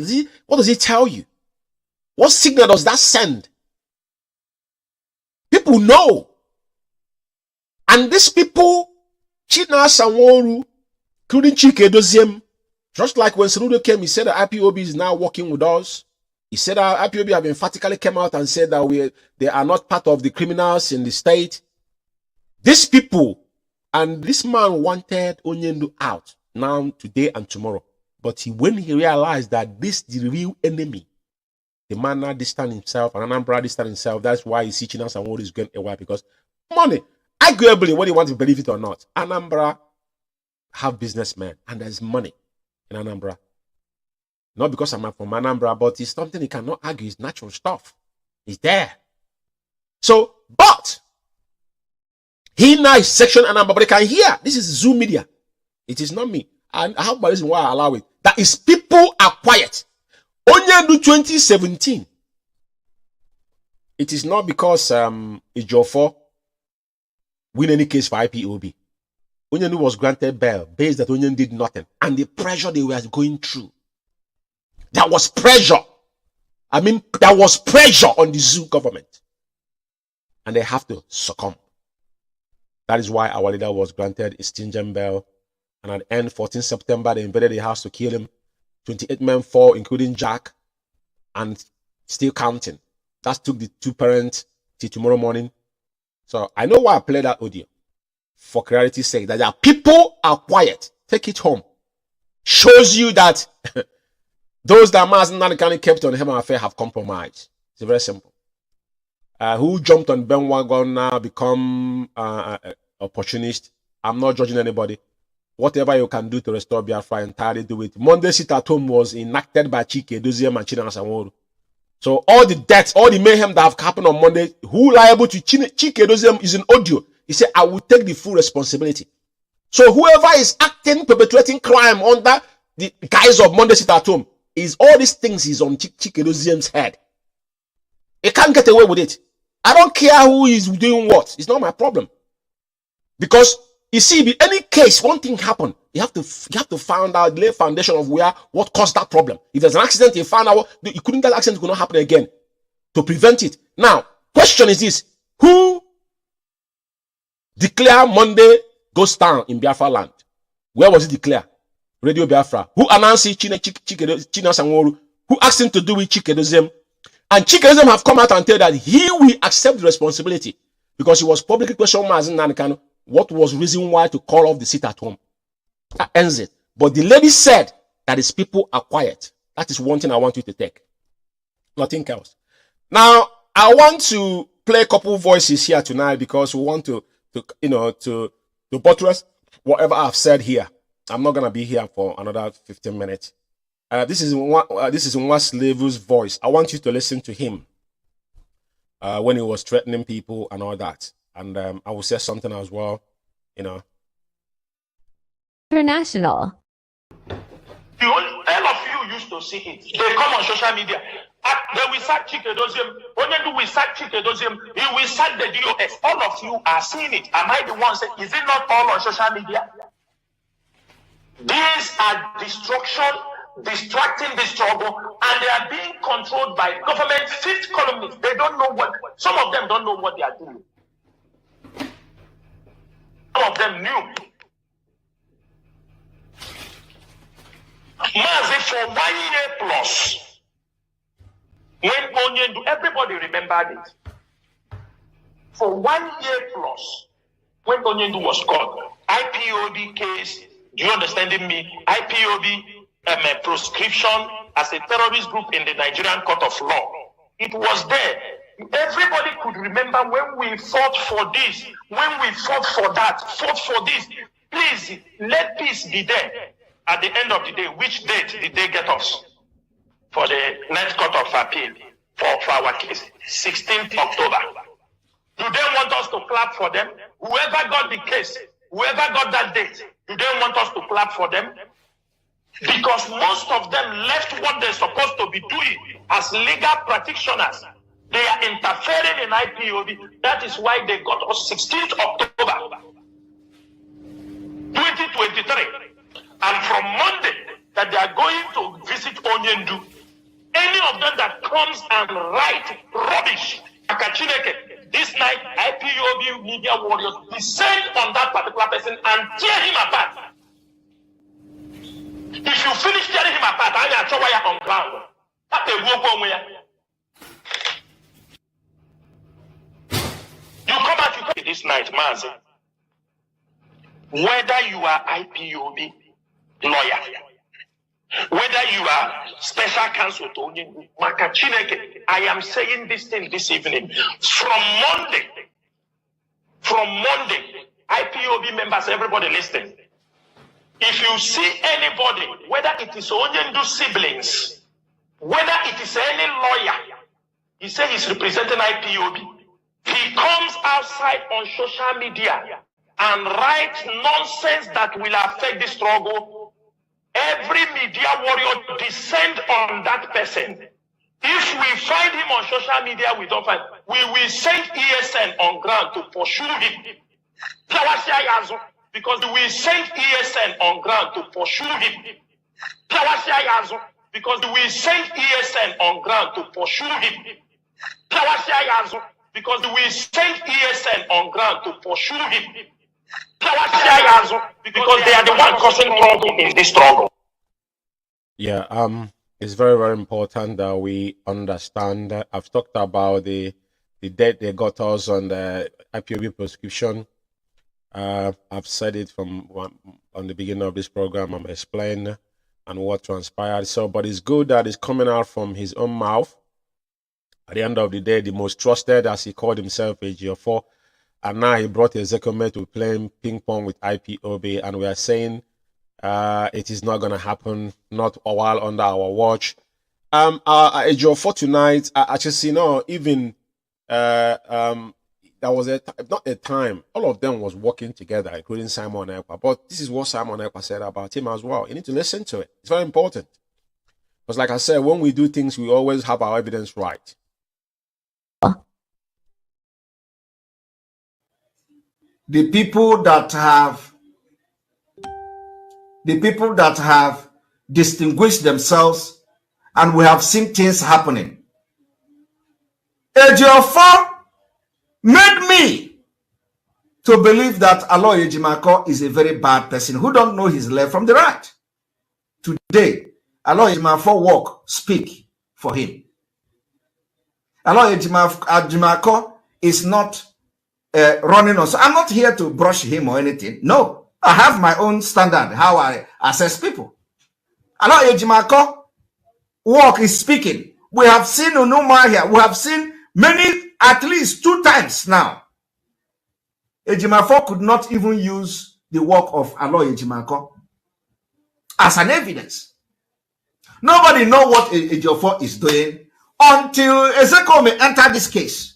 what does it tell you? What signal does that send? People know. And these people, China Sanworu, including Chike Doziem, just like when Saludo came, he said that IPOB is now working with us. He said that IPOB have emphatically come out and said that they are not part of the criminals in the state. These people, and this man wanted Onyendu out now, today and tomorrow. But when he realized that this is the real enemy, the man now distanced himself, and Anambra distanced himself. That's why he's teaching us and what is going away, because money, arguably, whether you want to believe it or not, Anambra have businessmen, and there's money in Anambra. Not because I'm from Anambra, but it's something he cannot argue. It's natural stuff. It's there. So, but he now is section Anambra, but they can hear. This is Zoom media. It is not me. And I have my reason why I allow it. That is, people are quiet. Onyendu 2017. It is not because Ejiofor win any case for IPOB. Onyendu was granted bail based that Onyendu did nothing. And the pressure they were going through. There was pressure. I mean, there was pressure on the Zoo government. And they have to succumb. That is why our leader was granted a stringent bail. And at the end, 14 September, they invaded the house to kill him. 28 men fall, including Jack, and still counting. That took the two parents till tomorrow morning. So I know why I played that audio. For clarity's sake, that people are quiet. Take it home. Shows you that Those that Mazi Nnamdi kept on him affair have compromised. It's very simple. Who jumped on bandwagon now become opportunist? I'm not judging anybody. Whatever you can do to restore Biafra, entirely do it. Monday sit at home was enacted by Chike Doziem and Chinasa Nworu. So all the deaths, all the mayhem that have happened on Monday, who liable to Chike Doziem is in audio. He said, I will take the full responsibility. So whoever is acting, perpetrating crime under the guise of Monday sit at home, is all these things is on Chike Doziem's head. He can't get away with it. I don't care who is doing what. It's not my problem. Because you see, in any case, one thing happened. You have to find out, lay foundation of what caused that problem. If there's an accident, you find out you couldn't get accident, could not happen again. To prevent it. Now, question is this: who declared Monday ghost town in Biafra land? Where was it declared? Radio Biafra. Who announced it? China Sanworu. Who asked him to do with Chike Doziem? And Chike Doziem have come out and tell that he will accept the responsibility because he was publicly questioned Mazi Nnamdi what was the reason why to call off the sit at home. That ends it. But the lady said that his people are quiet. That is one thing I want you to take. Nothing else. Now, I want to play a couple voices here tonight because we want to buttress whatever I've said here. I'm not gonna be here for another 15 minutes. This is Nwa Slavu's voice. I want you to listen to him when he was threatening people and all that. And I will say something as well, International. All of you used to see it. They come on social media. Then we sack Chike Doziem. When we sack Chike Doziem, we sack the DOS. All of you are seeing it. Am I the one saying, is it not all on social media? These are destruction, distracting the struggle, and they are being controlled by government fifth columnists. They don't know some of them don't know what they are doing. Some of them knew. Mazi, for 1 year plus, when Onyendu, everybody remembered it. For 1 year plus, when Onyendu was caught, IPOB case, do you understand me? IPOB proscription as a terrorist group in the Nigerian Court of Law. It was there. Everybody could remember when we fought for this, when we fought for that, fought for this. Please, let peace be there. At the end of the day, which date did they get us for the Ninth Court of Appeal for our case? 16th October. Do they want us to clap for them? Whoever got the case, whoever got that date, do they want us to clap for them? Because most of them left what they're supposed to be doing as legal practitioners. They are interfering in IPOB. That is why they got us 16th October 2023. And from Monday, that they are going to visit Onyendu. Any of them that comes and write rubbish, this night, IPOB media warriors descend on that particular person and tear him apart. If you finish tearing him apart, I am sure why you're on ground. That's a walk on where you come out to this night, Mazi. Whether you are IPOB lawyer, whether you are special counsel to Onyendu, I am saying this thing this evening. From Monday, IPOB members, everybody listening. If you see anybody, whether it is Onyendu siblings, whether it is any lawyer, he says he's representing IPOB. He comes outside on social media and writes nonsense that will affect the struggle. Every media warrior descend on that person. If we find him on social media, we don't find. We will send ESN on ground to pursue him. Because we send ESN on ground to pursue him. Because we send ESN on ground to pursue him. Because we send ESN on ground to pursue him. Because they are the one causing trouble in this struggle. Yeah, it's very, very important that we understand. I've talked about the debt they got us on the IPOB prescription. I've said it from on the beginning of this program. I'm explaining and what transpired. So, but it's good that it's coming out from his own mouth. At the end of the day, the most trusted, as he called himself, a GO4. And now he brought Excellency to playing ping pong with IPOB. And we are saying it is not going to happen, not a while under our watch. A GO4 tonight, actually, you know, even there was not a time, all of them was working together, including Simon Ekpa. But this is what Simon Ekpa said about him as well. You need to listen to it. It's very important. Because like I said, when we do things, we always have our evidence right. The people that have distinguished themselves, and we have seen things happening. Ejiofor made me to believe that Aloy Ejimako is a very bad person who don't know his left from the right. Today, Aloy Ejimako walk, speak for him. Aloy Ejimako is not running on. So I'm not here to brush him or anything. No, I have my own standard, how I assess people. Aloy Ejimako walk is speaking. We have seen Unuma here. We have seen many, at least 2 times now. Ejimako could not even use the work of Aloy Ejimako as an evidence. Nobody know what Ejiofor is doing until Excellency enter this case.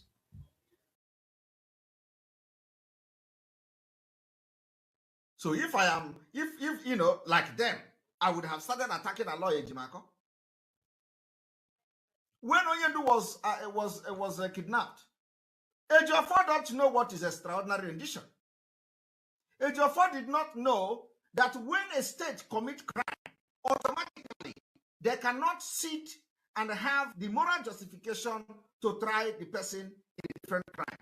So if I am, if you know, like them, I would have started attacking Aloy Ejimako. When Onyendu was kidnapped, Ejiofor don't know what is extraordinary rendition. Ejiofor did not know that when a state commits crime, automatically they cannot sit and have the moral justification to try the person in a different crime.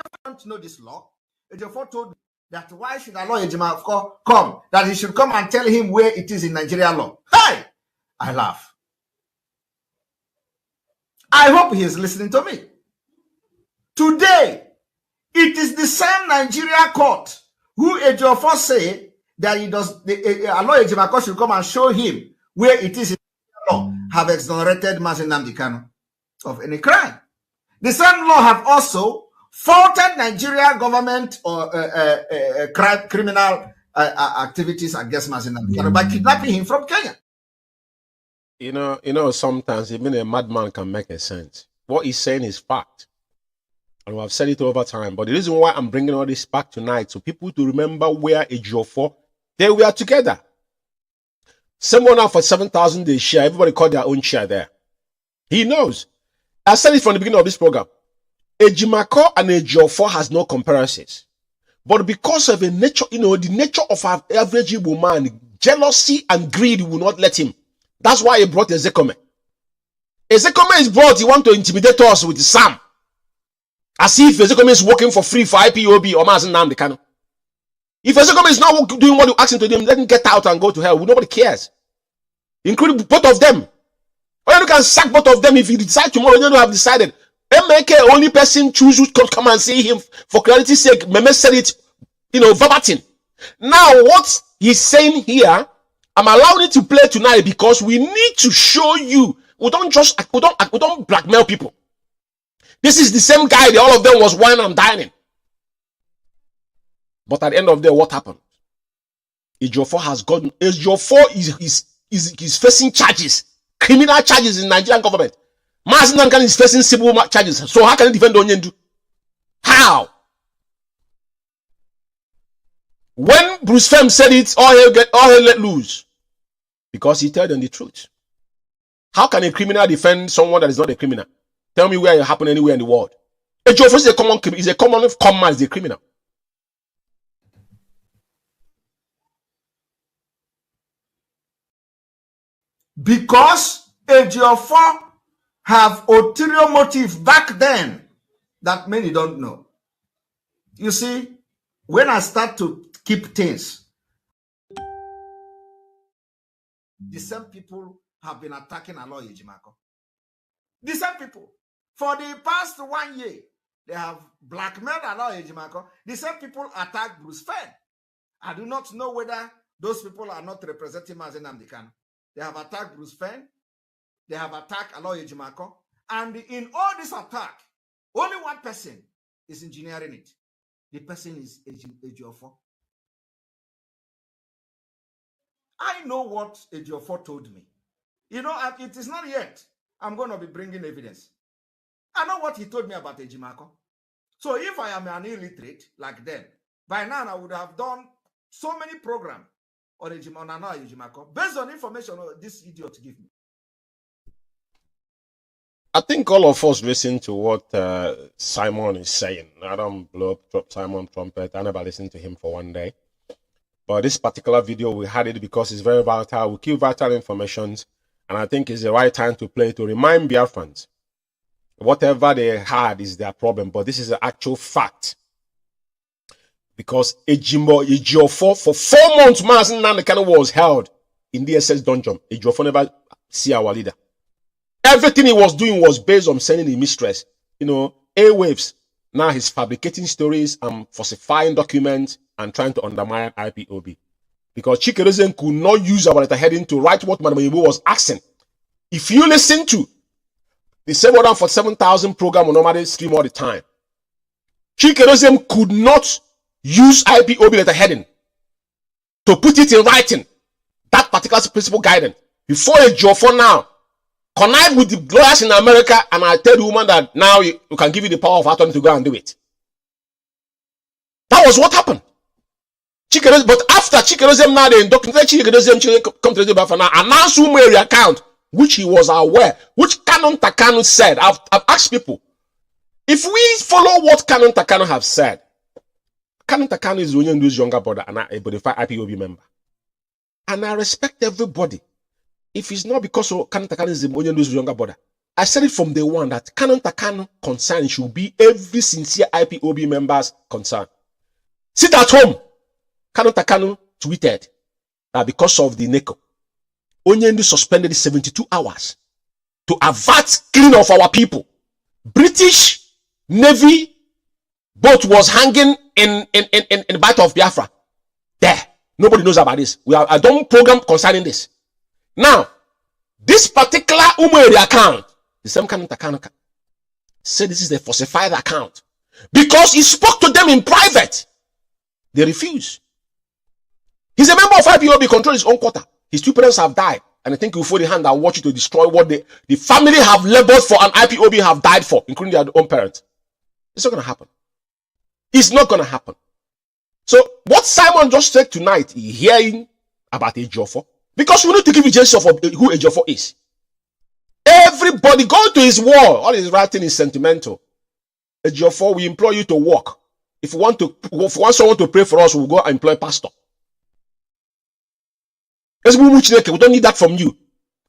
Ejiofor don't know this law. Ejiofor told that why should Aloy Ejimako come? That he should come and tell him where it is in Nigeria law. Hey! I laugh. I hope he is listening to me. Today, it is the same Nigeria court who Ejiofor say that he does Aloy Ejimako should come and show him where it is in law, have exonerated Mazi Nnamdi Kanu of any crime. The same law have also faulted Nigeria government or criminal activities against Mazi Nnamdi Kanu by kidnapping him from Kenya. You know, sometimes even a madman can make a sense. What he's saying is fact. And I've said it over time. But the reason why I'm bringing all this back tonight, so people to remember where Ejiofor, they were together. Someone out for 7,000 they share. Everybody called their own share there. He knows. I said it from the beginning of this program. Ejimako and Ejiofor has no comparisons. But because of the nature, the nature of our average Igbo man, jealousy and greed will not let him. That's why he brought Excellency. Excellency is brought, he want to intimidate us with Sam. As if Excellency is working for free for IPOB or Mazi Nnamdi Kanu. If Excellency is not doing what you ask him to do, let him get out and go to hell. Nobody cares. Including both of them. Or you can sack both of them if you decide tomorrow, you don't have decided. MK only person choose who come and see him for clarity's sake. Meme said it, verbatim. Now, what he's saying here, I'm allowing it to play tonight because we need to show you. We don't blackmail people. This is the same guy that all of them was wine and dining. But at the end of the day, what happened? Ejiofor has gotten. Ejiofor is facing charges, criminal charges in Nigerian government. Mazi Nnamdi Kanu is facing civil charges. So how can he defend Onyendu? How? When Bruce Fem said it, all hell let loose. Because he told them the truth. How can a criminal defend someone that is not a criminal? Tell me where it happened anywhere in the world. Ejiofor is a common man, is a criminal. Because Ejiofor have ulterior motive back then that many don't know. You see, when I start to keep things, the same people have been attacking Aloy Ejimako. The same people. For the past 1 year, they have blackmailed Aloy Ejimako. The same people attack Bruce Fem. I do not know whether those people are not representing Mazi Nnamdi Kanu. They have attacked Bruce Fenn. They have attacked Aloy Ejimako. And in all this attack, only one person is engineering it. The person is Ejiofor. I know what Ejiofor told me. You know, it is not yet. I'm going to be bringing evidence. I know what he told me about Ejimako. So if I am an illiterate like them, by now I would have done so many programs on Ejimako based on information this idiot give me. I think all of us listen to what Simon is saying. I don't blow up Simon trumpet. I never listened to him for one day. But this particular video, we had it because it's very vital. We keep vital information. And I think it's the right time to play to remind Biafrans. Whatever they had is their problem. But this is the actual fact. Because Ejiofor, for 4 months, Mazi Nnamdi was held in the SS dungeon. Ejiofor never see our leader. Everything he was doing was based on sending the mistress, you know, airwaves. Now he's fabricating stories and falsifying documents and trying to undermine IPOB. Because Chikerezen could not use our letterheading to write what Madam Yibu was asking. If you listen to the 747,000 program we normally stream all the time, Chikerezen could not use IPOB letterheading to put it in writing. That particular principle guidance. Before Ejiofor now, connive with the lawyers in America, and I tell the woman that now you can give you the power of attorney to go and do it. That was what happened. But after Chikerezen now, they indoctrinated Chikerezen come to the Biafra now, announced Umeh account, which he was aware, which Kanu said. I've asked people, if we follow what Kanu have said, Kanu is Onyendu's younger brother and a bonafide IPOB member. And I respect everybody. If it's not because of Kanu is Onyendu's younger brother, I said it from day one that Kanu concern should be every sincere IPOB member's concern. Sit at home. Kanu tweeted that because of the NECO, Onyendu suspended 72 hours to avert killing of our people. British Navy boat was hanging in the Bight of Biafra. There. Nobody knows about this. I done program concerning this. Now, this particular Umeh account, the same Kanu said this is a falsified account because he spoke to them in private. They refuse. He's a member of IPOB, control his own quota. His 2 parents have died, and I think he'll fold the hand and watch it to destroy what the family have labored for and IPOB have died for, including their own parents. It's not going to happen. It's not going to happen. So, what Simon just said tonight, hearing about Ejiofor, because we need to give you a sense of who Ejiofor is. Everybody go to his wall. All his writing is sentimental. Ejiofor, we implore you to work. If we want someone to pray for us, we'll go and employ pastor. We don't need that from you.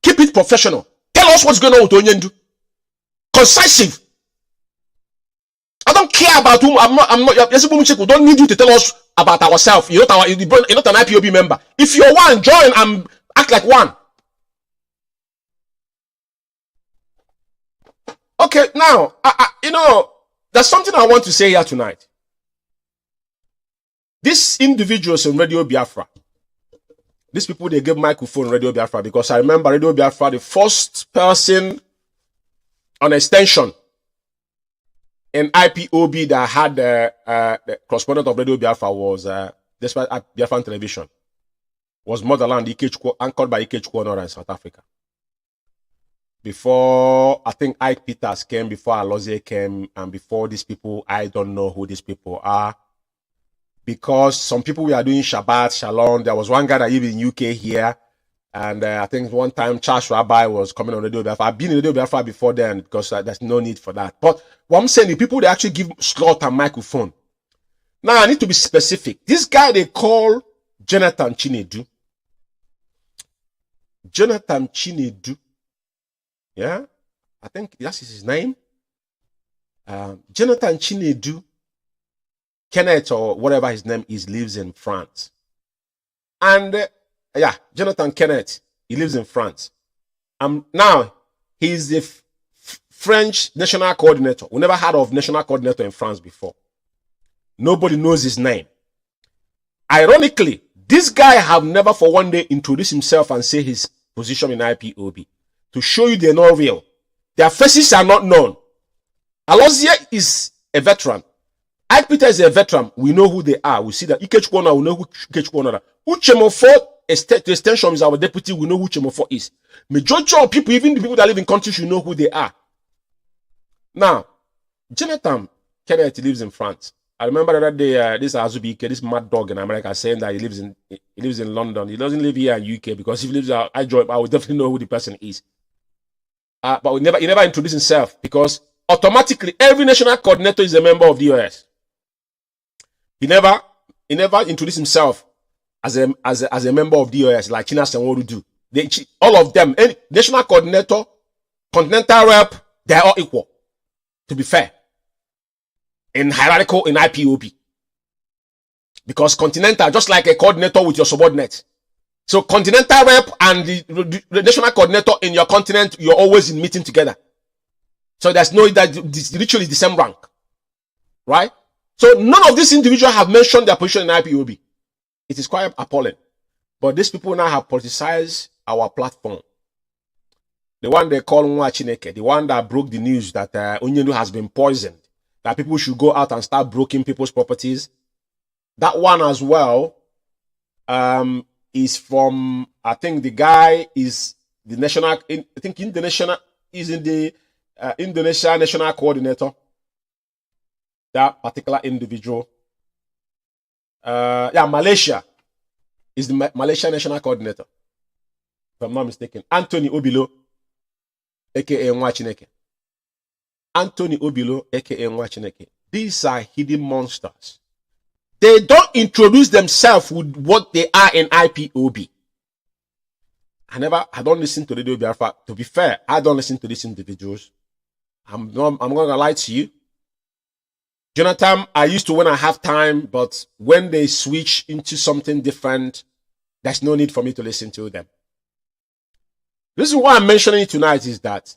Keep it professional. Tell us what's going on with Onyendu. Concisive. I don't care about whom. I'm not. We don't need you to tell us about ourselves. You're not an IPOB member. If you're one, join and act like one. Okay, now, you know, there's something I want to say here tonight. These individuals on Radio Biafra, these people, they gave microphone Radio Biafra because I remember Radio Biafra, the first person on extension in IPOB that had the correspondent of Radio Biafra was, despite Biafran television, was Motherland IKECHUKWU, anchored by IKECHUKWU in South Africa. Before, I think Ike Peters came, before Alozie came, and before these people, I don't know who these people are. Because some people we are doing Shabbat, Shalom. There was one guy that lived in UK here. And I think one time Charles Rabbi was coming on Radio Biafra. I've been in Radio Biafra before then because there's no need for that. But what I'm saying, the people, they actually give slot and microphone. Now, I need to be specific. This guy they call Jonathan Chinedu. Jonathan Chinedu. Yeah? I think that's his name. Jonathan Chinedu. Kenneth or whatever his name is lives in France. And yeah, Jonathan Kenneth, he lives in France. Now, he's the French national coordinator. We never heard of national coordinator in France before. Nobody knows his name. Ironically, this guy have never for one day introduced himself and say he's position in IPOB to show you they're not real. Their faces are not known. Alozia is a veteran. Peter is a veteran. We know who they are. We see that IKECHUKWU, we know who IKECHUKWU are. Uchemofo, to extension, is our deputy. We know who Uchemofo is. Majority of people, even the people that live in countries, should know who they are. Now, Jonathan Kenneth lives in France. I remember the other day, this Azubike, this mad dog in America, saying that he lives in London. He doesn't live here in UK, because if he lives out, I would definitely know who the person is. But he never introduced himself, because automatically every national coordinator is a member of the DOS. He never introduced himself as a member of DOS like China Senworu do. All of them, any national coordinator, continental rep, they're all equal. To be fair. In hierarchical in IPOB. Because continental, just like a coordinator with your subordinates. So continental rep and the national coordinator in your continent, you're always in meeting together. So there's no, that it's literally the same rank. Right? So none of these individuals have mentioned their position in IPOB. It is quite appalling. But these people now have politicized our platform. The one they call Nwa Chineke, the one that broke the news that Onyendu has been poisoned. That people should go out and start breaking people's properties. That one as well is from, I think the guy is the national, I think Indonesia is in the Indonesia national coordinator. That particular individual. Malaysia is the Malaysia national coordinator. If I'm not mistaken. Anthony Obilo, aka Nwa Chineke. Anthony Obilo, aka Nwa Chineke. These are hidden monsters. They don't introduce themselves with what they are in IPOB. I don't listen to Radio Biafra. To be fair, I don't listen to these individuals. I'm gonna lie to you. Jonathan, I used to when I have time, but when they switch into something different, there's no need for me to listen to them. The reason why I'm mentioning it tonight is that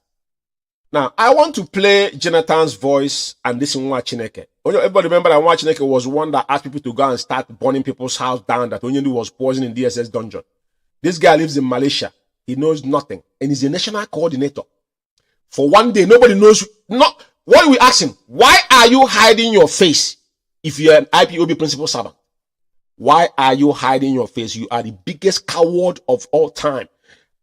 now I want to play Jonathan's voice and this Nwa Chineke. Everybody remember that Nwa Chineke was one that asked people to go and start burning people's house down, that Onyendu was poisoning in DSS dungeon. This guy lives in Malaysia. He knows nothing. And he's a national coordinator. For one day, nobody knows. What we ask him, why are you hiding your face if you're an IPOB principal servant? Why are you hiding your face? You are the biggest coward of all time.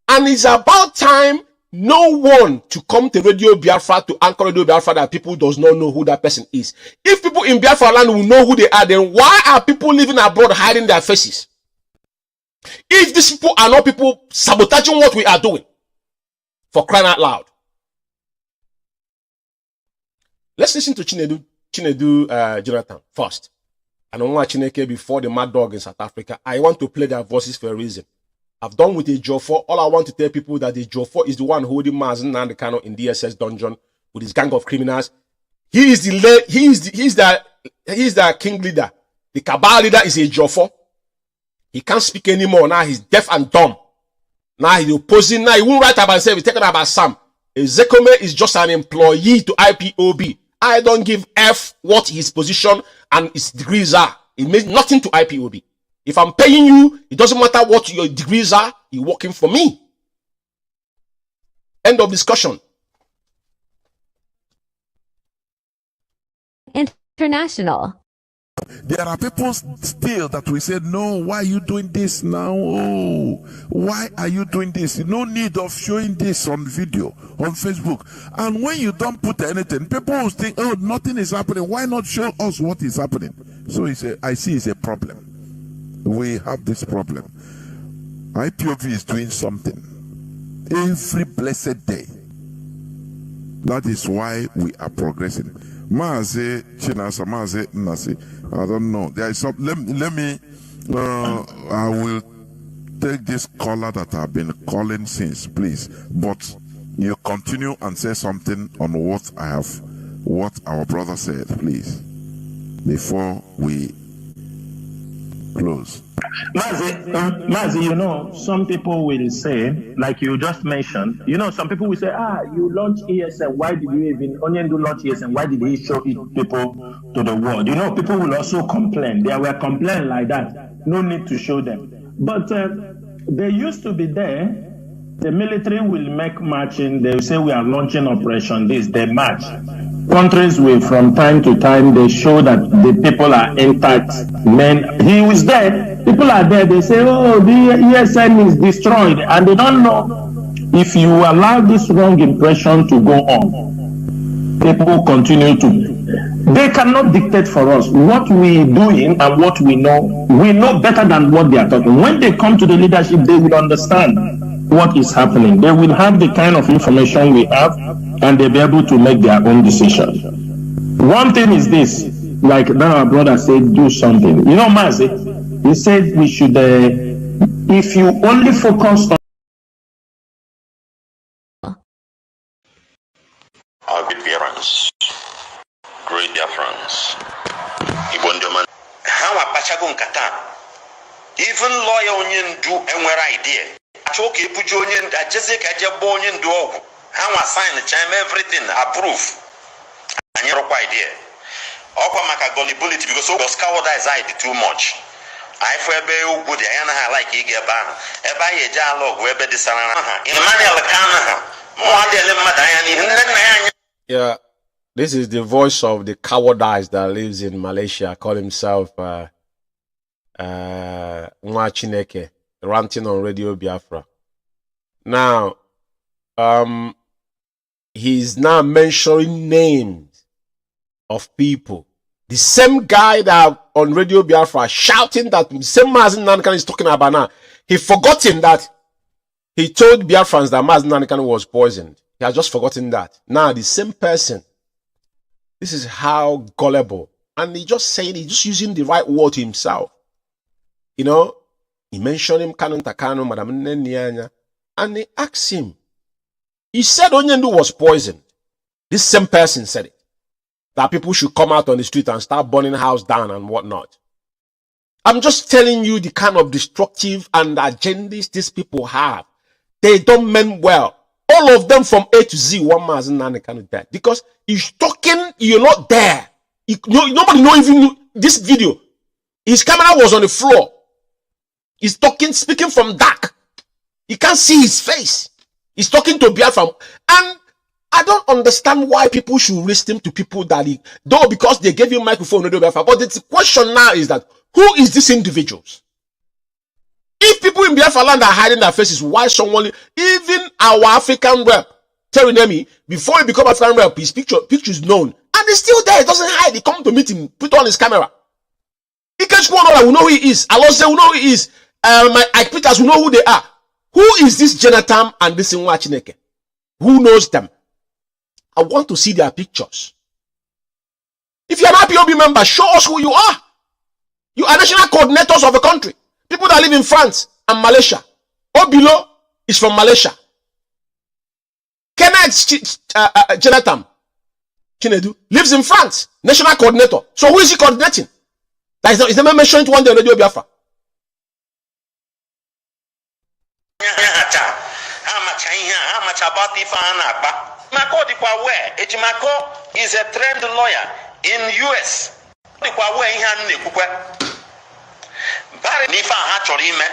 And it's about time no one to come to Radio Biafra, to anchor Radio Biafra, that people does not know who that person is. If people in Biafra land will know who they are, then why are people living abroad hiding their faces? If these people are not people sabotaging what we are doing, for crying out loud. Let's listen to Chinedu Jonathan first. And Nwa Chineke before the mad dog in South Africa. I want to play their voices for a reason. I've done with a Jofo. All I want to tell people that the Jofo is the one holding Mazi Nnamdi Kanu in DSS dungeon with his gang of criminals. He is the king leader. The Cabal leader is a Jofo. He can't speak anymore. Now he's deaf and dumb. Now he's opposing. Now he won't write about himself. He's talking about Sam. Zekome is just an employee to IPOB. I don't give F what his position and his degrees are. It means nothing to IPOB. If I'm paying you, it doesn't matter what your degrees are. You're working for me. End of discussion. International. There are people still that we say, no, why are you doing this now? Oh, why are you doing this? No need of showing this on video, on Facebook. And when you don't put anything, people will think, oh, nothing is happening. Why not show us what is happening? So I see it's a problem. We have this problem. IPOB is doing something every blessed day. That is why we are progressing. Mazi, Chinasa, Mazi, Nasi. I don't know. There is some. Let me. I will take this caller that I've been calling since, please. But you continue and say something on what our brother said, please, before we close. Mazi, some people will say, like you just mentioned, some people will say, you launched ESN, why did you even Onyendu launch ESN? Why did he show it people to the world? People will also complain. There were complaints like that. No need to show them. But they used to be there The military will make marching. They will say we are launching operation this. They march. Countries will, from time to time, they show that the people are intact. Men, he was there. People are there. They say, oh, the ESN is destroyed. And they don't know. If you allow this wrong impression to go on, people continue to. They cannot dictate for us what we doing and what we know. We know better than what they are talking. When they come to the leadership, they will understand what is happening. They will have the kind of information we have, and they'll be able to make their own decision. One thing is this, like now our brother said, do something. You know, Mazi, he said we should, if you only focus on our great Biafrans, great Biafrans, how Apachago Nkata, even lawyer onion do and where idea. Choke put you in that Jessica Jabonian dog. How I sign the chime everything, approve. And you're quite idea. Okwamaka gullibility because so cowardice I too much. I for be good, I like Igeban. Eba ye dialogue where be the Sarana. Emmanuel Kana. Yeah, this is the voice of the cowardice that lives in Malaysia, call himself Mwachineke, ranting on Radio Biafra. Now, he's now mentioning names of people. The same guy that on Radio Biafra shouting that the same Mazi Nnamdi is talking about now. He forgotten that he told Biafrans that Mazi Nnamdi was poisoned. He has just forgotten that. Now, the same person, this is how gullible. And he just saying, he's just using the right word to himself. You know, he mentioned him, Kanu, Madam Nenyanya, and they asked him. He said Onyendu was poisoned. This same person said it. That people should come out on the street and start burning the house down and whatnot. I'm just telling you the kind of destructive and agendas these people have. They don't mean well. All of them from A to Z, one Mazi Nnamdi Kanu died. Because he's talking, you're not there. Nobody knows even this video. His camera was on the floor. He's talking, speaking from dark. You can't see his face. He's talking to Biafra. And I don't understand why people should listen to people that though because they gave you microphone, no Biafra. But the question now is that, who is these individuals? If people in Biafra land are hiding their faces, why someone, even our African rep, Terry Nemi, before he become African rep, his picture is known. And he's still there. He doesn't hide. He come to meet him, put on his camera. IKECHUKWU will know who he is. Alonso will know who he is. My IKECHUKWU will know who they are. Who is this Jonathan and this Nwachineke? Who knows them? I want to see their pictures. If you're an IPOB member, show us who you are. You are national coordinators of a country. People that live in France and Malaysia. Obilo is from Malaysia. Kenneth Jonathan Chinedu lives in France. National coordinator. So who is he coordinating? That is never mentioned one day on Radio Biafra. Ejimako is a trained lawyer in US. Barry Nifa Hachorime.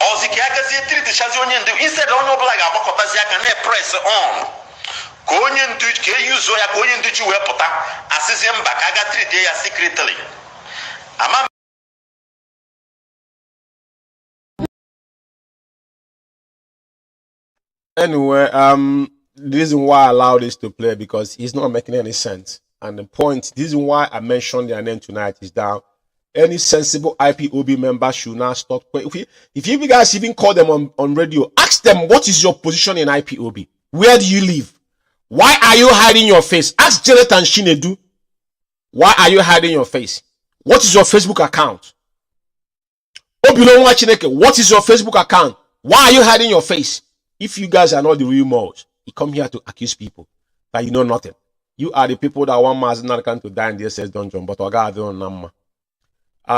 Ozikiagazi treat the Shazonian instead of no black Abokotazia can press on. Going to use Zoya going to Chuepota, Assisium Bakaga 3 days secretly. Anyway, the reason why I allow this to play because it's not making any sense. And the point, this is why I mentioned their name tonight is down. Any sensible IPOB member should now stop. If you guys even call them on radio, ask them what is your position in IPOB? Where do you live? Why are you hiding your face? Ask Jonathan Chinedu. Why are you hiding your face? What is your Facebook account? Obilo Nwachineke, what is your Facebook account? Why are you hiding your face? If you guys are not the real moles, you come here to accuse people that you know nothing. You are the people that want Mazi Nnamdi to die in the SS dungeon, but Oga don't know.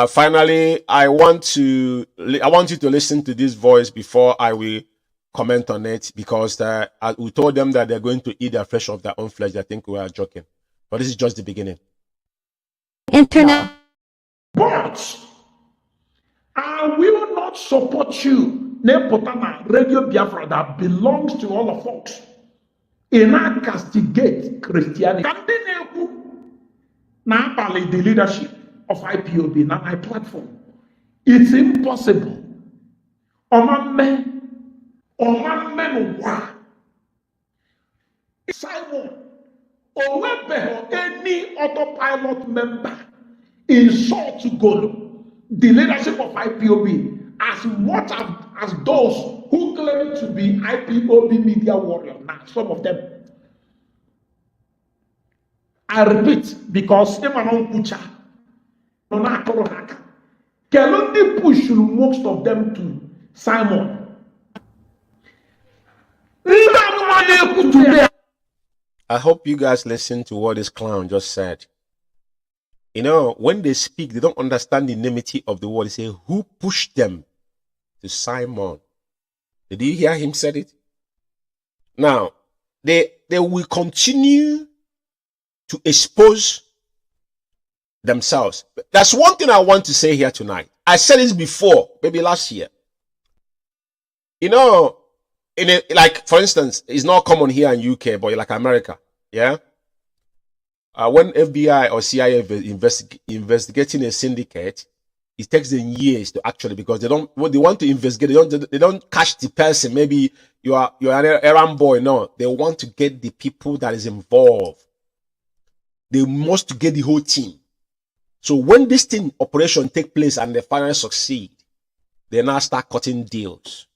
Finally, I want you to listen to this voice before I will comment on it, because we told them that they're going to eat their flesh of their own flesh. I think we are joking, but this is just the beginning. But I will not support you na Radio Biafra that belongs to all of us. In our castigate Christianity. Now, the leadership of IPOB, now my platform. It's impossible. Simon, any autopilot member insult to go the leadership of IPOB as much as those who claim to be IPOB media warriors. Now, some of them. I repeat, because Emmanuel Kucha, Kelundi pushed most of them to Simon. I hope you guys listen to what this clown just said. You know, when they speak, they don't understand the enmity of the word. They say, who pushed them to Simon? Did you hear him said it? Now, they will continue to expose themselves. That's one thing I want to say here tonight. I said this before, maybe last year. You know, like, for instance, it's not common here in UK, but like America, yeah? When FBI or CIA investigating a syndicate, it takes them years to actually, because they want to investigate, they don't catch the person. Maybe you're an errand boy. No, they want to get the people that is involved. They must get the whole team. So when this thing operation take place and they finally succeed, they now start cutting deals.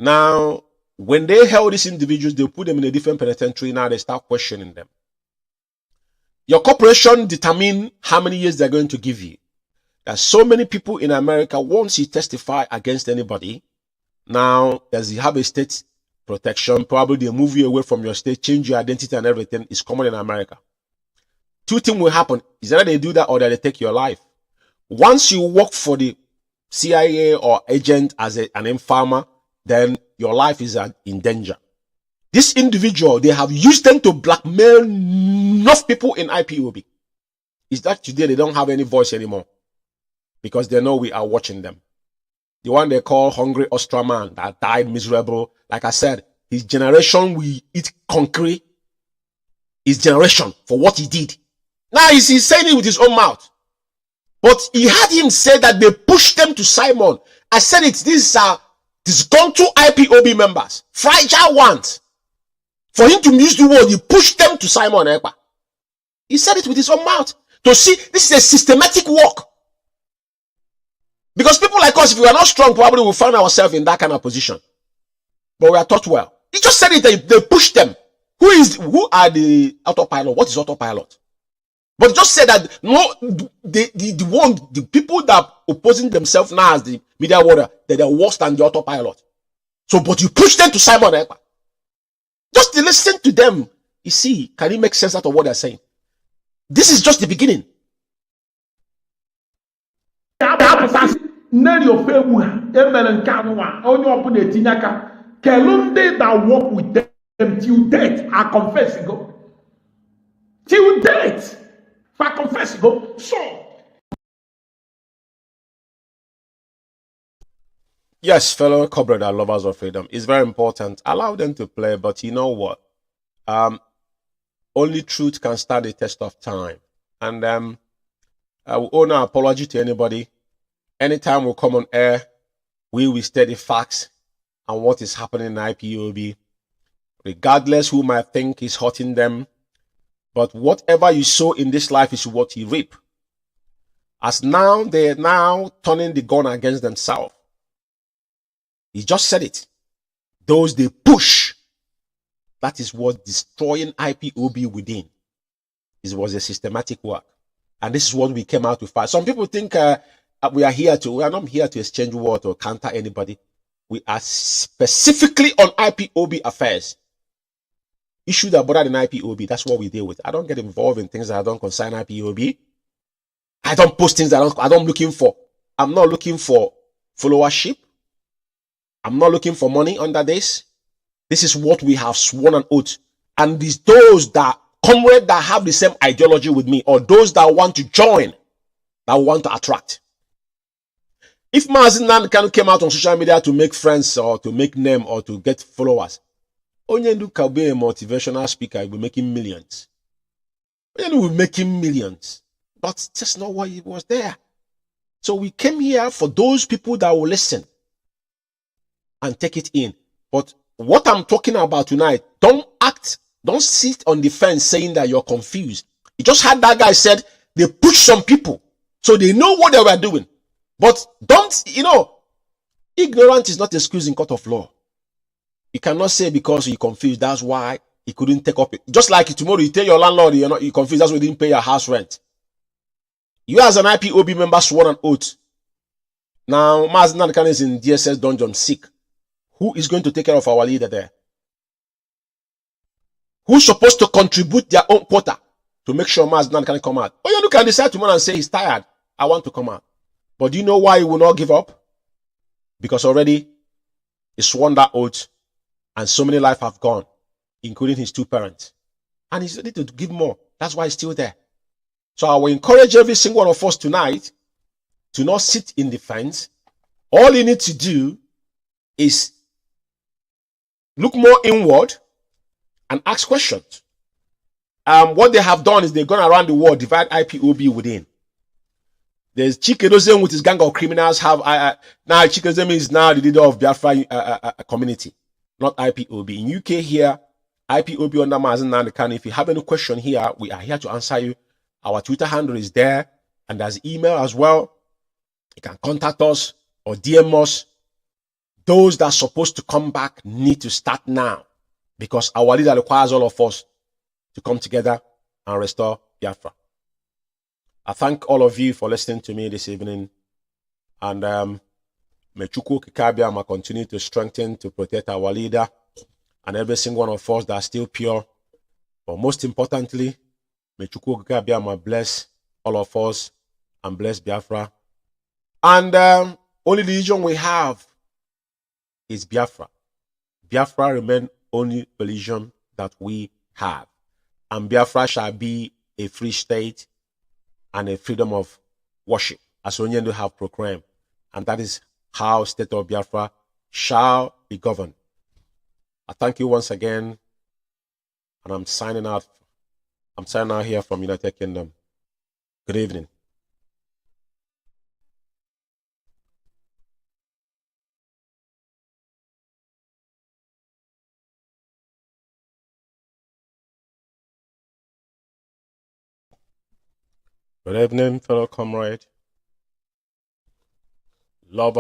Now, when they held these individuals, they put them in a different penitentiary. Now they start questioning them. Your corporation determine how many years they're going to give you. There's so many people in America, once you testify against anybody, now as you have a state protection, probably they move you away from your state, change your identity and everything. Is common in America. Two things will happen. Is either they do that or that they take your life. Once you work for the CIA or agent as an informer, then your life is in danger. This individual, they have used them to blackmail enough people in IPOB. Is that today they don't have any voice anymore? Because they know we are watching them. The one they call Hungry Ostraman that died miserable. Like I said, his generation will eat concrete. His generation for what he did. Now he's saying it with his own mouth. But he had him say that they pushed them to Simon. I said it, these are disgruntled IPOB members. Fragile ones. For him to use the word, he pushed them to Simon Ekpa. He said it with his own mouth. To see, this is a systematic work. Because people like us, if we are not strong, probably we'll find ourselves in that kind of position. But we are taught well. He just said it, they pushed them. Who are the autopilot? What is autopilot? But just said that no, the people that are opposing themselves now as the media warrior, that they're worse than the autopilot. So, but you push them to Simon Ekpa. Just to listen to them. You see, can it make sense out of what they're saying? This is just the beginning. Kelunde that work with them till death are confessing. Till death. For confessing. So. Yes, fellow corporate and lovers of freedom, it's very important. Allow them to play, but you know what? Only truth can stand the test of time. And I will owe no apology to anybody. Anytime we come on air, we will state the facts and what is happening in IPOB, regardless who might think is hurting them. But whatever you sow in this life is what you reap. As now, they're now turning the gun against themselves. He just said it. Those they push, that is what destroying IPOB within. It was a systematic work. And this is what we came out to fight. Some people think we are not here to exchange words or counter anybody. We are specifically on IPOB affairs. Issues that bother in IPOB, that's what we deal with. I don't get involved in things that don't concern IPOB. I don't post things that I'm looking for. I'm not looking for followership. I'm not looking for money under this. This is what we have sworn an oath. And it's those that comrades that have the same ideology with me, or those that want to join, that want to attract. If Mazi Nnamdi came out on social media to make friends or to make name or to get followers, Onyendu can be a motivational speaker, he'll be making millions. Onyendu will be making millions. But just not why he was there. So we came here for those people that will listen and take it in. But what I'm talking about tonight, don't sit on the fence saying that you're confused. You just had that guy said they push some people so they know what they were doing. But don't, ignorance is not excuse in court of law. You cannot say because you're confused, that's why he couldn't take up it. Just like tomorrow you tell your landlord you're confused, that's why you didn't pay your house rent. You as an IPOB member sworn an oath. Now, Mazi Nnamdi is in DSS dungeon sick. Who is going to take care of our leader there? Who's supposed to contribute their own quota to make sure Mazi Nnamdi can come out? Oh, you can decide tomorrow and say he's tired. I want to come out. But do you know why he will not give up? Because already he sworn that oath and so many lives have gone, including his 2 parents. And he's ready to give more. That's why he's still there. So I will encourage every single one of us tonight to not sit in the fence. All you need to do is look more inward and ask questions. What they have done is they've gone around the world, divide IPOB within. There's Chikedozem with his gang of criminals. Now Chikedozem is now the leader of Biafra community, not IPOB. In UK here, IPOB under Mazi Nnamdi. If you have any question here, we are here to answer you. Our Twitter handle is there, and there's email as well. You can contact us or DM us. Those that are supposed to come back need to start now, because our leader requires all of us to come together and restore Biafra. I thank all of you for listening to me this evening, and may IKECHUKWU continue to strengthen, to protect our leader and every single one of us that are still pure. But most importantly, may IKECHUKWU bless all of us and bless Biafra. And only religion we have is Biafra. Biafra remain only religion that we have. And Biafra shall be a free state and a freedom of worship, as Onyendu have proclaimed. And that is how state of Biafra shall be governed. I thank you once again, and I'm signing out. I'm signing out here from United Kingdom. Good evening. Good evening, fellow comrade. Love